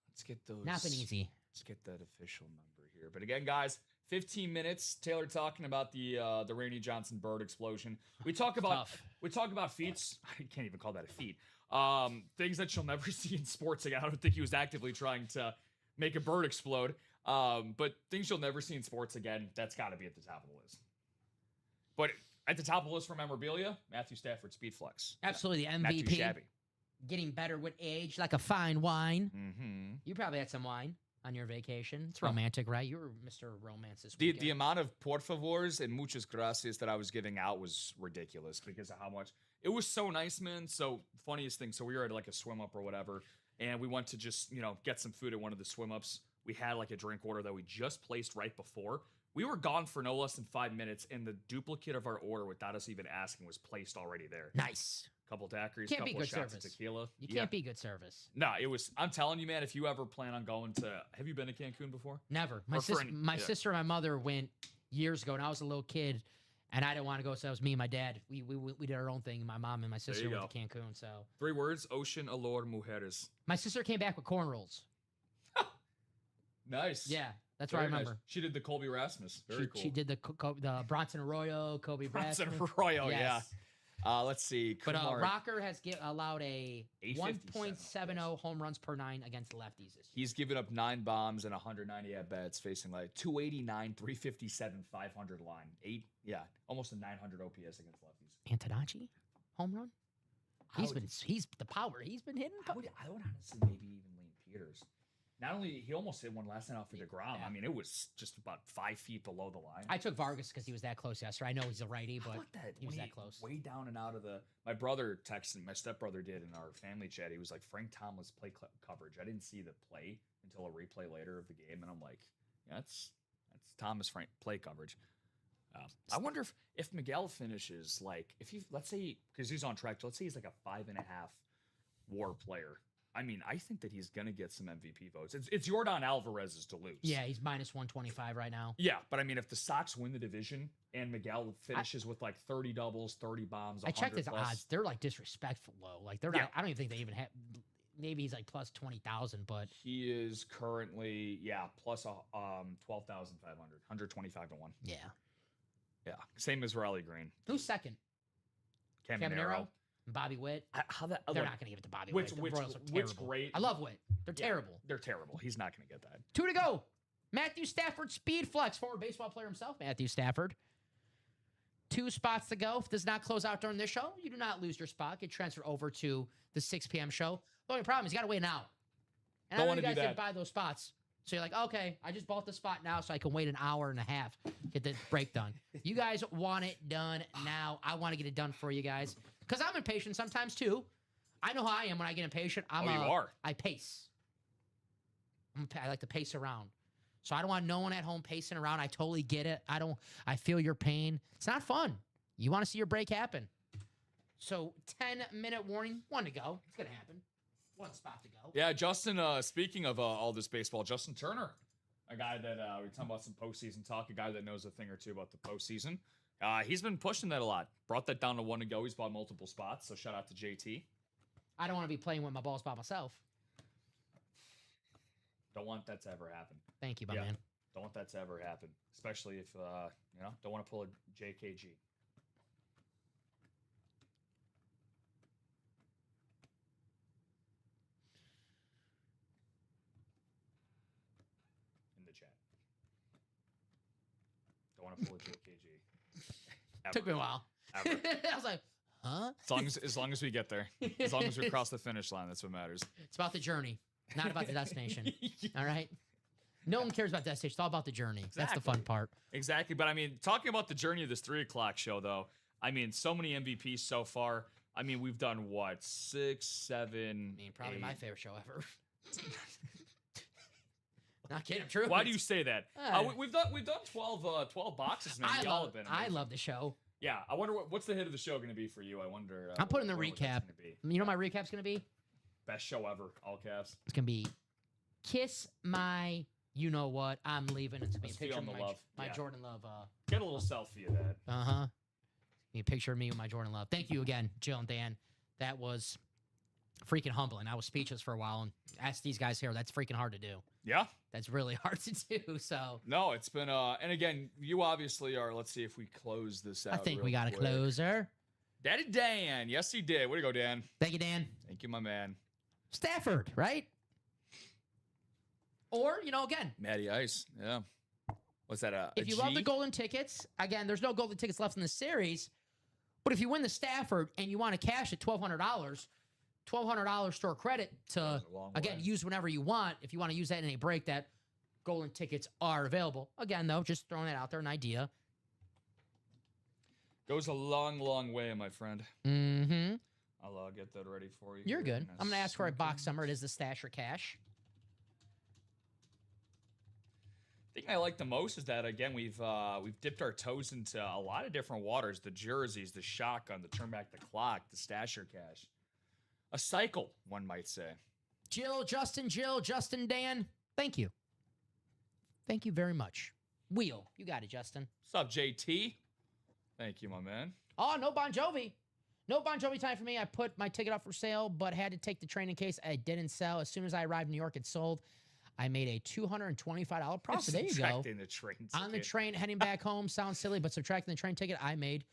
C: let's get those.
B: Not been easy.
C: Let's get that official number here. But again, guys, 15 minutes. Taylor talking about the Rainey Johnson bird explosion. We talk about feats. I can't even call that a feat. Things that you'll never see in sports. Again, I don't think he was actively trying to make a bird explode. But things you'll never see in sports again. That's got to be at the top of the list. But at the top of the list for memorabilia, Matthew Stafford Speedflex.
B: Absolutely, the MVP. Getting better with age, like a fine wine.
C: Mm-hmm.
B: You probably had some wine on your vacation. It's romantic, right? You were Mr. Romance this weekend.
C: The amount of por favors and muchas gracias that I was giving out was ridiculous because of how much. It was so nice, man. So, funniest thing. So, we were at like a swim up or whatever, and we went to just, get some food at one of the swim ups. We had like a drink order that we just placed right before. We were gone for no less than 5 minutes, and the duplicate of our order without us even asking was placed already there.
B: Nice.
C: Couple daiquiris,
B: couple
C: of shots of tequila.
B: You can't be good service.
C: No, it was. I'm telling you, man. If you ever plan on going to, have you been to Cancun before?
B: Never. My sister and my mother went years ago, and I was a little kid, and I didn't want to go. So it was me and my dad. We did our own thing. My mom and my sister went to Cancun. So
C: 3 words: ocean, allure, mujeres.
B: My sister came back with corn rolls.
C: Nice.
B: Yeah. That's what I remember.
C: Nice. She did the Colby Rasmus. Very cool.
B: She did the Bronson Arroyo, Kobe
C: Bronson Arroyo,
B: yes.
C: Let's see.
B: But Rocker has allowed a 1.70 home runs per 9 against lefties this year.
C: He's given up 9 bombs and 190 at bats, facing like 289, 357, 500 line. Almost a 900 OPS against lefties.
B: Antonacci, home run. He's the power. He's been hitting.
C: I would honestly maybe even lean Peters. Not only he almost hit one last night off the ground. I mean, it was just about 5 feet below the line.
B: I took Vargas because he was that close yesterday. I know he's a righty, but he was that close.
C: Way down and out of the. My brother texted. My stepbrother did in our family chat. He was like, Frank Thomas play coverage. I didn't see the play until a replay later of the game, and I'm like, yeah, that's Thomas Frank play coverage. I wonder if Miguel finishes like let's say because he's on track. Let's say he's like a 5.5 WAR player. I mean, I think that he's going to get some MVP votes. It's Yordan Alvarez's to lose.
B: Yeah, he's minus 125 right now.
C: Yeah, but I mean, if the Sox win the division and Miguel finishes with like 30 doubles, 30 bombs,
B: I checked his odds. They're like disrespectful low. Like they're not. I don't even think they even have. Maybe he's like plus 20,000, but
C: he is currently plus 12,500, 125 to 1.
B: Yeah.
C: Same as Raleigh Green.
B: Who's second? Caminero. Bobby Witt. They're not going to give it to Bobby Witt.
C: Witt's great.
B: I love Witt. They're terrible.
C: They're terrible. He's not going to get that.
B: 2 to go. Matthew Stafford, speed flex, former baseball player himself, Matthew Stafford. 2 spots to go. If it does not close out during this show, you do not lose your spot. Get transferred over to the 6 p.m. show. The only problem is you got to wait an hour. And I know you guys didn't buy those spots. So you're like, okay, I just bought the spot now so I can wait an hour and a half, get the break done. You guys want it done now. I want to get it done for you guys. Because I'm impatient sometimes, too. I know how I am when I get impatient.
C: You are.
B: I pace. I like to pace around. So I don't want no one at home pacing around. I totally get it. I feel your pain. It's not fun. You want to see your break happen. So 10-minute warning. 1 to go. It's going to happen. 1 spot to go.
C: Yeah, Justin, speaking of all this baseball, Justin Turner, a guy that we're talking about some postseason talk, a guy that knows a thing or two about the postseason. He's been pushing that a lot. Brought that down to 1 to go. He's bought multiple spots, so shout out to JT.
B: I don't want to be playing with my balls by myself.
C: Don't want that to ever happen.
B: Thank you, my man.
C: Don't want that to ever happen, especially if, don't want to pull a JKG. In the chat. Don't want to pull a JKG.
B: Took me a while. I was like, huh?
C: As long as we get there. As long as we cross the finish line, that's what matters.
B: It's about the journey, not about the destination. All right? No one cares about destination. It's all about the journey. Exactly. That's the fun part.
C: Exactly. But, I mean, talking about the journey of this 3 o'clock show, though, I mean, so many MVPs so far. I mean, we've done, 6, 7,
B: probably
C: 8.
B: my favorite show ever. Not kidding. I'm true.
C: Why do you say that? We've done 12 boxes. I
B: love the show.
C: Yeah, I wonder what's the hit of the show going to be for you. I wonder.
B: I'm putting the recap. You know what my recap's going to be?
C: Best show ever, all caps.
B: It's going to be Kiss My You Know What, I'm Leaving. It's going to be a picture of my Jordan Love.
C: Get a little selfie of that.
B: Uh-huh. A picture of me with my Jordan Love. Thank you again, Jill and Dan. That was freaking humbling. I was speechless for a while, and ask these guys here, that's freaking hard to do.
C: Yeah.
B: That's really hard to do, so.
C: No, it's been, and again, you obviously are, let's see if we close this out.
B: I think we got a closer.
C: Daddy Dan. Yes, he did. Way to go, Dan.
B: Thank you, Dan.
C: Thank you, my man.
B: Stafford, right? Or, again.
C: Matty Ice. Yeah. What's that?
B: If you love the golden tickets, again, there's no golden tickets left in the series, but if you win the Stafford and you want to cash at $1,200 store credit to, again, use whenever you want. If you want to use that in a break, that golden tickets are available. Again, though, just throwing that out there, an idea.
C: Goes a long, long way, my friend.
B: Mm-hmm.
C: I'll get that ready for you.
B: You're good. I'm going to ask for a box number. It is the Stash or Cash.
C: The thing I like the most is that, again, we've dipped our toes into a lot of different waters. The jerseys, the shotgun, the turn back the clock, the Stash or Cash. A cycle, one might say.
B: Jill, Justin, Dan. Thank you. Thank you very much. Wheel, you got it, Justin.
C: What's up, JT? Thank you, my man.
B: Oh, no Bon Jovi. No Bon Jovi time for me. I put my ticket up for sale, but had to take the train in case I didn't sell. As soon as I arrived in New York, it sold. I made a $225 profit. There you go.
C: The train ticket.
B: On the train, heading back home. Sounds silly, but subtracting the train ticket, I made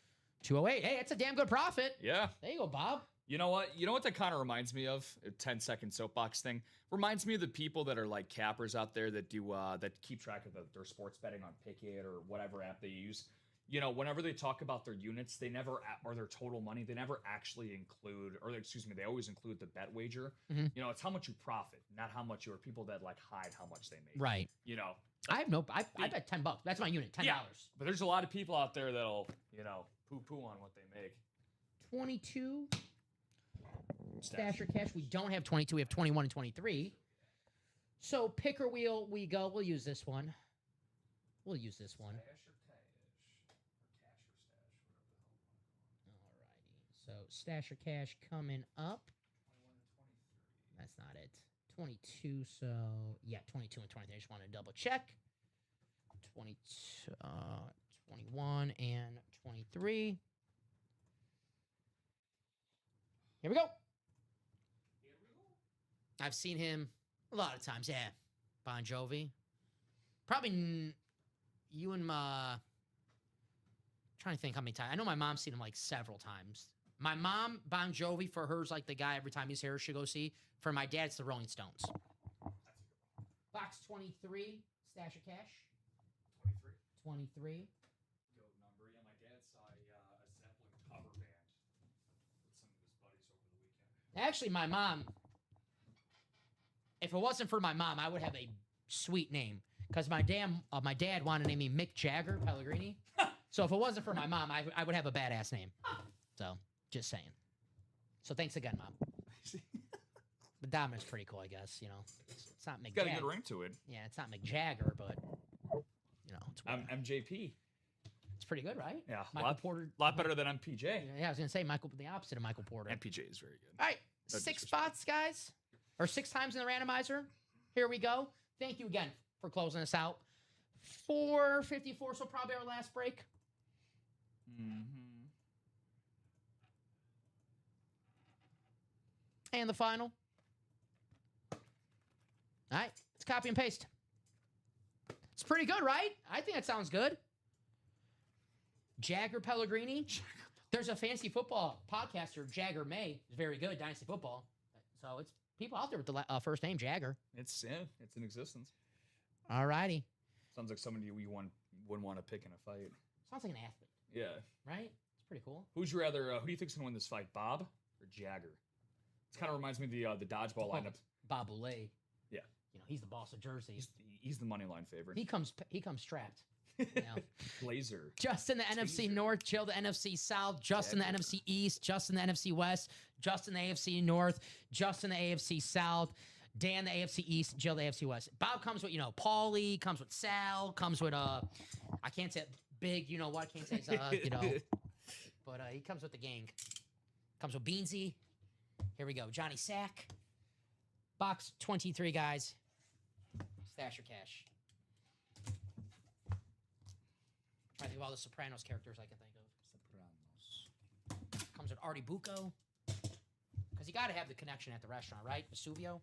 B: 208. Hey, that's a damn good profit.
C: Yeah.
B: There you go, Bob.
C: You know what? You know what that kind of reminds me of? A 10-second soapbox thing. Reminds me of the people that are like cappers out there that do that keep track of their sports betting on Pickett or whatever app they use. You know, whenever they talk about their units, they never or their total money, they never actually include, or excuse me, they always include the bet wager.
B: Mm-hmm.
C: You know, it's how much you profit, not how much people that like hide how much they make.
B: Right.
C: You know,
B: I bet $10. That's my unit. $10.
C: Yeah, but there's a lot of people out there that'll, poo-poo on what they make.
B: 22. Stasher cash. We don't have 22. We have 21 and 23. So picker wheel we go. We'll use this one. Alrighty. So Stasher cash coming up. That's not it. 22. So yeah, 22 and 23. I just want to double check. 22, 21 and 23. Here we go. I've seen him a lot of times. Yeah. Bon Jovi. Probably you and trying to think how many times. I know my mom's seen him like several times. My mom, Bon Jovi, for her's like the guy every time he's here she go see. For my dad, it's the Rolling Stones. Box 23, Stash of Cash. 23.
C: Goat number. Yeah, my dad saw a Zeppelin cover band with some of his buddies over the weekend.
B: Actually, my mom, if it wasn't for my mom, I would have a sweet name. Because my dad wanted to name me Mick Jagger Pellegrini. So if it wasn't for my mom, I would have a badass name. So, just saying. So thanks again, Mom. But Dominic's pretty cool, I guess. You know, it's not Mick.
C: It's got a good ring to it.
B: Yeah, it's not Mick Jagger, but you know, it's
C: MJP.
B: It's pretty good, right?
C: Yeah,
B: Michael Porter.
C: A lot better than MPJ.
B: Yeah, I was gonna say the opposite of Michael Porter.
C: MPJ is very good.
B: All right, 6 spots, guys, or 6 times in the randomizer. Here we go. Thank you again for closing us out. 4:54, so probably our last break.
C: Mm-hmm.
B: And the final. All right, let's copy and paste. It's pretty good, right? I think that sounds good. Jagger Pellegrini. There's a fantasy football podcaster, Jagger May. Is very good, Dynasty Football. So it's people out there with the first name, Jagger.
C: It's in existence.
B: All righty.
C: Sounds like somebody you wouldn't want to pick in a fight.
B: Sounds like an athlete.
C: Yeah.
B: Right? It's pretty cool.
C: Who do you think's going to win this fight, Bob or Jagger? It kind of reminds me of the dodgeball lineup.
B: Bob Boulay.
C: Yeah.
B: You know, he's the boss of Jersey.
C: He's the money line favorite.
B: He comes strapped. You know.
C: Blazer.
B: Just in the NFC North, Jill the NFC South, just in the NFC East, just in the NFC West, just in the AFC North, just in the AFC South, Dan the AFC East, Jill the AFC West. Bob comes with, Paulie, comes with Sal, comes with I can't say big, I can't say but he comes with the gang. Comes with Beansy. Here we go. Johnny Sack. Box 23, guys. Stash your cash. Trying to think of all the Sopranos characters I can think of. Sopranos. Comes with Artie Bucco. Because you got to have the connection at the restaurant, right? Vesuvio.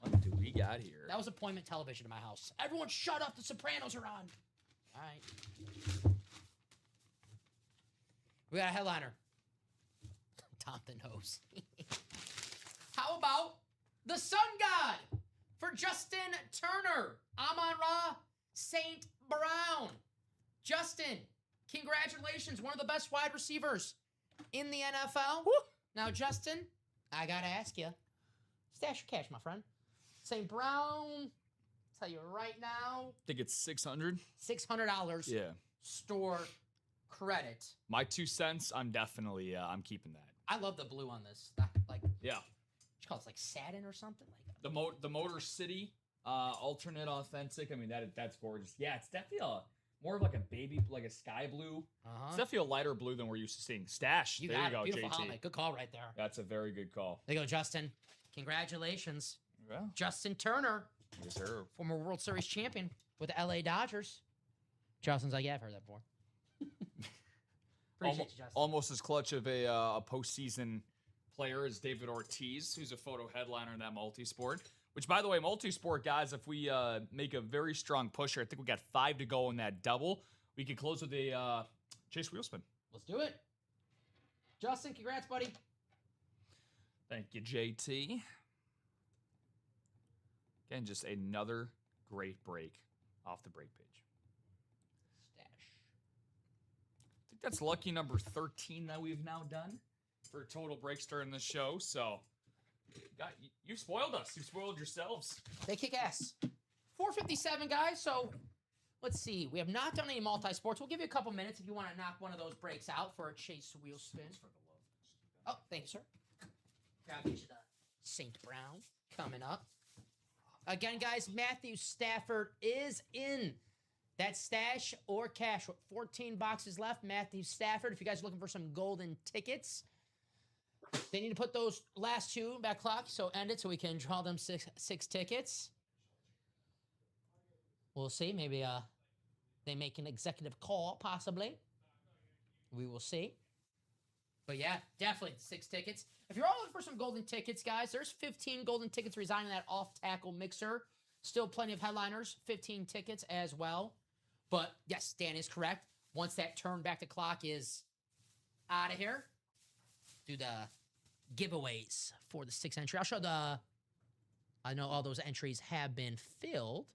C: What do we got here?
B: That was appointment television in my house. Everyone shut up. The Sopranos are on. All right. We got a headliner. Tom the Nose. How about the Sun God for Justin Turner? Amon-Ra St. Brown. Justin, congratulations. One of the best wide receivers in the NFL. Woo. Now, Justin, I got to ask you. Stash your cash, my friend. St. Brown, tell you right now.
C: I think it's $600.
B: $600.
C: Yeah.
B: Store credit.
C: My 2 cents, I'm definitely, I'm keeping that.
B: I love the blue on this.
C: Yeah.
B: You call it like satin or something?
C: The Motor City alternate authentic. I mean, that's gorgeous. Yeah, it's definitely more of like a baby, like a sky blue. It's definitely a lighter blue than we're used to seeing. Stash. There you go,
B: beautiful
C: JT.
B: helmet. Good call right there.
C: That's a very good call.
B: There you go, Justin. Congratulations.
C: Yeah.
B: Justin Turner.
C: Yes, sir.
B: Former World Series champion with the LA Dodgers. Justin's like, yeah, I've heard that before. Appreciate you, Justin.
C: Almost as clutch of a postseason player as David Ortiz, who's a photo headliner in that multi-sport. Which, by the way, multi-sport, guys, if we make a very strong push here, I think we got 5 to go in that double. we can close with a Chase wheel spin.
B: Let's do it. Justin, congrats, buddy.
C: Thank you, JT. Again, just another great break off the break page.
B: Stash.
C: I think that's lucky number 13 that we've now done for total breaks during the show. So, you spoiled us. You spoiled yourselves.
B: They kick ass. 457, guys. So, let's see. We have not done any multi-sports. We'll give you a couple minutes if you want to knock one of those breaks out for a Chase wheel spin. Oh, thank you, sir. I'll get you the St. Brown coming up. Again, guys, Matthew Stafford is in that stash or cash with 14 boxes left. Matthew Stafford, if you guys are looking for some golden tickets, they need to put those last two back clock, so end it so we can draw them six tickets. We'll see. Maybe they make an executive call, possibly. We will see. But yeah, definitely 6 tickets. If you're all looking for some golden tickets, guys, there's 15 golden tickets residing in that off-tackle mixer. Still plenty of headliners, 15 tickets as well. But yes, Dan is correct. Once that turn back to clock is out of here, do the giveaways for the 6th entry. I'll show I know all those entries have been filled.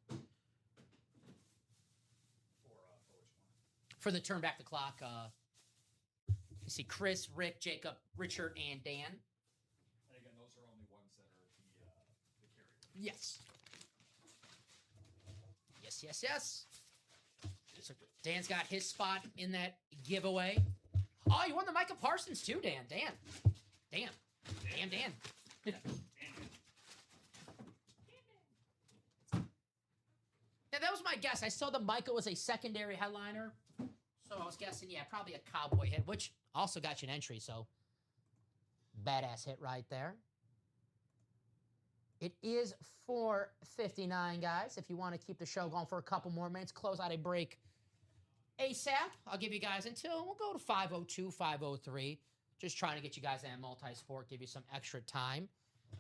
B: For the turn back the clock, you see Chris, Rick, Jacob, Richard, and Dan.
C: And again, those are only ones that are the carrier.
B: Yes. Yes. So Dan's got his spot in that giveaway. Oh, you won the Micah Parsons too, Dan. Dan. Yeah, that was my guess. I saw the Micah was a secondary headliner. So I was guessing, yeah, probably a Cowboy hit, which also got you an entry, so badass hit right there. It is 4:59, guys. If you want to keep the show going for a couple more minutes, close out a break ASAP. I'll give you guys until, we'll go to 5:02, 5:03. Just trying to get you guys that multi-sport, give you some extra time.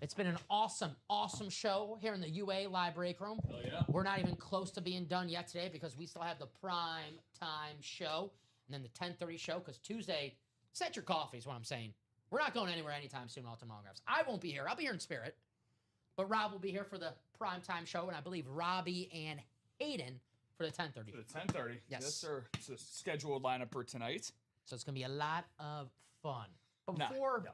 B: It's been an awesome show here in the UA live break room.
C: Hell yeah.
B: We're not even close to being done yet today because we still have the prime time show and then the 10:30 show because Tuesday, set your coffee is what I'm saying. We're not going anywhere anytime soon, Ultimate Autographs. I won't be here. I'll be here in spirit. But Rob will be here for the prime time show, and I believe Robbie and Hayden for the 10:30.
C: For the 10:30.
B: Yes,
C: sir. It's a scheduled lineup for tonight.
B: So it's going to be a lot of fun. But before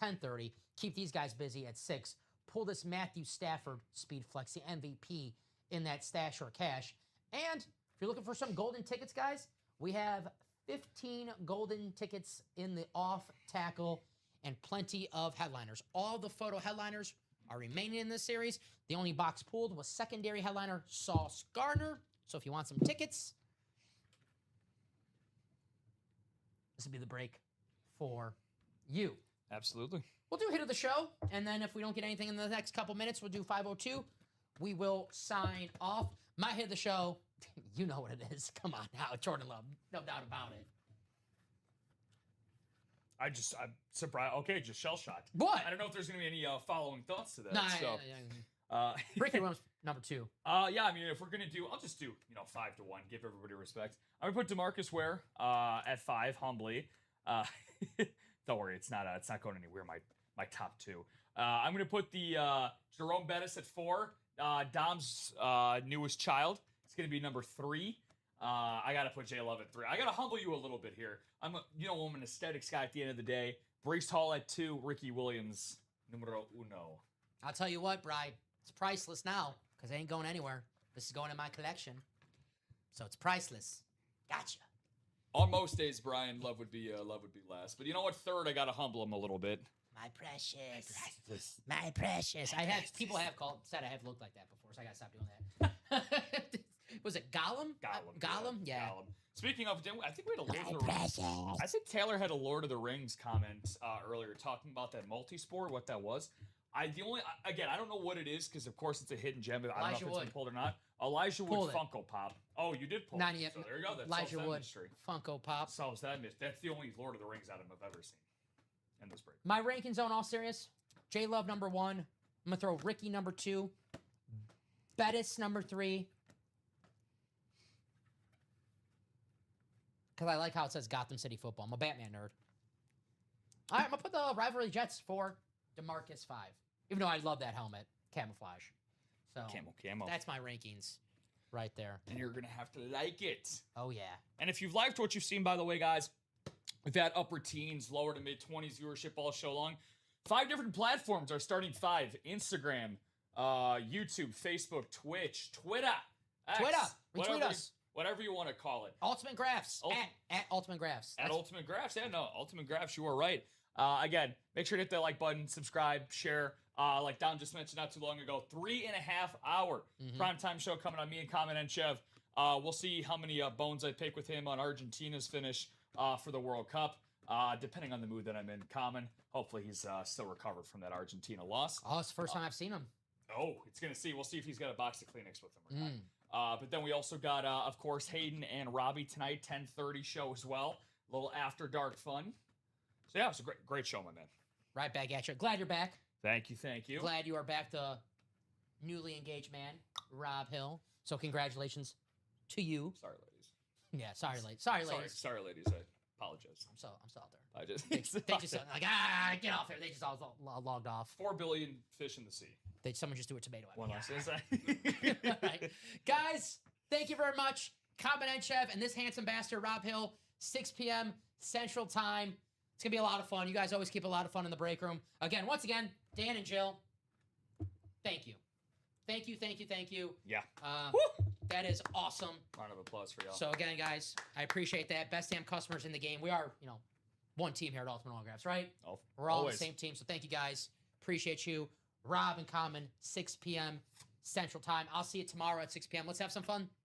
B: 10:30, keep these guys busy at 6. Pull this Matthew Stafford Speed Flex, the MVP in that stash or cash. And if you're looking for some golden tickets, guys, we have 15 golden tickets in the off tackle and plenty of headliners. All the photo headliners are remaining in this series. The only box pulled was secondary headliner Sauce Gardner. So if you want some tickets, this will be the break for you.
C: Absolutely.
B: We'll do hit of the show, and then if we don't get anything in the next couple minutes, we'll do 5:02. We will sign off. My hit of the show, you know what it is. Come on now, Jordan Love, no doubt about it.
C: I'm surprised. Okay, just shell shocked.
B: What?
C: I don't know if there's going to be any following thoughts to that.
B: No, Ricky Williams, number 2.
C: Yeah, I mean, if we're going to do, I'll just do, 5-1, give everybody respect. I'm going to put DeMarcus Ware at 5, humbly. Don't worry, it's not going anywhere, my top 2. I'm going to put the Jerome Bettis at 4, Dom's newest child. It's going to be number 3. I got to put J Love at 3. I got to humble you a little bit here. I'm an aesthetics guy at the end of the day. Brees Hall at 2, Ricky Williams, numero 1.
B: I'll tell you what, Bri, it's priceless now because it ain't going anywhere. This is going in my collection, so it's priceless. Gotcha.
C: On most days, Brian, Love would be last. But you know what? 3rd, I got to humble him a little bit.
B: My precious. My precious. People have said I have looked like that before, so I got to stop doing that. Was it Gollum? Gollum? Yeah. Gollum.
C: Speaking of, I think we had a Lord of the Rings. I think Taylor had a Lord of the Rings comment earlier talking about that multi-sport, what that was. I don't know what it is because of course it's a hidden gem. I don't know if it's been pulled or not. Elijah Wood Funko Pop. Oh, you did pull it. So there you go. That's
B: Elijah Wood Funko Pop.
C: Solves that mystery. That's the only Lord of the Rings item I've ever seen. In this break.
B: My rankings on all serious. J Love number 1. I'm gonna throw Ricky number 2. Bettis number 3. because I like how it says Gotham City Football. I'm a Batman nerd. All right, I'm going to put the rivalry Jets for DeMarcus 5. Even though I love that helmet. Camouflage. So
C: Camo.
B: that's my rankings right there.
C: And you're going to have to like it.
B: Oh, yeah.
C: And if you've liked what you've seen, by the way, guys, we've had upper teens, lower to mid-20s viewership all show long. 5 different platforms are starting 5. Instagram, YouTube, Facebook, Twitch, Twitter. X,
B: Retweet us.
C: Whatever you want to call it.
B: Ultimate Graphs. At Ultimate Graphs.
C: At Ultimate Graphs. Yeah, no, Ultimate Graphs, you are right. Again, make sure to hit that like button, subscribe, share. Like Don just mentioned not too long ago, 3.5 hour primetime show coming on me and Common and Chev. We'll see how many bones I pick with him on Argentina's finish for the World Cup. Depending on the mood that I'm in, Common. Hopefully he's still recovered from that Argentina loss.
B: Oh, it's the first time I've seen him.
C: Oh, it's going to see. We'll see if he's got a box of Kleenex with him or not. But then we also got, of course, Hayden and Robbie tonight, 10:30 show as well. A little after dark fun. So yeah, it was a great show, my man.
B: Right back at you. Glad you're back.
C: Thank you.
B: Glad you are back to newly engaged man, Rob Hill. So congratulations to you.
C: Sorry, ladies.
B: Yeah, sorry, ladies.
C: Sorry, ladies. I apologize.
B: I'm still out there.
C: I just
B: They just like, get off here. They just all logged off.
C: 4 billion fish in the sea.
B: Someone just do a tomato.
C: One last
B: Right. Guys, thank you very much. Common and Chev and this handsome bastard, Rob Hill, 6 p.m. Central Time. It's going to be a lot of fun. You guys always keep a lot of fun in the break room. Once again, Dan and Jill, thank you. Thank you.
C: Yeah.
B: That is awesome.
C: Round of applause for y'all.
B: So again, guys, I appreciate that. Best damn customers in the game. We are, one team here at Ultimate Autographs, right? We're all
C: always.
B: the same team. So thank you, guys. Appreciate you. Rob and Common, 6 p.m. Central Time. I'll see you tomorrow at 6 p.m. Let's have some fun.